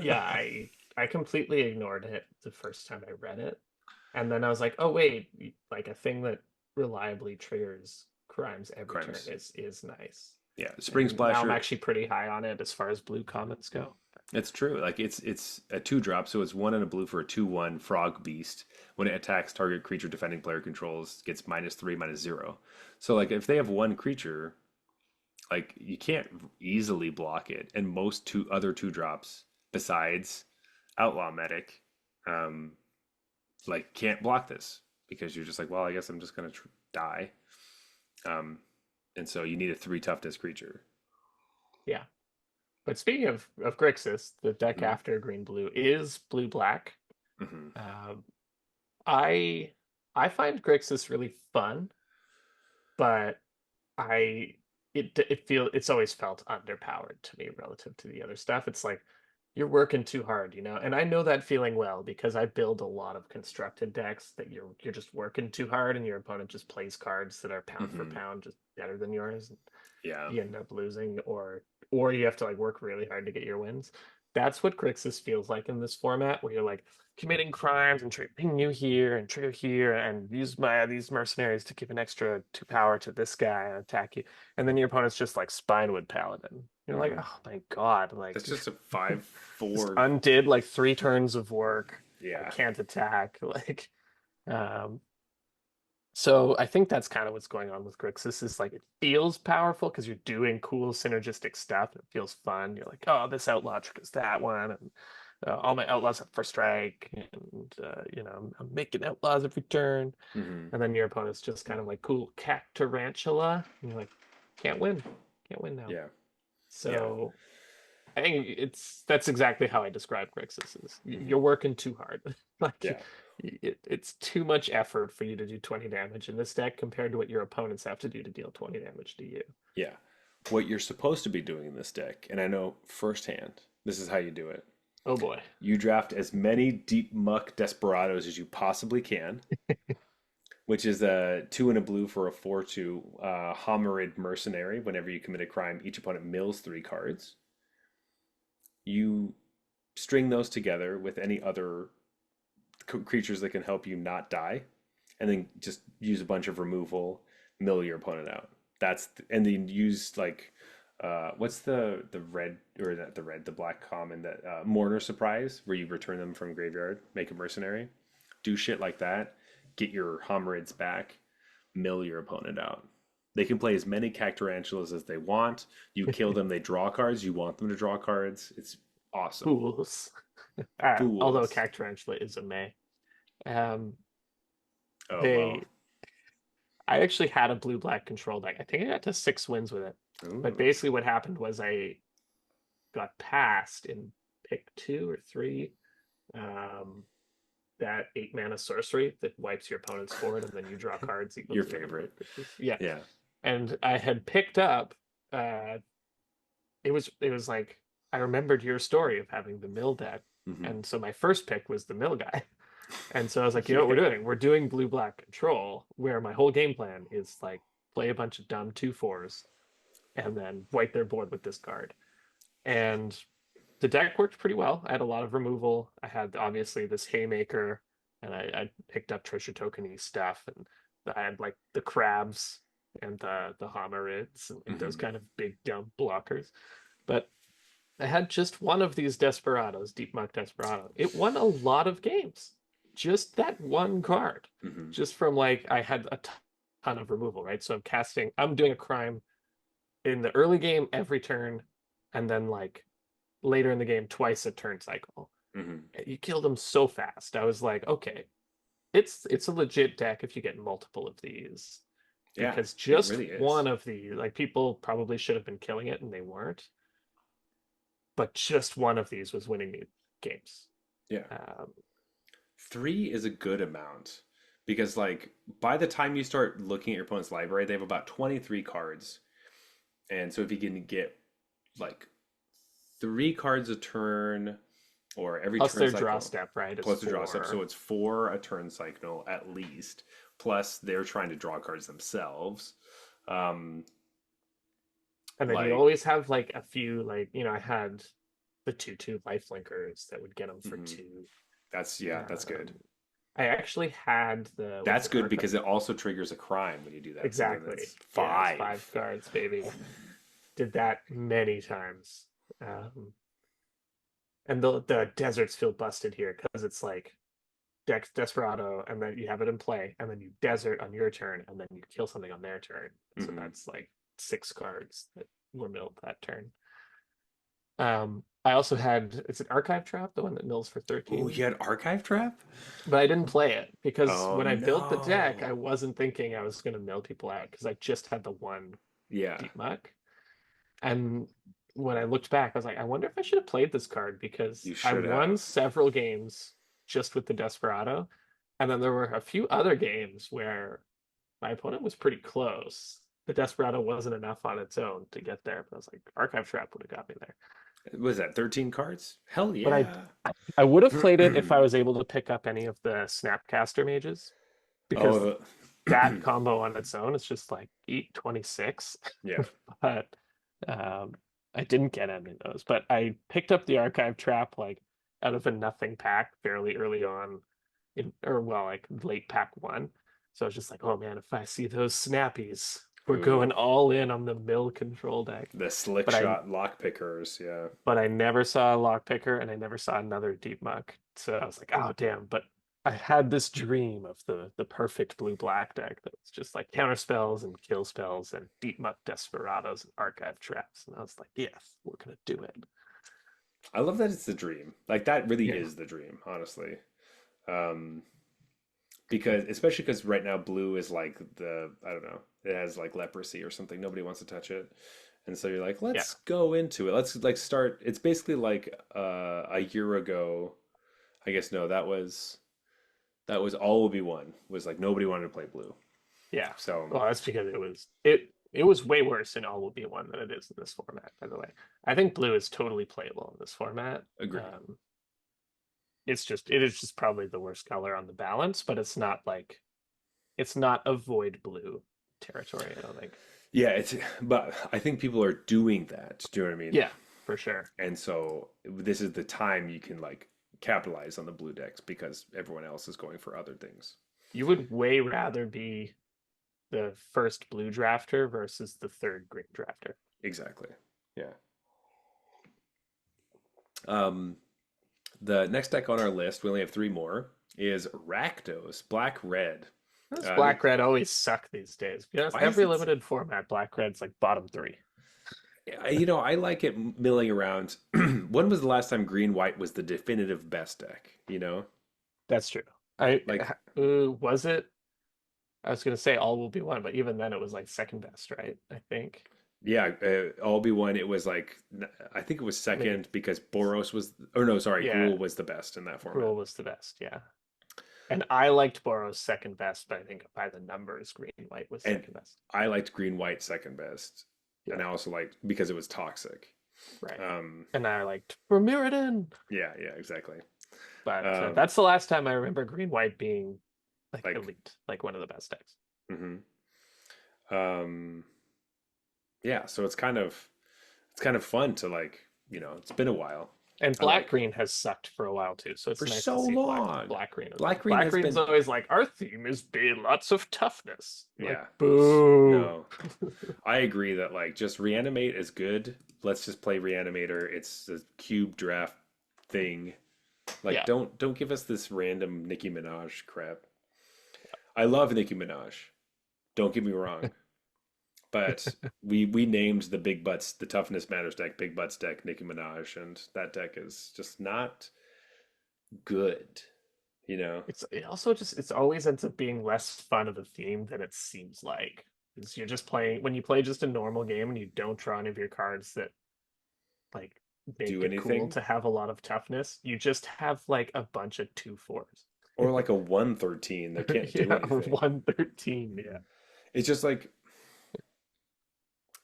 Speaker 2: yeah. I completely ignored it the first time I read it, and then I was like, oh wait, like a thing that reliably triggers crimes every turn
Speaker 1: Crimes.
Speaker 2: is nice.
Speaker 1: Yeah, Spring
Speaker 2: And now I'm
Speaker 1: Splasher.
Speaker 2: actually pretty high on it as far as blue comments go.
Speaker 1: It's true. Like it's a 2 drop, so it's one and a blue for a 2/1 frog beast. When it attacks, target creature defending player controls gets -3, -0. So like if they have one creature, like you can't easily block it. And most other 2 drops besides Outlaw Medic, um, like can't block this because you're just like, well, I guess I'm just gonna die. Um, and so you need a 3 toughness creature.
Speaker 2: Yeah. But speaking of Grixis, the deck
Speaker 1: Mm-hmm.
Speaker 2: after green blue is blue black.
Speaker 1: Mm-hmm.
Speaker 2: Um, I I find Grixis really fun, but I it's always felt underpowered to me relative to the other stuff. It's like you're working too hard, and I know that feeling well because I build a lot of constructed decks that you're just working too hard and your opponent just plays cards that are pound for
Speaker 1: Mm-hmm.
Speaker 2: pound just better than yours.
Speaker 1: Yeah.
Speaker 2: You end up losing, or you have to like work really hard to get your wins. That's what Grixis feels like in this format, where you're like committing crimes and ping you here and trigger here and use these mercenaries to give an extra 2 power to this guy and attack you, and then your opponent's just like Spinewood Paladin. You're like,
Speaker 1: Mm-hmm.
Speaker 2: oh my god, like
Speaker 1: That's just a
Speaker 2: just
Speaker 1: 5/4.
Speaker 2: undid like 3 turns of work. I
Speaker 1: Yeah.
Speaker 2: can't attack. Like, um, so I think that's kind of what's going on with Grixis is like it feels powerful because you're doing cool synergistic stuff. It feels fun. You're like, oh, this outlaw triggers that one, and all my outlaws have first strike, and I'm making outlaws every turn.
Speaker 1: Mm-hmm.
Speaker 2: And then your opponent's just kind of like, cool, cat tarantula. And you're like, can't win, can't win now.
Speaker 1: Yeah. Yeah.
Speaker 2: So I think that's exactly how I describe Grixis is
Speaker 1: Mm-hmm.
Speaker 2: you're working too hard. Like
Speaker 1: Yeah.
Speaker 2: it's too much effort for you to do 20 damage in this deck compared to what your opponents have to do to deal 20 damage to you.
Speaker 1: Yeah. What you're supposed to be doing in this deck, and I know firsthand, this is how you do it.
Speaker 2: Oh boy.
Speaker 1: You draft as many deep muck desperados as you possibly can, which is a 2 and a blue for a 4/2 Homerid Mercenary. Whenever you commit a crime, each opponent mills 3 cards. You string those together with any other creatures that can help you not die, and then just use a bunch of removal, mill your opponent out. And then use like what's the red or not the red, the black common that Mourner Surprise, where you return them from graveyard, make a mercenary, do shit like that, get your Homerids back, mill your opponent out. They can play as many Cactarantulas as they want. You kill them, they draw cards. You want them to draw cards. It's awesome.
Speaker 2: Fools. Although
Speaker 1: Fools.
Speaker 2: Cactarantula is a May. Um,
Speaker 1: Oh well.
Speaker 2: they I actually had a blue black control deck. I think I got to 6 wins with it. But
Speaker 1: Ooh.
Speaker 2: basically what happened was I got passed in pick 2 or 3. Um, that 8 mana sorcery that wipes your opponent's board and then you draw cards equal
Speaker 1: Your
Speaker 2: to the number
Speaker 1: favorite.
Speaker 2: of creatures. Yeah.
Speaker 1: Yeah.
Speaker 2: And I had picked up uh it was like I remembered your story of having the mill deck.
Speaker 1: Hmm.
Speaker 2: And so my first pick was the mill guy. And so I was like, you know what we're
Speaker 1: Yeah.
Speaker 2: doing? We're doing blue black control, where my whole game plan is like play a bunch of dumb 2/4s and then wipe their board with this card. And the deck worked pretty well. I had a lot of removal. I had obviously this haymaker, and I picked up treasure tokeny stuff, and I had like the crabs and the homerids and like those
Speaker 1: Hmm.
Speaker 2: kind of big dumb blockers. But I had just one of these Desperados, Deep Muck Desperado. It won a lot of games. Just that one card.
Speaker 1: Hmm.
Speaker 2: Just from like I had a ton of removal, right? So I'm doing a crime in the early game every turn, and then like later in the game twice a turn cycle.
Speaker 1: Hmm.
Speaker 2: You killed them so fast. I was like, okay, it's a legit deck if you get multiple of these.
Speaker 1: Yeah,
Speaker 2: Because
Speaker 1: it
Speaker 2: just
Speaker 1: really is.
Speaker 2: one of these, like people probably should have been killing it and they weren't, but just one of these was winning me games.
Speaker 1: Yeah.
Speaker 2: Um,
Speaker 1: 3 is a good amount because, like, by the time you start looking at your opponent's library, they have about 23 cards. And so if you can get like 3 cards a turn or every
Speaker 2: Plus
Speaker 1: turn
Speaker 2: their draw
Speaker 1: cycle,
Speaker 2: step, right, is
Speaker 1: plus the draw step, so
Speaker 2: four.
Speaker 1: it's 4 a turn cycle at least. Plus they're trying to draw cards themselves. Um,
Speaker 2: And then you
Speaker 1: like,
Speaker 2: always have like a few, like, I had the 2/2 lifelinkers that would get them for
Speaker 1: mhm.
Speaker 2: two.
Speaker 1: That's good.
Speaker 2: Um, I actually had the, what is
Speaker 1: That's
Speaker 2: it,
Speaker 1: good
Speaker 2: archive?
Speaker 1: because it also triggers a crime when you do that. So then
Speaker 2: Exactly.
Speaker 1: it's
Speaker 2: Yeah, it's 5
Speaker 1: 5.
Speaker 2: cards, baby. Did that many times. And the deserts feel busted here because it's like Dex Desperado, and then you have it in play, and then you desert on your turn, and then you kill something on their turn. So
Speaker 1: Hmm.
Speaker 2: that's like 6 cards that were milled that turn. I also had, it's an archive trap, the one that mills for
Speaker 1: Oh,
Speaker 2: 13,
Speaker 1: you had Archive Trap?
Speaker 2: but I didn't play it because
Speaker 1: Oh
Speaker 2: when I built the deck, I
Speaker 1: no.
Speaker 2: wasn't thinking I was going to mill people out because I just had the one
Speaker 1: Yeah,
Speaker 2: deep muck. And when I looked back, I was like, I wonder if I should have played this card because
Speaker 1: you
Speaker 2: I
Speaker 1: should
Speaker 2: won
Speaker 1: have.
Speaker 2: several games just with the Desperado. And then there were a few other games where my opponent was pretty close. The Desperado wasn't enough on its own to get there, but I was like, Archive Trap would have got me there.
Speaker 1: Was that 13 cards? Hell
Speaker 2: But
Speaker 1: yeah.
Speaker 2: I would have played it if I was able to pick up any of the Snapcaster mages because
Speaker 1: Oh,
Speaker 2: that combo on its own is just like eat 26.
Speaker 1: yeah.
Speaker 2: But um, I didn't get any of those. But I picked up the Archive Trap like out of a nothing pack fairly early on, or well, like late pack one. So I was just like, oh man, if I see those snappies, we're
Speaker 1: Ooh,
Speaker 2: going all in on the mill control deck.
Speaker 1: the slick
Speaker 2: But I
Speaker 1: shot lock pickers. Yeah.
Speaker 2: but I never saw a lockpicker and I never saw another deep muck. So I was like, oh damn. But I had this dream of the perfect blue black deck that was just like counter spells and kill spells and deep muck desperados and archive traps. And I was like, yes, we're gonna do it.
Speaker 1: I love that it's the dream. Like that really
Speaker 2: Yeah.
Speaker 1: is the dream, honestly. Um, because especially because right now blue is like the I don't know, it has like leprosy or something. Nobody wants to touch it. And so you're like,
Speaker 2: Yeah.
Speaker 1: let's go into it. Let's like start. It's basically like a year ago. I guess no, that was all will be one. Was like nobody wanted to play blue.
Speaker 2: Yeah.
Speaker 1: So
Speaker 2: Well, that's because it was way worse in all will be one than it is in this format, by the way. I think blue is totally playable in this format.
Speaker 1: agree.
Speaker 2: Um, it is just probably the worst color on the balance, but it's not a void blue territory, I don't think.
Speaker 1: Yeah, but I think people are doing that. Do you know what I mean?
Speaker 2: Yeah, for sure.
Speaker 1: And so this is the time you can like capitalize on the blue decks because everyone else is going for other things.
Speaker 2: You would way rather be the first blue drafter versus the third green drafter.
Speaker 1: Exactly. Yeah. Um, the next deck on our list, we only have 3 more, is Rakdos, Black Red.
Speaker 2: Those
Speaker 1: This,
Speaker 2: black red always suck these days. Yes,
Speaker 1: why is
Speaker 2: every
Speaker 1: it?
Speaker 2: limited format, black red's like bottom three.
Speaker 1: I like it milling around. When was the last time Green White was the definitive best deck?
Speaker 2: That's true. I
Speaker 1: Like
Speaker 2: was it? I was gonna say all will be one, but even then it was like second best, right? I think
Speaker 1: yeah, Albi one. It was like I think it was
Speaker 2: maybe.
Speaker 1: second because Boros was, or no, sorry,
Speaker 2: Yeah,
Speaker 1: Gruul was the best in that format.
Speaker 2: Gruul was the best. Yeah, and I liked Boros second best, but I think by the numbers, green white was
Speaker 1: And
Speaker 2: second best.
Speaker 1: I liked Green White second best, and
Speaker 2: Yeah,
Speaker 1: I also liked because it was toxic.
Speaker 2: right.
Speaker 1: Um,
Speaker 2: And I liked Mirrodin.
Speaker 1: yeah, yeah, exactly.
Speaker 2: But
Speaker 1: Um,
Speaker 2: that's the last time I remember green white being like
Speaker 1: like,
Speaker 2: elite, like one of the best decks.
Speaker 1: hmm um, yeah. So it's kind of fun to like, it's been a while.
Speaker 2: And
Speaker 1: I
Speaker 2: black
Speaker 1: like
Speaker 2: green has sucked for a while too, so it's
Speaker 1: for
Speaker 2: nice
Speaker 1: so
Speaker 2: to see
Speaker 1: long.
Speaker 2: black green as
Speaker 1: Black
Speaker 2: well.
Speaker 1: green
Speaker 2: Black
Speaker 1: has
Speaker 2: green's
Speaker 1: been
Speaker 2: always like, our theme is be lots of toughness. Like,
Speaker 1: yeah.
Speaker 2: boo.
Speaker 1: No. I agree that like just reanimate is good. Let's just play reanimator. It's a cube draft thing. Like
Speaker 2: Yeah.
Speaker 1: don't give us this random Nicki Minaj crap. I love Nicki Minaj. Don't get me wrong. But we named the big butts the toughness matters deck, big butts deck, Nicki Minaj, and that deck is just not good, you know?
Speaker 2: It also just it's always ends up being less fun of a theme than it seems like. Because you're just playing when you play just a normal game and you don't draw any of your cards that like make
Speaker 1: Do
Speaker 2: it cool
Speaker 1: anything.
Speaker 2: to have a lot of toughness. You just have like a bunch of 2/4s.
Speaker 1: Or like a 113 that can't do
Speaker 2: Yeah, or
Speaker 1: anything.
Speaker 2: 113. Yeah.
Speaker 1: It's just like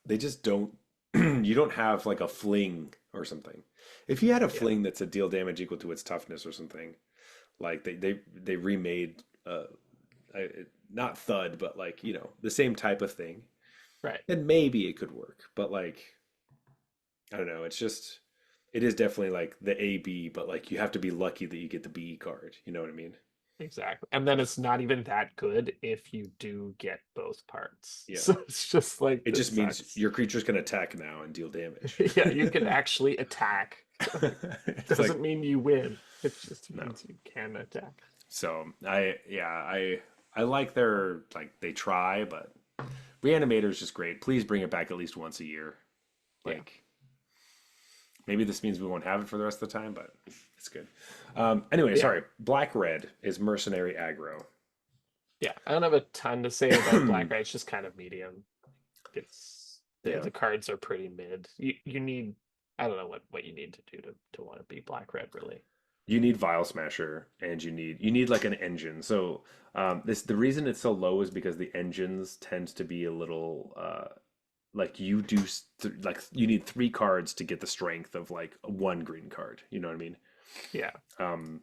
Speaker 1: they just don't you don't have like a fling or something. If you had a
Speaker 2: Yeah.
Speaker 1: fling that's a deal damage equal to its toughness or something, like they remade not thud, but like, you know, the same type of thing,
Speaker 2: Right.
Speaker 1: then maybe it could work. But like I don't know, it is definitely like the A B, but like you have to be lucky that you get the B card. You know what I mean?
Speaker 2: Exactly. And then it's not even that good if you do get both parts.
Speaker 1: Yeah.
Speaker 2: So it's just like
Speaker 1: It
Speaker 2: this
Speaker 1: just means
Speaker 2: sucks.
Speaker 1: your creatures can attack now and deal damage.
Speaker 2: Yeah, you can actually attack. Like,
Speaker 1: It's like
Speaker 2: doesn't mean you win. It just
Speaker 1: no.
Speaker 2: means you can attack.
Speaker 1: So I like their like they try, but Reanimator is just great. Please bring it back at least once a year.
Speaker 2: Yeah.
Speaker 1: Like maybe this means we won't have it for the rest of the time, but it's good. Anyway,
Speaker 2: Yeah.
Speaker 1: sorry. Black red is mercenary aggro.
Speaker 2: Yeah. I don't have a ton to say about Black Red. It's just kind of medium. It's
Speaker 1: Yeah.
Speaker 2: the cards are pretty mid. You need I don't know what you need to do to want to be Black Red really.
Speaker 1: You need Vial Smasher and you need like an engine. So this the reason it's so low is because the engines tend to be a little like like you need three cards to get the strength of like one green card. You know what I mean?
Speaker 2: Yeah.
Speaker 1: Um,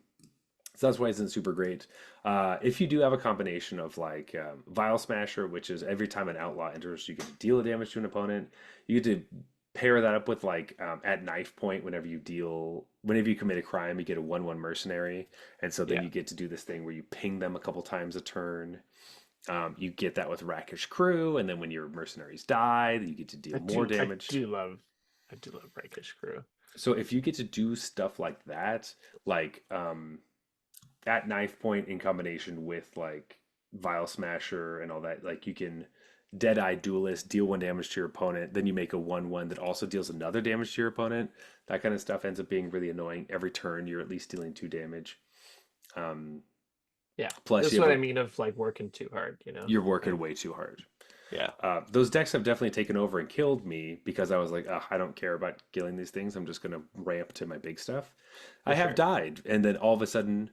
Speaker 1: so that's why it's not super great. If you do have a combination of like Vial Smasher, which is every time an outlaw enters, you get to deal a damage to an opponent. You get to pair that up with like at knife point, whenever you commit a crime, you get a 1/1 mercenary, and so then
Speaker 2: Yeah.
Speaker 1: you get to do this thing where you ping them a couple times a turn. You get that with Rakish Crew, and then when your mercenaries die, you get to deal more damage.
Speaker 2: I do love Rakish Crew.
Speaker 1: So if you get to do stuff like that, like at knife point in combination with like Vial Smasher and all that, like you can Deadeye Duelist, deal one damage to your opponent, then you make a 1/1 that also deals another damage to your opponent. That kind of stuff ends up being really annoying. Every turn, you're at least dealing two damage. Um,
Speaker 2: Yeah.
Speaker 1: plus,
Speaker 2: That's
Speaker 1: you
Speaker 2: what
Speaker 1: have
Speaker 2: I mean of like working too hard, you know?
Speaker 1: you're working
Speaker 2: Like,
Speaker 1: way too hard.
Speaker 2: yeah.
Speaker 1: Those decks have definitely taken over and killed me because I was like, I don't care about killing these things. I'm just going to ramp to my big stuff. I
Speaker 2: For
Speaker 1: have
Speaker 2: sure.
Speaker 1: died, and then all of a sudden,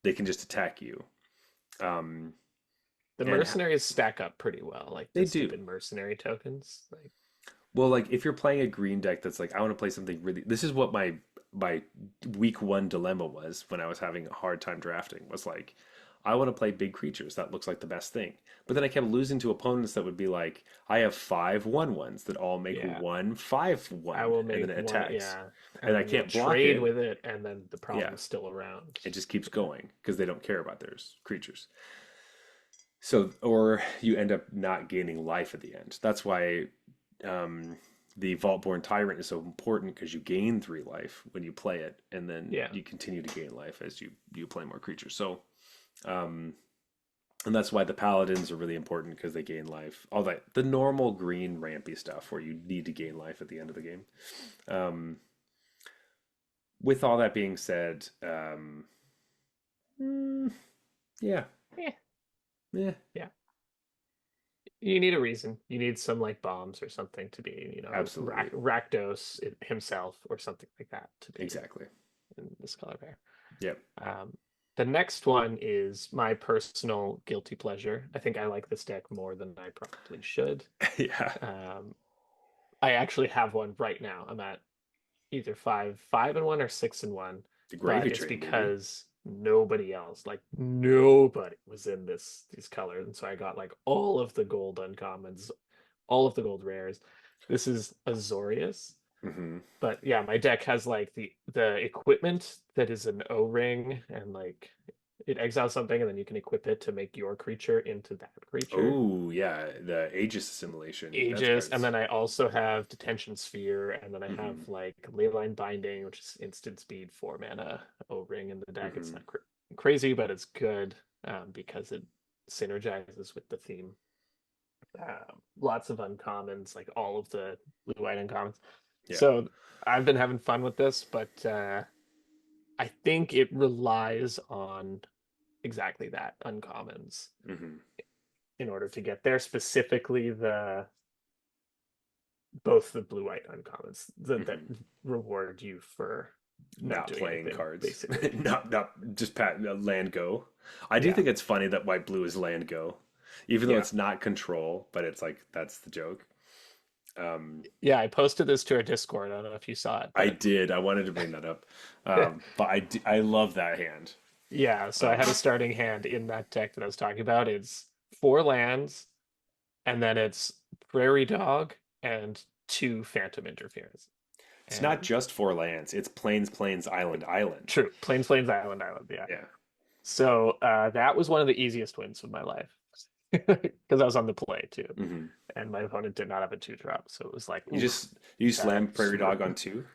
Speaker 1: they can just attack you. Um,
Speaker 2: The
Speaker 1: and
Speaker 2: mercenaries stack up pretty well, like
Speaker 1: they
Speaker 2: the
Speaker 1: do.
Speaker 2: stupid mercenary tokens. Like
Speaker 1: Well, like if you're playing a green deck that's like, I want to play something really. This is what my week one dilemma was when I was having a hard time drafting. Was like, I want to play big creatures. That looks like the best thing. But then I kept losing to opponents that would be like, I have 5/1/1s that all make
Speaker 2: yeah.
Speaker 1: 1/5/1,
Speaker 2: I will
Speaker 1: and then
Speaker 2: make
Speaker 1: it
Speaker 2: one,
Speaker 1: attacks,
Speaker 2: yeah.
Speaker 1: and
Speaker 2: And
Speaker 1: I
Speaker 2: then you'll
Speaker 1: can't block
Speaker 2: trade
Speaker 1: it.
Speaker 2: with it, and then the
Speaker 1: Yeah,
Speaker 2: problem's still around.
Speaker 1: it just keeps going because they don't care about their creatures. So, or you end up not gaining life at the end. That's why um, the Vaultborn Tyrant is so important because you gain 3 life when you play it, and then
Speaker 2: Yeah.
Speaker 1: you continue to gain life as you play more creatures. So, um, and that's why the Paladins are really important because they gain life. All that the normal green rampy stuff where you need to gain life at the end of the game. Um, with all that being said, yeah,
Speaker 2: Yeah.
Speaker 1: yeah,
Speaker 2: Yeah. You need a reason. You need some like bombs or something to be,
Speaker 1: absolutely,
Speaker 2: Rakdos himself or something like that to be
Speaker 1: exactly.
Speaker 2: in this color pair.
Speaker 1: Yep.
Speaker 2: Um, the next one is my personal guilty pleasure. I think I like this deck more than I probably should.
Speaker 1: Yeah.
Speaker 2: Um, I actually have one right now. I'm at either 5-5-1 or 6-1,
Speaker 1: The
Speaker 2: but
Speaker 1: Gravy
Speaker 2: it's
Speaker 1: Train, baby.
Speaker 2: because nobody else, like nobody was in these colors. And so I got like all of the gold uncommons, all of the gold rares. This is Azorius.
Speaker 1: Mm-hmm.
Speaker 2: But yeah, my deck has like the equipment that is an O-ring, and like it exiles something and then you can equip it to make your creature into that creature.
Speaker 1: Oh yeah, the Aegis assimilation. That
Speaker 2: Aegis, and
Speaker 1: card's.
Speaker 2: then I also have Detention Sphere, and then I have
Speaker 1: Mm-hmm.
Speaker 2: like Leyline Binding, which is instant speed 4 mana O-ring in the deck. It's
Speaker 1: Mm-hmm.
Speaker 2: not crazy, but it's good because it synergizes with the theme. Lots of uncommons, like all of the blue-white uncommons.
Speaker 1: Yeah.
Speaker 2: So I've been having fun with this, but I think it relies on exactly that, uncommons,
Speaker 1: Mm-hmm.
Speaker 2: in order to get there. Specifically, the both the blue-white uncommons that
Speaker 1: Mm-hmm.
Speaker 2: reward you for not
Speaker 1: Not
Speaker 2: doing
Speaker 1: playing
Speaker 2: anything,
Speaker 1: cards.
Speaker 2: basically.
Speaker 1: Not just land go. I do
Speaker 2: Yeah,
Speaker 1: think it's funny that white blue is land go, even though
Speaker 2: yeah,
Speaker 1: it's not control, but it's like that's the joke. Um,
Speaker 2: yeah. I posted this to our Discord. I don't know if you saw it,
Speaker 1: I
Speaker 2: but
Speaker 1: did. I wanted to bring that up, but I love that hand.
Speaker 2: yeah. So I
Speaker 1: Um,
Speaker 2: had a starting hand in that deck that I was talking about. It's 4 lands, and then it's Prairie Dog and 2 Phantom Interference.
Speaker 1: it's not
Speaker 2: And
Speaker 1: just 4 lands. It's plains, island.
Speaker 2: true, Plains, Island, Island. Yeah.
Speaker 1: Yeah.
Speaker 2: So that was one of the easiest wins of my life because I was on the play too,
Speaker 1: Hmm.
Speaker 2: and my opponent did not have a 2 drop, so it was like,
Speaker 1: You
Speaker 2: oof,
Speaker 1: just you slam
Speaker 2: that's
Speaker 1: Prairie Dog on two.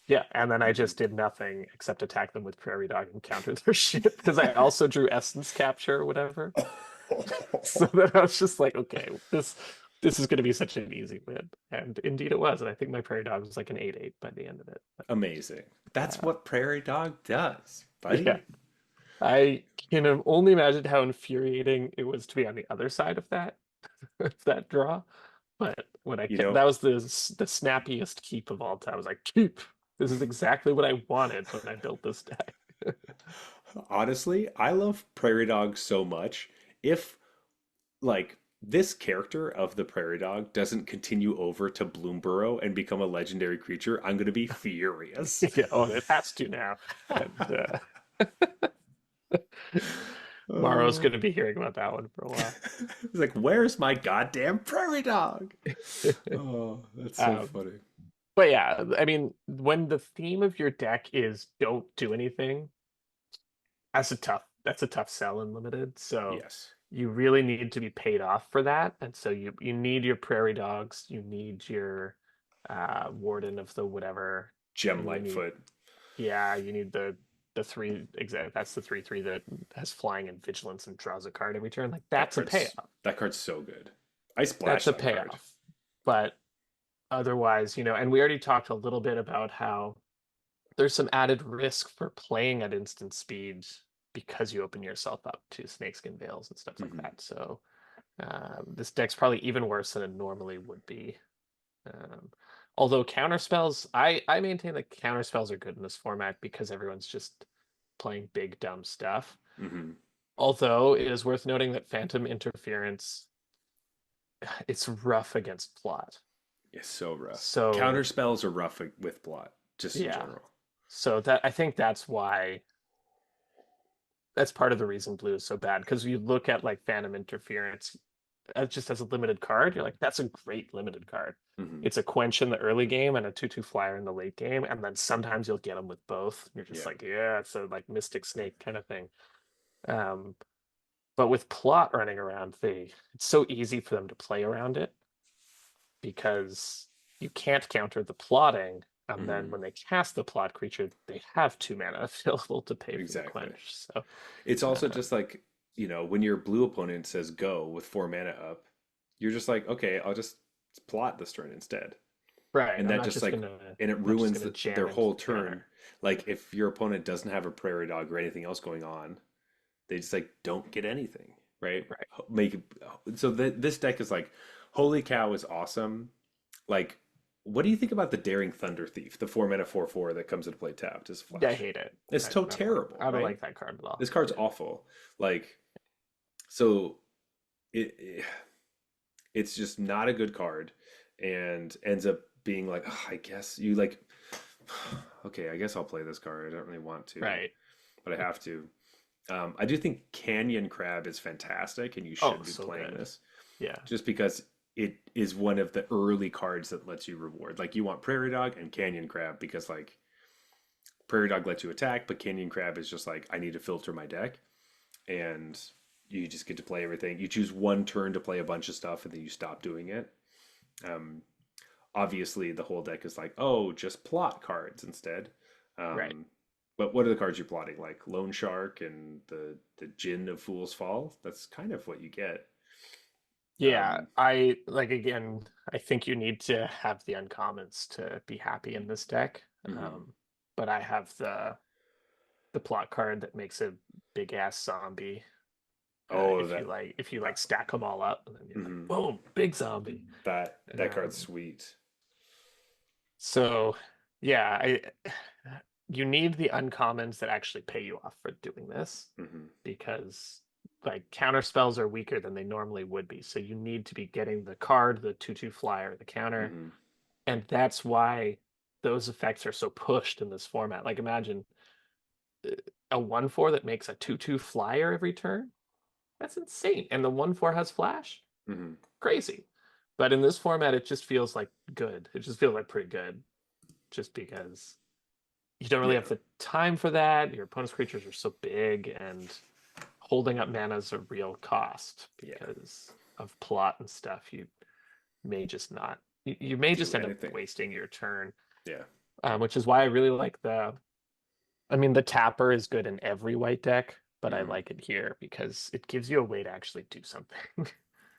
Speaker 2: yeah. And then I
Speaker 1: Hmm.
Speaker 2: just did nothing except attack them with Prairie Dog and counter their shit because I also drew Essence Capture or whatever. So then I was just like, okay, this is going to be such an easy win, and indeed it was. And I think my Prairie Dog was like an 8/8 by the end of it. But,
Speaker 1: Amazing. That's what Prairie Dog does,
Speaker 2: yeah,
Speaker 1: buddy.
Speaker 2: I can only imagine how infuriating it was to be on the other side of that that draw. But when
Speaker 1: You
Speaker 2: that
Speaker 1: know,
Speaker 2: was the snappiest keep of all time. I was like, keep. This is exactly what I wanted when I built this deck.
Speaker 1: honestly, I love Prairie Dog so much. If like this character of the Prairie Dog doesn't continue over to Bloomborough and become a legendary creature, I'm gonna be furious.
Speaker 2: Yeah, oh, it has to now. And Maro's
Speaker 1: Oh.
Speaker 2: going to be hearing about that one for a while.
Speaker 1: It's like, where's my goddamn Prairie Dog? Oh, that's so
Speaker 2: um,
Speaker 1: funny.
Speaker 2: but yeah, I mean, when the theme of your deck is don't do anything, that's a tough sell in limited. So
Speaker 1: Yes.
Speaker 2: you really need to be paid off for that. And so you need your prairie dogs, you need your warden of the whatever,
Speaker 1: Gem
Speaker 2: and you need,
Speaker 1: Lightfoot.
Speaker 2: yeah, you need the three exact that's the 3/3 that has flying and vigilance and draws a card every turn. Like
Speaker 1: That
Speaker 2: that's a
Speaker 1: card's
Speaker 2: payoff.
Speaker 1: that card's so good. I
Speaker 2: That's
Speaker 1: splashed
Speaker 2: a
Speaker 1: that card.
Speaker 2: payoff. But otherwise, and we already talked a little bit about how there's some added risk for playing at instant speed because you open yourself up to snakeskin veils and stuff like
Speaker 1: Hmm.
Speaker 2: that. So this deck's probably even worse than it normally would be. Um, although counterspells, I maintain that counterspells are good in this format because everyone's just playing big dumb stuff.
Speaker 1: Hmm.
Speaker 2: Although it is worth noting that Phantom Interference, it's rough against plot.
Speaker 1: It's so rough. Counter
Speaker 2: So
Speaker 1: spells are rough with plot, just in
Speaker 2: yeah,
Speaker 1: general.
Speaker 2: so that I think that's part of the reason blue is so bad because you look at like Phantom Interference just as a limited card, you're like, that's a great limited card.
Speaker 1: Hmm.
Speaker 2: It's a quench in the early game and a 2/2 flyer in the late game, and then sometimes you'll get them with both. You're just
Speaker 1: Yeah.
Speaker 2: like, yeah, it's a like Mystic Snake kind of thing. Um, but with plot running around, it's so easy for them to play around it because you can't counter the plotting. And then
Speaker 1: Hmm.
Speaker 2: when they cast the plot creature, they have 2 mana available to pay for the
Speaker 1: Exactly.
Speaker 2: quench. So,
Speaker 1: It's also
Speaker 2: uh,
Speaker 1: just like, when your blue opponent says go with 4 mana up, you're just like, okay, I'll just plot this turn instead.
Speaker 2: right,
Speaker 1: And that just like, and it
Speaker 2: I'm not just
Speaker 1: ruins
Speaker 2: gonna jam
Speaker 1: their
Speaker 2: into
Speaker 1: whole
Speaker 2: the counter.
Speaker 1: turn. Like if your opponent doesn't have a prairie dog or anything else going on, they just like don't get anything, right?
Speaker 2: Right.
Speaker 1: Make so this deck is like, holy cow, is awesome. Like, what do you think about the Daring Thunder Thief, the 4 mana 4/4 that comes into play tapped as
Speaker 2: I
Speaker 1: flash?
Speaker 2: hate it.
Speaker 1: It's so
Speaker 2: I don't like.
Speaker 1: terrible,
Speaker 2: I don't
Speaker 1: right?
Speaker 2: like that card at all.
Speaker 1: This card's
Speaker 2: Yeah.
Speaker 1: awful. Like, so it it's just not a good card, and ends up being like, "Ugh, I guess you like, okay, I guess I'll play this card. I don't really want to,
Speaker 2: Right.
Speaker 1: but I have to. I do think Canyon Crab is fantastic, and you
Speaker 2: Oh,
Speaker 1: should be
Speaker 2: so
Speaker 1: playing
Speaker 2: good.
Speaker 1: this
Speaker 2: Yeah.
Speaker 1: just because it is one of the early cards that lets you reward. Like you want Prairie Dog and Canyon Crab because like Prairie Dog lets you attack, but Canyon Crab is just like I need to filter my deck, and you just get to play everything. You choose one turn to play a bunch of stuff, and then you stop doing it. Um, Obviously, the whole deck is like, oh, just plot cards instead.
Speaker 2: Right.
Speaker 1: But what are the cards you're plotting? Like Loan Shark and the Djinn of Fool's Fall. That's kind of what you get.
Speaker 2: Yeah,
Speaker 1: Um,
Speaker 2: I like again, I think you need to have the uncommons to be happy in this deck.
Speaker 1: mhm.
Speaker 2: But I have the plot card that makes a big ass zombie.
Speaker 1: Oh,
Speaker 2: If you
Speaker 1: that
Speaker 2: like stack them all up, and then you're like,
Speaker 1: mhm.
Speaker 2: boom, big zombie.
Speaker 1: That card's
Speaker 2: Um,
Speaker 1: sweet.
Speaker 2: so yeah, I you need the uncommons that actually pay you off for doing this
Speaker 1: Hmm.
Speaker 2: because like counter spells are weaker than they normally would be. So you need to be getting the card, the 2/2 flyer, the counter,
Speaker 1: Hmm.
Speaker 2: and that's why those effects are so pushed in this format. Like imagine a 1/4 that makes a 2/2 flyer every turn. That's insane. And the 1/4 has flash?
Speaker 1: Hmm.
Speaker 2: Crazy. But in this format, it just feels like good. It just feels like pretty good. Just because you don't really
Speaker 1: Yeah,
Speaker 2: have the time for that. Your opponent's creatures are so big, and holding up mana is a real cost
Speaker 1: yeah.
Speaker 2: because of plot and stuff. You may just not. You may
Speaker 1: Do
Speaker 2: just end up
Speaker 1: anything.
Speaker 2: wasting your turn,
Speaker 1: Yeah.
Speaker 2: which is why I really like the. I mean, the tapper is good in every white deck, but I
Speaker 1: Hmm.
Speaker 2: like it here because it gives you a way to actually do something.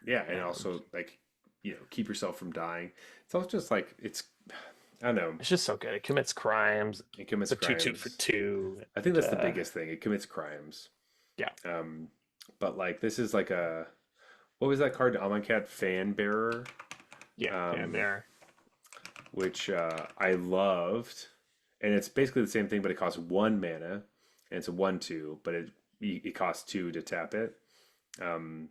Speaker 1: Yeah, and
Speaker 2: And
Speaker 1: also like keep yourself from dying. It's also just like I don't know.
Speaker 2: it's just so good. It commits crimes.
Speaker 1: It
Speaker 2: It's
Speaker 1: commits
Speaker 2: a 2/2 for
Speaker 1: crimes.
Speaker 2: 2.
Speaker 1: I think
Speaker 2: And,
Speaker 1: that's the biggest thing. It commits crimes.
Speaker 2: yeah,
Speaker 1: Um, but like this is like a what was that card? Amonkhet Fan Bearer,
Speaker 2: yeah, and
Speaker 1: um,
Speaker 2: there.
Speaker 1: which I loved, and it's basically the same thing, but it costs 1 mana, and it's a 1/2, but it costs two to tap it. Um,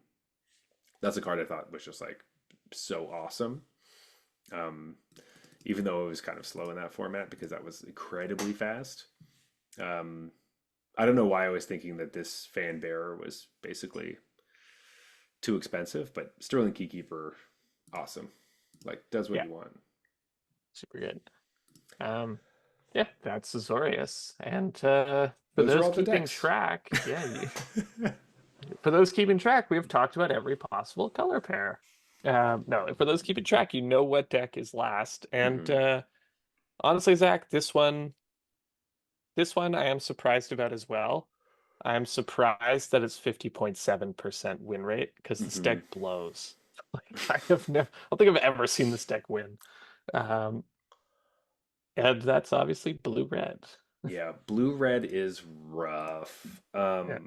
Speaker 1: that's a card I thought was just like so awesome. Um, Even though it was kind of slow in that format because that was incredibly fast. Um, I don't know why I was thinking that this fan bearer was basically too expensive, but Sterling Keykeeper, awesome. Like does what
Speaker 2: Yeah,
Speaker 1: you want.
Speaker 2: super good. Um, yeah, that's Azorius. And for
Speaker 1: Those are
Speaker 2: those
Speaker 1: all the
Speaker 2: keeping
Speaker 1: decks.
Speaker 2: track, yeah, for those keeping track, we have talked about every possible color pair. No, for those keeping track, you know what deck is last. And
Speaker 1: Hmm.
Speaker 2: honestly, Zach, this one I am surprised about as well. I'm surprised that it's 50.7% win rate because this
Speaker 1: Hmm.
Speaker 2: deck blows. Like I have never, I don't think I've ever seen this deck win. Um, and that's obviously blue red.
Speaker 1: Yeah, blue red is rough.
Speaker 2: Yeah.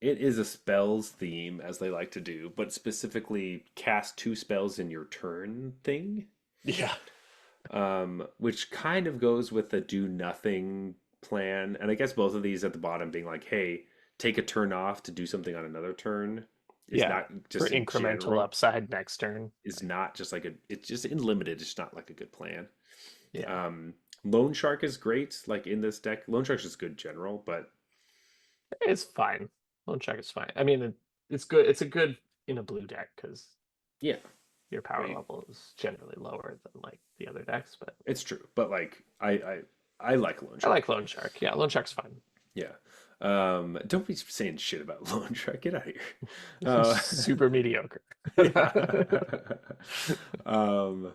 Speaker 1: It is a spells theme, as they like to do, but specifically cast two spells in your turn thing.
Speaker 2: Yeah.
Speaker 1: Which kind of goes with the do nothing plan. And I guess both of these at the bottom being like, hey, take a turn off to do something on another turn is
Speaker 2: Yeah.
Speaker 1: not
Speaker 2: For
Speaker 1: just in
Speaker 2: incremental
Speaker 1: general,
Speaker 2: upside next turn.
Speaker 1: is not just like it's just in limited, it's not like a good plan.
Speaker 2: Yeah.
Speaker 1: Um, Loan Shark is great, like in this deck. Loan Shark's just good general, but
Speaker 2: It's fine. Lone check is fine. I mean, it's good. It's a good in a blue deck because
Speaker 1: yeah,
Speaker 2: your
Speaker 1: I
Speaker 2: power
Speaker 1: mean,
Speaker 2: level is generally lower than like the other decks. But
Speaker 1: it's true. But like I like Loan
Speaker 2: I like
Speaker 1: Shark.
Speaker 2: Lone Shark. Yeah, Lone Shark's fine.
Speaker 1: Yeah. Don't be saying shit about Loan Shark. Get out of here.
Speaker 2: Super mediocre.
Speaker 1: Yeah. um,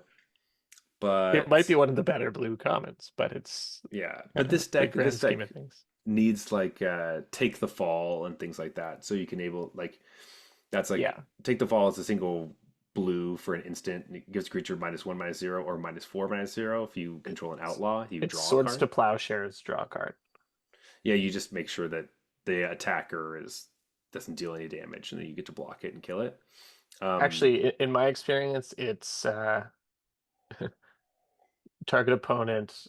Speaker 2: It might
Speaker 1: but
Speaker 2: be one of the better blue commons, but it's
Speaker 1: yeah, but
Speaker 2: the
Speaker 1: this
Speaker 2: grand scheme
Speaker 1: deck
Speaker 2: of things.
Speaker 1: needs like take the fall and things like that. So you can able like that's like
Speaker 2: Yeah,
Speaker 1: take the fall as a single blue for an instant. And it gives a creature -1/-0 or -4/-0. If you control an outlaw, you
Speaker 2: it's
Speaker 1: draw a
Speaker 2: Swords
Speaker 1: card.
Speaker 2: to Plowshares. Draw a card.
Speaker 1: Yeah, you just make sure that the attacker is doesn't deal any damage, and then you get to block it and kill it. Um,
Speaker 2: Actually, in my experience, it's target opponent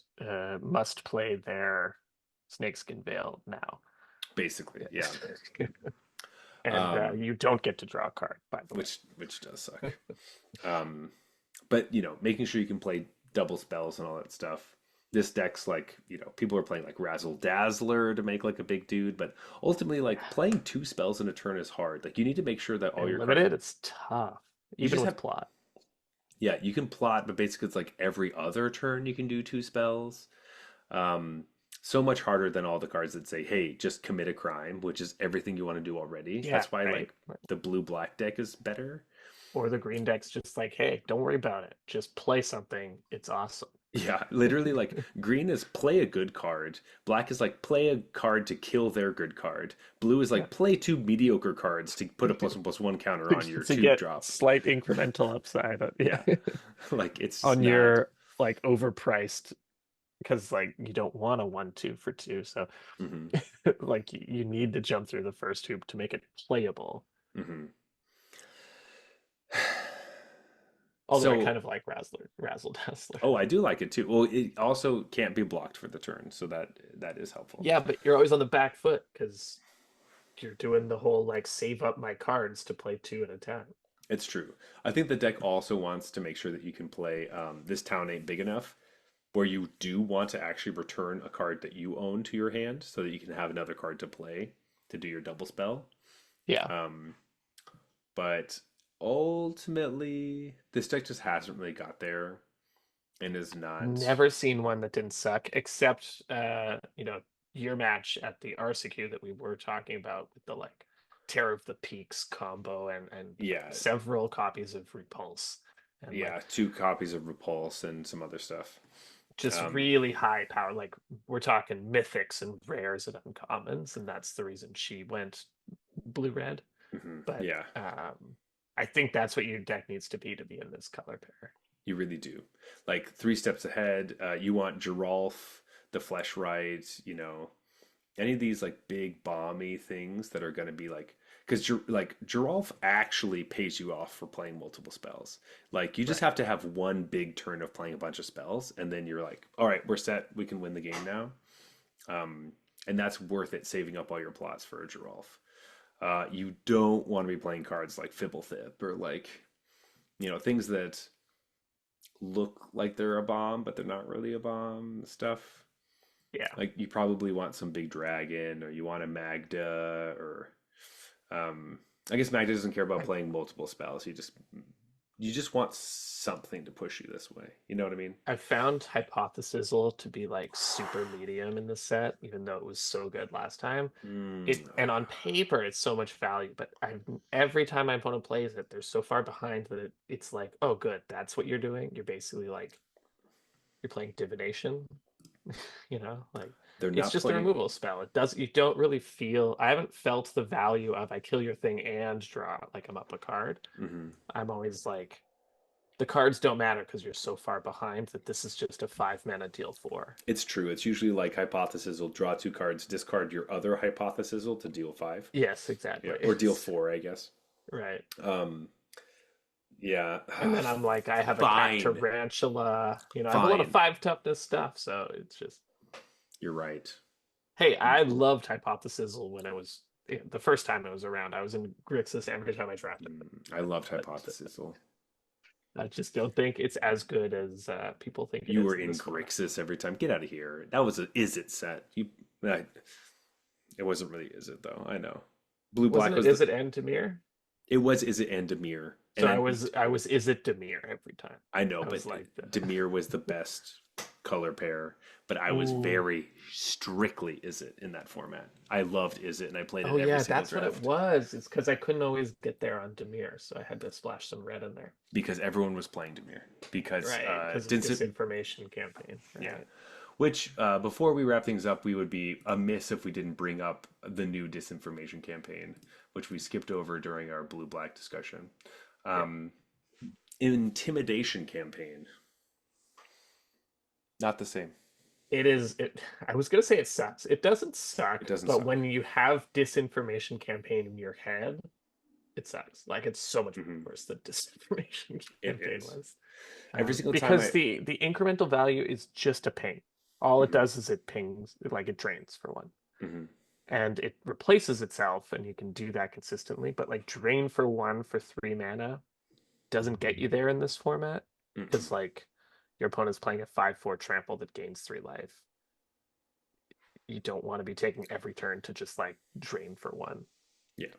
Speaker 2: must play their Snakeskin Veil now.
Speaker 1: Basically, yeah.
Speaker 2: And
Speaker 1: Um,
Speaker 2: you don't get to draw a card, by the way.
Speaker 1: which does suck. Um, but making sure you can play double spells and all that stuff. This deck's like, people are playing like Razzle Dazzler to make like a big dude, but ultimately, like
Speaker 2: Yeah.
Speaker 1: playing two spells in a turn is hard. Like you need to make sure that all
Speaker 2: And
Speaker 1: your cards.
Speaker 2: limited, it's tough.
Speaker 1: You
Speaker 2: even
Speaker 1: just
Speaker 2: with
Speaker 1: have
Speaker 2: plot.
Speaker 1: Yeah, you can plot, but basically it's like every other turn you can do two spells. Um, so much harder than all the cards that say, "Hey, just commit a crime," which is everything you want to do already.
Speaker 2: Yeah,
Speaker 1: That's why
Speaker 2: right.
Speaker 1: like the blue black deck is better.
Speaker 2: Or the green deck's just like, hey, don't worry about it. Just play something. It's awesome.
Speaker 1: Yeah, literally like green is play a good card. Black is like play a card to kill their good card. Blue is
Speaker 2: Yeah.
Speaker 1: like play two mediocre cards to put a +1/+1 counter on your
Speaker 2: To
Speaker 1: two
Speaker 2: get
Speaker 1: drop.
Speaker 2: slight incremental upside.
Speaker 1: Yeah. Like it's just
Speaker 2: On
Speaker 1: not.
Speaker 2: your like overpriced because like you don't want a 1/2 for two. So
Speaker 1: Hmm.
Speaker 2: like you need to jump through the first hoop to make it playable.
Speaker 1: Hmm.
Speaker 2: Although I
Speaker 1: So
Speaker 2: kind of like Razzle Dazzler.
Speaker 1: oh, I do like it too. Well, it also can't be blocked for the turn, so that is helpful.
Speaker 2: Yeah, but you're always on the back foot because you're doing the whole like save up my cards to play two at a time.
Speaker 1: It's true. I think the deck also wants to make sure that you can play this town ain't big enough, where you do want to actually return a card that you own to your hand, so that you can have another card to play to do your double spell.
Speaker 2: Yeah.
Speaker 1: Um, but ultimately, this deck just hasn't really got there and is not.
Speaker 2: Never seen one that didn't suck, except your match at the RCQ that we were talking about with the like Terror of the Peaks combo and
Speaker 1: Yeah,
Speaker 2: several copies of Repulse and like
Speaker 1: yeah, two copies of Repulse and some other stuff.
Speaker 2: just
Speaker 1: Um,
Speaker 2: really high power. Like we're talking mythics and rares and uncommons, and that's the reason she went blue red. But
Speaker 1: yeah,
Speaker 2: I think that's what your deck needs to be in this color pair.
Speaker 1: you really do. Like three steps ahead, you want Giralf, the Flesh Right, any of these like big bomby things that are going to be like because like Giralf actually pays you off for playing multiple spells. Like you just
Speaker 2: Right.
Speaker 1: have to have one big turn of playing a bunch of spells, and then you're like, all right, we're set. We can win the game now. And that's worth it, saving up all your plots for a Giralf. You don't want to be playing cards like Fibblethip or like things that look like they're a bomb, but they're not really a bomb stuff.
Speaker 2: Yeah.
Speaker 1: Like you probably want some big dragon, or you want a Magda, or um, I guess Magda doesn't care about playing multiple spells. You just want something to push you this way. You know what I mean?
Speaker 2: I found Hypothesisal to be like super medium in this set, even though it was so good last time. It and on paper it's so much value, but every time my opponent plays it, they're so far behind that it's like, oh good, that's what you're doing. You're basically like you're playing divination, like
Speaker 1: They're
Speaker 2: it's
Speaker 1: not
Speaker 2: just a
Speaker 1: playing.
Speaker 2: removal spell. It does you don't really feel I haven't felt the value of I kill your thing and draw like I'm up a card.
Speaker 1: Hmm.
Speaker 2: I'm always like the cards don't matter because you're so far behind that this is just a 5 mana deal four.
Speaker 1: It's true. It's usually like Hypothesis will draw two cards, discard your other Hypothesis to deal five.
Speaker 2: Yes,
Speaker 1: Yeah,
Speaker 2: exactly.
Speaker 1: or deal four, I guess.
Speaker 2: Right.
Speaker 1: Um, yeah,
Speaker 2: And then I'm like, I have a cat
Speaker 1: fine,
Speaker 2: tarantula. I have a lot of
Speaker 1: fine.
Speaker 2: 5 toughness stuff. So it's just,
Speaker 1: You're right.
Speaker 2: hey, I loved Hypothesis when it was the first time it was around. I was in Grixis every time I drafted it.
Speaker 1: I loved
Speaker 2: But
Speaker 1: Hypothesis.
Speaker 2: I just don't think it's as good as people think it
Speaker 1: You
Speaker 2: is
Speaker 1: were
Speaker 2: in
Speaker 1: in
Speaker 2: this format.
Speaker 1: Grixis every time. Get out of here. That was a is it set. It wasn't really is it though. I know. Blue black
Speaker 2: Wasn't it
Speaker 1: was the.
Speaker 2: Is it and Demir?
Speaker 1: It was is it and Demir,
Speaker 2: So
Speaker 1: and
Speaker 2: I was Is it Demir every time.
Speaker 1: I know,
Speaker 2: I
Speaker 1: but
Speaker 2: was like,
Speaker 1: Demir was the best color pair. But I was
Speaker 2: ooh.
Speaker 1: very strictly is it in that format. I loved is it, and I played it
Speaker 2: Oh
Speaker 1: every
Speaker 2: yeah,
Speaker 1: single
Speaker 2: that's what it
Speaker 1: draft
Speaker 2: was. It's because I couldn't always get there on Demir, so I had to splash some red in there.
Speaker 1: because everyone was playing Demir. Because
Speaker 2: Right, because of
Speaker 1: didn't
Speaker 2: disinformation campaign.
Speaker 1: yeah.
Speaker 2: Right.
Speaker 1: Which, before we wrap things up, we would be amiss if we didn't bring up the new disinformation campaign, which we skipped over during our blue black discussion.
Speaker 2: Yeah.
Speaker 1: Um, Intimidation campaign. Not the same.
Speaker 2: It is it I was gonna say it sucks. It doesn't
Speaker 1: It
Speaker 2: suck,
Speaker 1: doesn't
Speaker 2: but
Speaker 1: suck.
Speaker 2: when you have disinformation campaign in your head, it sucks. Like it's so much
Speaker 1: Hmm.
Speaker 2: worse than disinformation
Speaker 1: It
Speaker 2: campaign
Speaker 1: is.
Speaker 2: was.
Speaker 1: Every single time
Speaker 2: Because
Speaker 1: I.
Speaker 2: the incremental value is just a ping. All it
Speaker 1: Hmm.
Speaker 2: does is it pings, like it drains for one.
Speaker 1: Hmm.
Speaker 2: And it replaces itself, and you can do that consistently. But like drain for one for 3 mana doesn't get you there in this format
Speaker 1: Hmm.
Speaker 2: because like your opponent's playing a 5/4 trample that gains 3 life. You don't want to be taking every turn to just like drain for one.
Speaker 1: Yeah.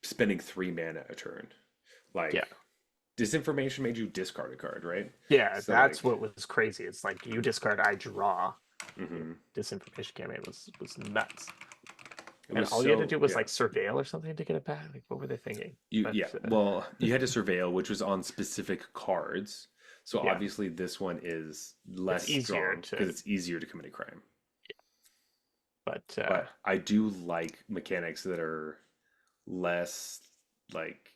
Speaker 1: Spending 3 mana a turn. Like
Speaker 2: Yeah.
Speaker 1: disinformation made you discard a card, right?
Speaker 2: Yeah,
Speaker 1: So
Speaker 2: that's
Speaker 1: like,
Speaker 2: what was crazy. It's like you discard, I draw.
Speaker 1: mhm.
Speaker 2: Disinformation campaign was nuts.
Speaker 1: It
Speaker 2: And
Speaker 1: was
Speaker 2: all you had to
Speaker 1: so
Speaker 2: do was
Speaker 1: yeah.
Speaker 2: like surveil or something to get it back. Like, what were they thinking?
Speaker 1: You
Speaker 2: But
Speaker 1: yeah. Well, you had to surveil, which was on specific cards. So
Speaker 2: yeah,
Speaker 1: obviously this one is
Speaker 2: it's
Speaker 1: less
Speaker 2: easier
Speaker 1: strong because
Speaker 2: to.
Speaker 1: it's easier to commit a crime.
Speaker 2: But
Speaker 1: But I do like mechanics that are less like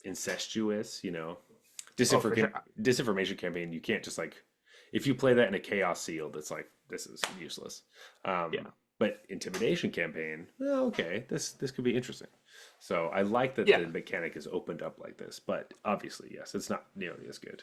Speaker 1: incestuous, you know.
Speaker 2: oh, for sure.
Speaker 1: Disinformation campaign, you can't just like if you play that in a chaos sealed, it's like this is useless.
Speaker 2: Yeah,
Speaker 1: But intimidation campaign, well, okay, this could be interesting. So I like that
Speaker 2: yeah.
Speaker 1: the mechanic is opened up like this, but obviously, yes, it's not nearly as good.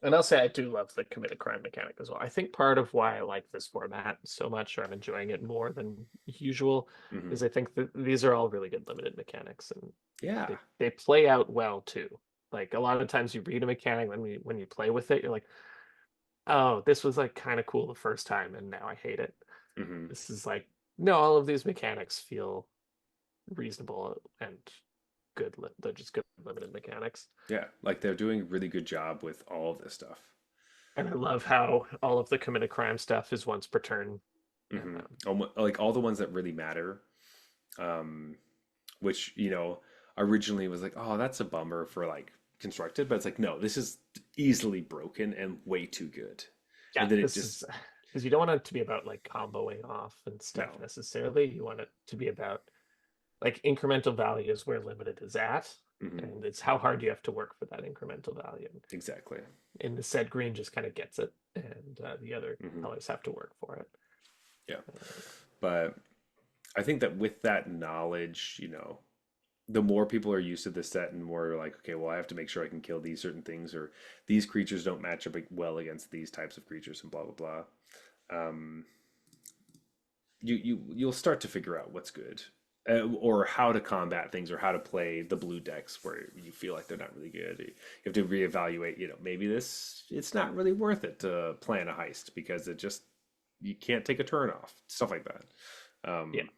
Speaker 2: And I'll say I do love the commit a crime mechanic as well. I think part of why I like this format so much, or I'm enjoying it more than usual,
Speaker 1: Hmm.
Speaker 2: is I think that these are all really good limited mechanics, and
Speaker 1: Yeah.
Speaker 2: they play out well too. Like a lot of times you read a mechanic when you play with it, you're like, oh, this was like kind of cool the first time, and now I hate it.
Speaker 1: Hmm.
Speaker 2: This is like, no, all of these mechanics feel reasonable and good. They're just good limited mechanics.
Speaker 1: Yeah, like they're doing a really good job with all of this stuff.
Speaker 2: And I love how all of the committed crime stuff is once per turn. And
Speaker 1: Hmm. Like all the ones that really matter, um, which originally was like, oh, that's a bummer for like constructed, but it's like, no, this is easily broken and way too good.
Speaker 2: yeah,
Speaker 1: And then it
Speaker 2: this
Speaker 1: just
Speaker 2: is because you don't want it to be about like comboing off and stuff
Speaker 1: no.
Speaker 2: necessarily. You want it to be about like incremental value is where limited is at.
Speaker 1: Hmm.
Speaker 2: And it's how hard you have to work for that incremental value.
Speaker 1: Exactly.
Speaker 2: And the said green just kind of gets it, and the other
Speaker 1: Hmm.
Speaker 2: colors have to work for it.
Speaker 1: Yeah,
Speaker 2: Uh,
Speaker 1: but I think that with that knowledge, the more people are used to the set and more like, okay, well, I have to make sure I can kill these certain things, or these creatures don't match up well against these types of creatures, and blah blah blah. Um, you'll start to figure out what's good, or how to combat things, or how to play the blue decks where you feel like they're not really good. You have to reevaluate. Maybe it's not really worth it to plan a heist because it just you can't take a turn off, stuff like that.
Speaker 2: yeah,
Speaker 1: Um,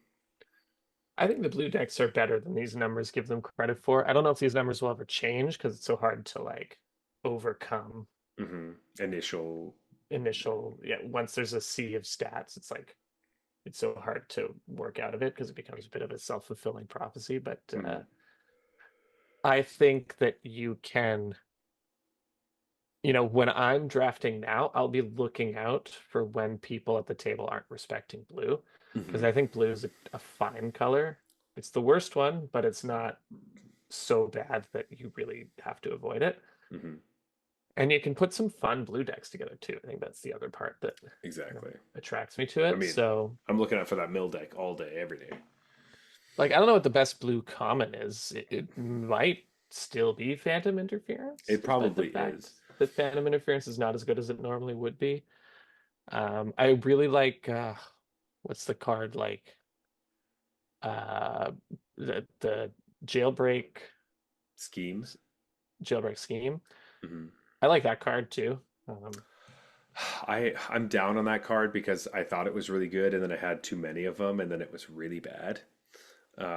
Speaker 2: I think the blue decks are better than these numbers give them credit for. I don't know if these numbers will ever change because it's so hard to like overcome
Speaker 1: mhm. Initial,
Speaker 2: initial. Yeah, once there's a sea of stats, it's like it's so hard to work out of it because it becomes a bit of a self-fulfilling prophecy. But
Speaker 1: mhm.
Speaker 2: I think that when I'm drafting now, I'll be looking out for when people at the table aren't respecting blue because
Speaker 1: Mhm.
Speaker 2: I think blue is a fine color. It's the worst one, but it's not so bad that you really have to avoid it.
Speaker 1: Mhm.
Speaker 2: And you can put some fun blue decks together too. I think that's the other part that
Speaker 1: Exactly.
Speaker 2: attracts me to
Speaker 1: I
Speaker 2: it.
Speaker 1: mean,
Speaker 2: So,
Speaker 1: I'm looking out for that mill deck all day, every day.
Speaker 2: like, I don't know what the best blue common is. It might still be Phantom Interference,
Speaker 1: It
Speaker 2: despite the
Speaker 1: probably
Speaker 2: fact
Speaker 1: is.
Speaker 2: that Phantom Interference is not as good as it normally would be. I really like what's the card like? Uh, the jailbreak
Speaker 1: Scheme.
Speaker 2: jailbreak scheme.
Speaker 1: Mhm.
Speaker 2: I like that card too. Um,
Speaker 1: I'm down on that card because I thought it was really good, and then I had too many of them, and then it was really bad.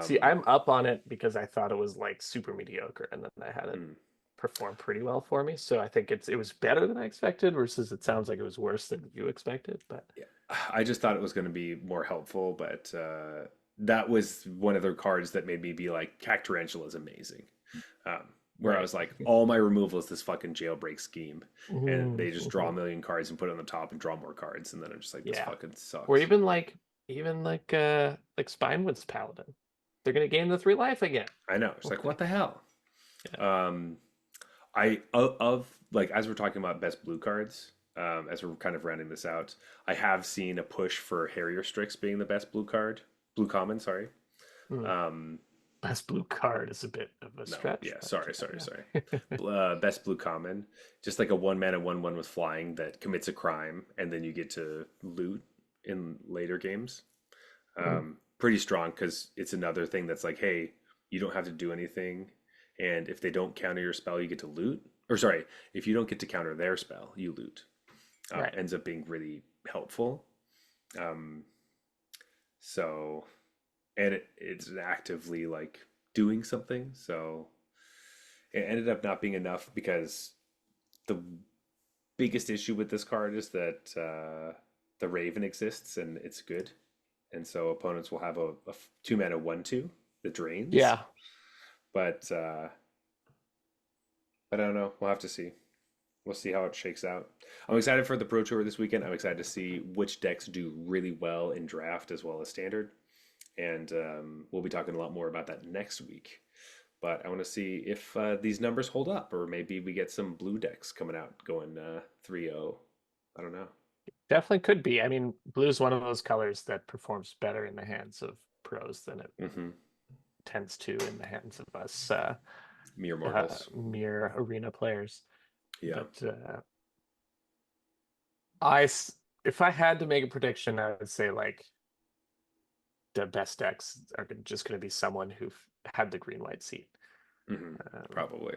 Speaker 2: See,
Speaker 1: Um,
Speaker 2: I'm up on it because I thought it was like super mediocre, and then I had it
Speaker 1: mm,
Speaker 2: perform pretty well for me. So I think it was better than I expected, versus it sounds like it was worse than you expected. But
Speaker 1: yeah, I just thought it was going to be more helpful, but that was one of their cards that made me be like, Cac Tarantula is amazing. Where I
Speaker 2: right.
Speaker 1: was like, all my removal is this fucking jailbreak scheme, and they just draw a
Speaker 2: Mhm.
Speaker 1: million cards and put it on the top and draw more cards, and then I'm just like, this
Speaker 2: Yeah.
Speaker 1: fucking
Speaker 2: Or
Speaker 1: sucks.
Speaker 2: even like Spinewood's Paladin. They're gonna gain the 3 life again.
Speaker 1: I know. It's like, what the hell?
Speaker 2: Yeah.
Speaker 1: Um, I of like as we're talking about best blue cards, as we're kind of rounding this out, I have seen a push for Harrier Strix being the best blue card, blue common. Sorry.
Speaker 2: Mm.
Speaker 1: Um,
Speaker 2: Best blue card is a bit of a
Speaker 1: no,
Speaker 2: stretch,
Speaker 1: yeah,
Speaker 2: but
Speaker 1: sorry.
Speaker 2: yeah.
Speaker 1: Best blue common, just like a 1 mana 1/1 with flying that commits a crime, and then you get to loot in later games.
Speaker 2: Mm.
Speaker 1: Pretty strong because it's another thing that's like, hey, you don't have to do anything, and if they don't counter your spell, you get to loot. Or sorry, if you don't get to counter their spell, you loot.
Speaker 2: Right.
Speaker 1: Ends up being really helpful. Um, so, and it's actively like doing something. So It ended up not being enough because the biggest issue with this card is that the Raven exists and it's good, and so opponents will have a 2 mana 1/2 that drains.
Speaker 2: Yeah,
Speaker 1: But I don't know. We'll have to see. We'll see how it shakes out. I'm excited for the Pro Tour this weekend. I'm excited to see which decks do really well in draft as well as standard, and we'll be talking a lot more about that next week. But I want to see if these numbers hold up, or maybe we get some blue decks coming out going 3-0. I don't know.
Speaker 2: definitely could be. I mean, blue is one of those colors that performs better in the hands of pros than it
Speaker 1: Hmm.
Speaker 2: tends to in the hands of us
Speaker 1: Mere mortals.
Speaker 2: mere arena players.
Speaker 1: Yeah.
Speaker 2: But I, if I had to make a prediction, I would say like the best decks are just going to be someone who had the green white seat.
Speaker 1: Hmm.
Speaker 2: Um,
Speaker 1: Probably.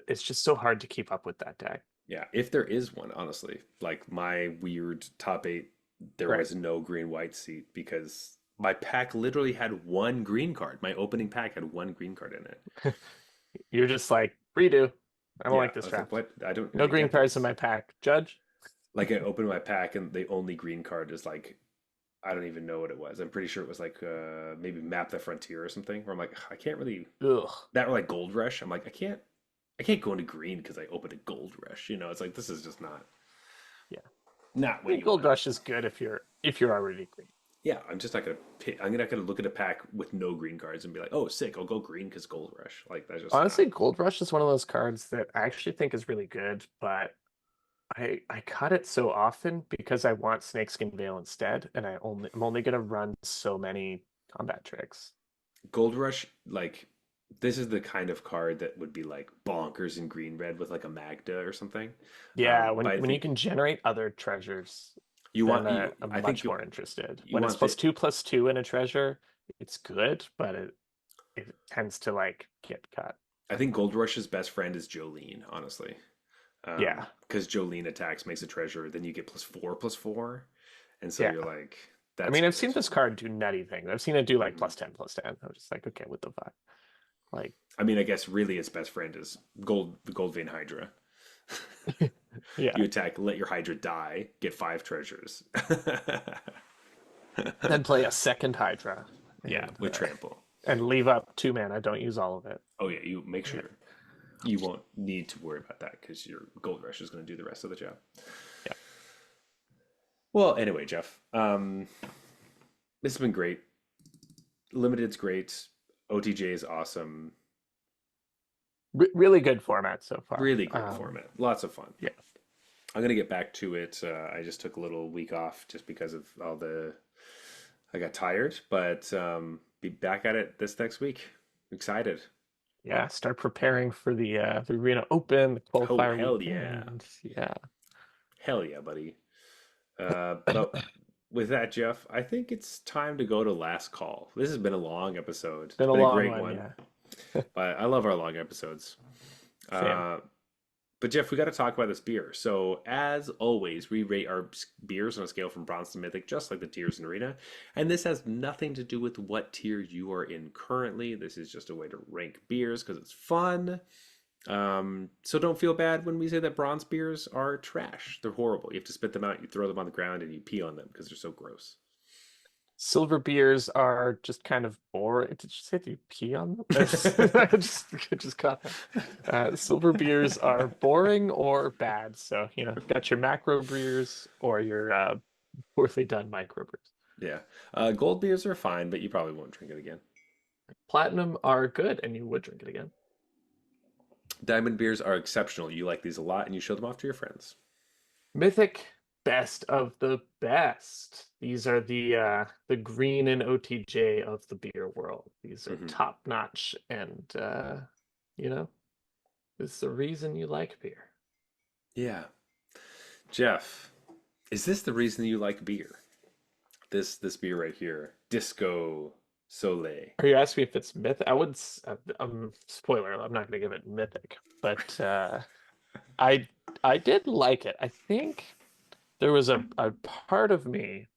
Speaker 2: it's just so hard to keep up with that deck.
Speaker 1: Yeah. If there is one, honestly, like my weird top eight, there
Speaker 2: Right.
Speaker 1: was no green white seat because my pack literally had one green card. My opening pack had one green card in it.
Speaker 2: You're just like redo. I don't
Speaker 1: Yeah,
Speaker 2: like
Speaker 1: I
Speaker 2: this
Speaker 1: was like,
Speaker 2: draft.
Speaker 1: what? I don't
Speaker 2: No
Speaker 1: really
Speaker 2: green
Speaker 1: get
Speaker 2: cards in
Speaker 1: this.
Speaker 2: my pack. Judge.
Speaker 1: Like I opened my pack and the only green card is like I don't even know what it was. I'm pretty sure it was like maybe Map the Frontier or something. Where I'm like, I can't really
Speaker 2: Ugh.
Speaker 1: that or like Gold Rush. I'm like, I can't go into green because I opened a Gold Rush. You know, it's like this is just
Speaker 2: Yeah.
Speaker 1: not
Speaker 2: I
Speaker 1: what
Speaker 2: mean,
Speaker 1: you
Speaker 2: Gold
Speaker 1: want.
Speaker 2: Rush is good if you're already green.
Speaker 1: Yeah, I'm just not gonna pick. I'm not gonna look at a pack with no green cards and be like, oh, sick, I'll go green because Gold Rush. Like that's just not.
Speaker 2: Honestly, Gold Rush is one of those cards that I actually think is really good, but I cut it so often because I want Snakeskin Veil instead, and I'm only gonna run so many combat tricks.
Speaker 1: Gold Rush, like this is the kind of card that would be like bonkers in green red with like a Magda or something.
Speaker 2: Yeah,
Speaker 1: But I
Speaker 2: when you
Speaker 1: think
Speaker 2: can generate other treasures,
Speaker 1: you
Speaker 2: then
Speaker 1: want you.
Speaker 2: I'm
Speaker 1: I think
Speaker 2: much more interested.
Speaker 1: you
Speaker 2: When it's
Speaker 1: want the.
Speaker 2: +2/+2 in a treasure, it's good, but it tends to like get cut.
Speaker 1: I think Gold Rush's best friend is Jolene, honestly.
Speaker 2: Yeah,
Speaker 1: Because Jolene attacks makes a treasure, then you get +4/+4, and so
Speaker 2: yeah.
Speaker 1: you're like,
Speaker 2: I
Speaker 1: that's
Speaker 2: mean, I've seen
Speaker 1: great.
Speaker 2: this card do nutty things. I've seen it do like
Speaker 1: Hmm.
Speaker 2: +10/+10. I'm just like, okay, what the fuck? Like,
Speaker 1: I mean, I guess really its best friend is the Gold Vein Hydra.
Speaker 2: yeah.
Speaker 1: You attack, let your Hydra die, get 5 treasures.
Speaker 2: Then play a second Hydra
Speaker 1: Yeah, with trample.
Speaker 2: and leave up 2 mana. Don't use all of it.
Speaker 1: Oh yeah, you make
Speaker 2: Yeah,
Speaker 1: sure you won't need to worry about that because your Gold Rush is going to do the rest of the job.
Speaker 2: yeah.
Speaker 1: Well, anyway, Jeff, this has been great. Limited's great. OTJ is awesome.
Speaker 2: Really good format so far.
Speaker 1: Really great format. Lots of fun.
Speaker 2: Yeah.
Speaker 1: I'm gonna get back to it. I just took a little week off just because of all the. I got tired, but be back at it this next week. Excited.
Speaker 2: Yeah, start preparing for the Arena Open, the
Speaker 1: Oh
Speaker 2: qualifier
Speaker 1: hell yeah,
Speaker 2: weekend. Yeah.
Speaker 1: hell yeah, buddy. But with that, Jeff, I think it's time to go to last call. This has been a long episode. It's
Speaker 2: Been a
Speaker 1: been a
Speaker 2: long
Speaker 1: great
Speaker 2: one,
Speaker 1: one,
Speaker 2: yeah.
Speaker 1: but I love our long episodes.
Speaker 2: Same.
Speaker 1: Uh, But Jeff, we got to talk about this beer. So as always, we rate our beers on a scale from bronze to mythic, just like the tiers in Arena. And this has nothing to do with what tier you are in currently. This is just a way to rank beers because it's fun. So don't feel bad when we say that bronze beers are trash. They're horrible. You have to spit them out, you throw them on the ground, and you pee on them because they're so gross.
Speaker 2: Silver beers are just kind of boring. Did you say you pee on them? I just caught that. Silver beers are boring or bad. So, got your macro beers or your poorly done micro brews.
Speaker 1: Yeah. Gold beers are fine, but you probably won't drink it again.
Speaker 2: Platinum are good, and you would drink it again.
Speaker 1: Diamond beers are exceptional. You like these a lot, and you show them off to your friends.
Speaker 2: Mythic, best of the best. These are the green and OTJ of the beer world. These are
Speaker 1: Hmm.
Speaker 2: top notch, and you know, it's the reason you like beer.
Speaker 1: Yeah. Jeff, is this the reason you like beer? This beer right here, Disco Soleil.
Speaker 2: Are you asking me if it's mythic? I would. Spoiler. I'm not going to give it mythic, but I I did like it. I think there was a part of me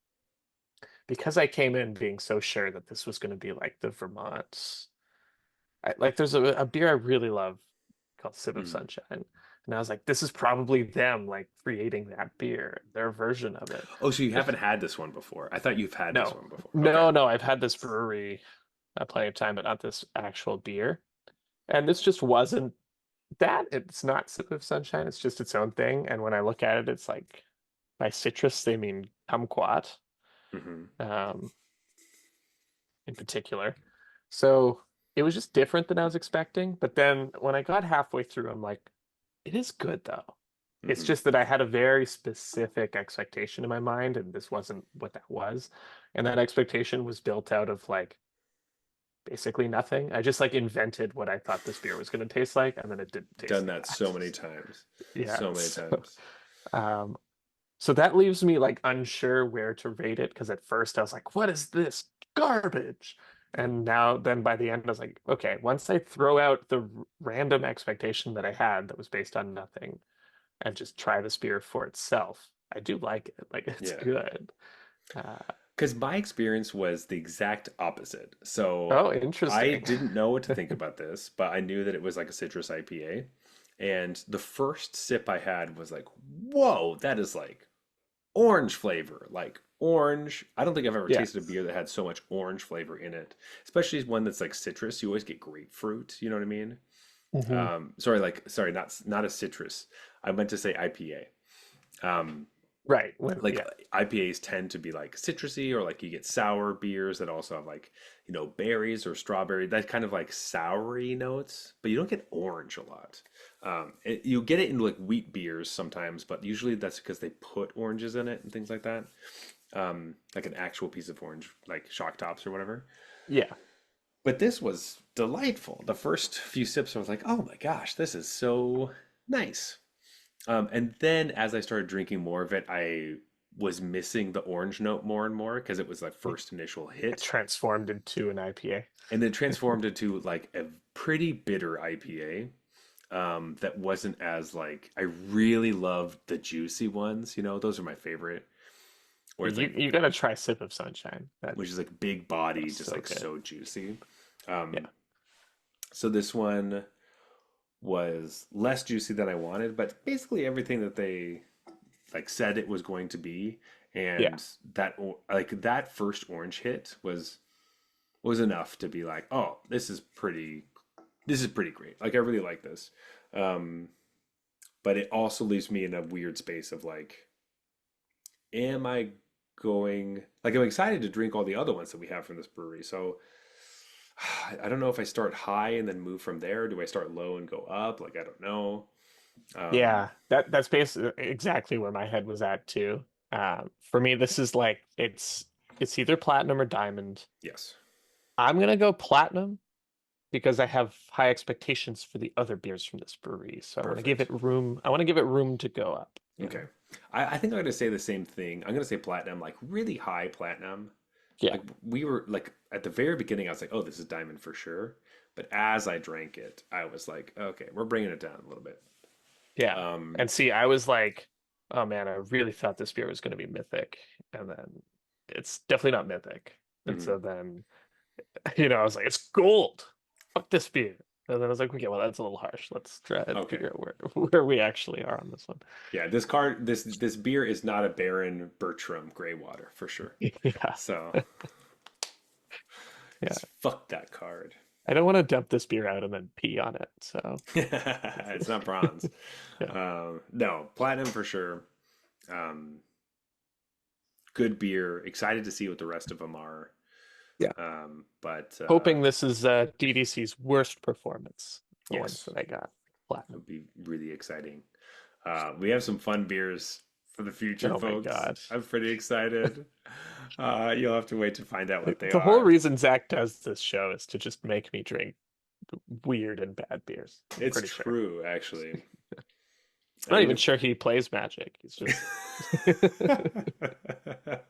Speaker 2: because I came in being so sure that this was going to be like the Vermont. Like there's a beer I really love. called Sip of
Speaker 1: Mhm.
Speaker 2: Sunshine. And I was like, this is probably them like creating that beer, their version of it.
Speaker 1: Oh, so you haven't had this one before? I thought you've had this
Speaker 2: No,
Speaker 1: one before. Okay.
Speaker 2: no, no. I've had this brewery plenty of time, but not this actual beer. And this just wasn't that. It's not Sip of Sunshine. It's just its own thing. And when I look at it, it's like by citrus, they mean kumquat,
Speaker 1: Hmm.
Speaker 2: um, in particular. So it was just different than I was expecting. But then when I got halfway through, I'm like, it is good though. It's
Speaker 1: Hmm.
Speaker 2: just that I had a very specific expectation in my mind, and this wasn't what that was. And that expectation was built out of like basically nothing. I just like invented what I thought this beer was going to taste like, and then it didn't taste
Speaker 1: Done
Speaker 2: like
Speaker 1: that so many
Speaker 2: that.
Speaker 1: times.
Speaker 2: Yeah.
Speaker 1: So many
Speaker 2: So,
Speaker 1: times.
Speaker 2: um, so that leaves me like unsure where to rate it because at first I was like, what is this garbage? And now, then by the end, I was like, okay, once I throw out the random expectation that I had that was based on nothing and just try this beer for itself, I do like it. Like, it's
Speaker 1: Yeah.
Speaker 2: good. Uh,
Speaker 1: Because my experience was the exact opposite. So
Speaker 2: oh,
Speaker 1: I
Speaker 2: interesting.
Speaker 1: didn't know what to think about this, but I knew that it was like a citrus IPA. And the first sip I had was like, whoa, that is like orange flavor. Like orange. I don't think I've ever tasted a
Speaker 2: Yes.
Speaker 1: beer that had so much orange flavor in it, especially one that's like citrus. You always get grapefruit. You know what I mean?
Speaker 2: Hmm.
Speaker 1: Sorry, not a citrus. I meant to say IPA. Um,
Speaker 2: Right. When,
Speaker 1: like
Speaker 2: yeah.
Speaker 1: IPAs tend to be like citrusy, or like you get sour beers that also have like, berries or strawberry, that kind of like soury notes, but you don't get orange a lot. You get it in like wheat beers sometimes, but usually that's because they put oranges in it and things like that. Like an actual piece of orange, like shock tops or whatever.
Speaker 2: Yeah.
Speaker 1: But this was delightful. The first few sips, I was like, oh my gosh, this is so nice. And then as I started drinking more of it, I was missing the orange note more and more because it was like first initial
Speaker 2: It
Speaker 1: hit.
Speaker 2: transformed into an IPA.
Speaker 1: And then transformed into like a pretty bitter IPA. That wasn't as like, I really loved the juicy ones, those are my favorite. Where it's
Speaker 2: You
Speaker 1: like,
Speaker 2: you gotta try Sip of Sunshine. That
Speaker 1: which is like big body,
Speaker 2: that's
Speaker 1: just
Speaker 2: so
Speaker 1: like
Speaker 2: good.
Speaker 1: so juicy.
Speaker 2: Yeah.
Speaker 1: Um, so this one was less juicy than I wanted, but basically everything that they like said it was going to be,
Speaker 2: Yeah.
Speaker 1: and like that first orange hit was enough to be like, oh, this is pretty great. Like I really like this. Um, but it also leaves me in a weird space of like, am I going like I'm excited to drink all the other ones that we have from this brewery. So I don't know if I start high and then move from there. Do I start low and go up? Like I don't know. Um,
Speaker 2: Yeah. That's basically exactly where my head was at too. For me, this is like it's either platinum or diamond.
Speaker 1: yes.
Speaker 2: I'm gonna go platinum because I have high expectations for the other beers from this brewery. So I want to give
Speaker 1: Perfect.
Speaker 2: it room. I want to give it room to go up, you
Speaker 1: Okay.
Speaker 2: know?
Speaker 1: I think I'm gonna say the same thing. I'm gonna say platinum, like really high platinum.
Speaker 2: Yeah.
Speaker 1: Like we were like at the very beginning, I was like, "Oh, this is diamond for sure." But as I drank it, I was like, "Okay, we're bringing it down a little bit."
Speaker 2: Yeah.
Speaker 1: Um,
Speaker 2: And see, I was like, oh man, I really thought this beer was going to be mythic. And then it's definitely not mythic. And
Speaker 1: mhm.
Speaker 2: so then, I was like, it's gold. Fuck this beer. And then I was like, okay, well, that's a little harsh. Let's try and
Speaker 1: Okay,
Speaker 2: figure out where we actually are on this one.
Speaker 1: yeah, this beer is not a Baron Bertram Grey Water for sure.
Speaker 2: Yeah.
Speaker 1: So,
Speaker 2: Yeah.
Speaker 1: 'cause fuck that card.
Speaker 2: I don't want to dump this beer out and then pee on it. So,
Speaker 1: It's not bronze.
Speaker 2: yeah.
Speaker 1: No, platinum for sure. Um, Good beer. Excited to see what the rest of them are.
Speaker 2: Yeah.
Speaker 1: But
Speaker 2: Hoping this is DDC's worst performance, the ones
Speaker 1: yes,
Speaker 2: that I got. Platinum.
Speaker 1: it'll be really exciting. We have some fun beers for the future,
Speaker 2: Oh my
Speaker 1: folks.
Speaker 2: God.
Speaker 1: I'm pretty excited. You'll have to wait to find out what they
Speaker 2: The whole
Speaker 1: are.
Speaker 2: reason Zach does this show is to just make me drink weird and bad beers. I'm
Speaker 1: It's
Speaker 2: pretty sure.
Speaker 1: true, actually.
Speaker 2: I'm
Speaker 1: I
Speaker 2: not
Speaker 1: need
Speaker 2: even sure he plays Magic. He's just
Speaker 1: to.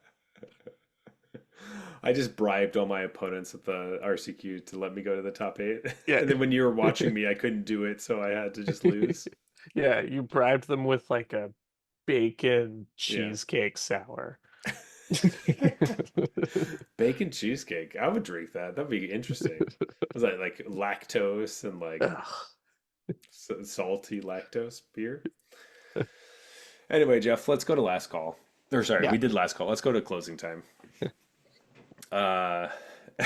Speaker 1: I just bribed all my opponents at the RCQ to let me go to the top eight.
Speaker 2: yeah.
Speaker 1: And then when you were watching me, I couldn't do it, so I had to just lose.
Speaker 2: Yeah, you bribed them with like a bacon
Speaker 1: Yeah.
Speaker 2: cheesecake sour.
Speaker 1: Bacon cheesecake. I would drink that. That'd be interesting. Was that like lactose and like
Speaker 2: Ugh.
Speaker 1: Salty lactose beer. Anyway, Jeff, let's go to last call. Or sorry,
Speaker 2: Yeah.
Speaker 1: we did last call. Let's go to closing time. Uh,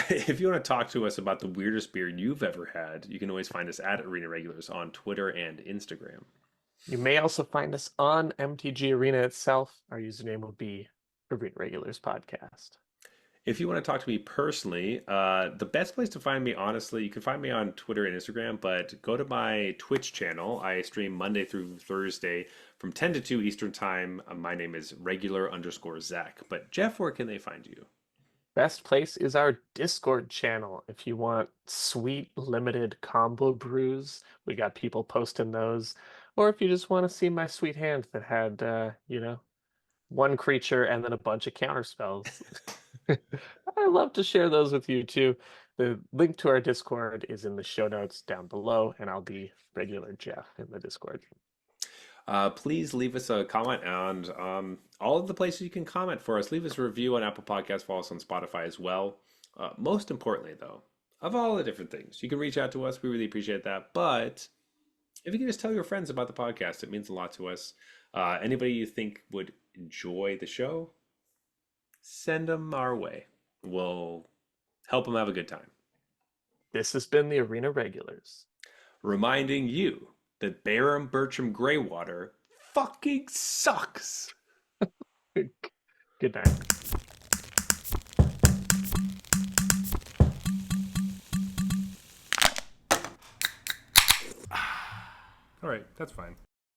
Speaker 1: if you want to talk to us about the weirdest beer you've ever had, you can always find us at Arena Regulars on Twitter and Instagram.
Speaker 2: You may also find us on MTG Arena itself. Our username will be Arena Regulars Podcast.
Speaker 1: If you want to talk to me personally, the best place to find me, honestly, you can find me on Twitter and Instagram, but go to my Twitch channel. I stream Monday through Thursday from 10 to 2 Eastern Time. My name is regular_Zach. But Jeff, where can they find you?
Speaker 2: Best place is our Discord channel. If you want sweet limited combo brews, we got people posting those. Or if you just want to see my sweet hand that had, one creature and then a bunch of counter spells. I love to share those with you too. The link to our Discord is in the show notes down below, and I'll be regular Jeff in the Discord.
Speaker 1: Please leave us a comment on all of the places you can comment for us. Leave us a review on Apple Podcasts, follow us on Spotify as well. Most importantly, though, of all the different things, you can reach out to us. We really appreciate that. But if you can just tell your friends about the podcast, it means a lot to us. Anybody you think would enjoy the show, send them our way. We'll help them have a good time.
Speaker 2: This has been the Arena Regulars.
Speaker 1: Reminding you that Barham Bertram Greywater fucking sucks.
Speaker 2: Good night.
Speaker 1: All right, that's fine.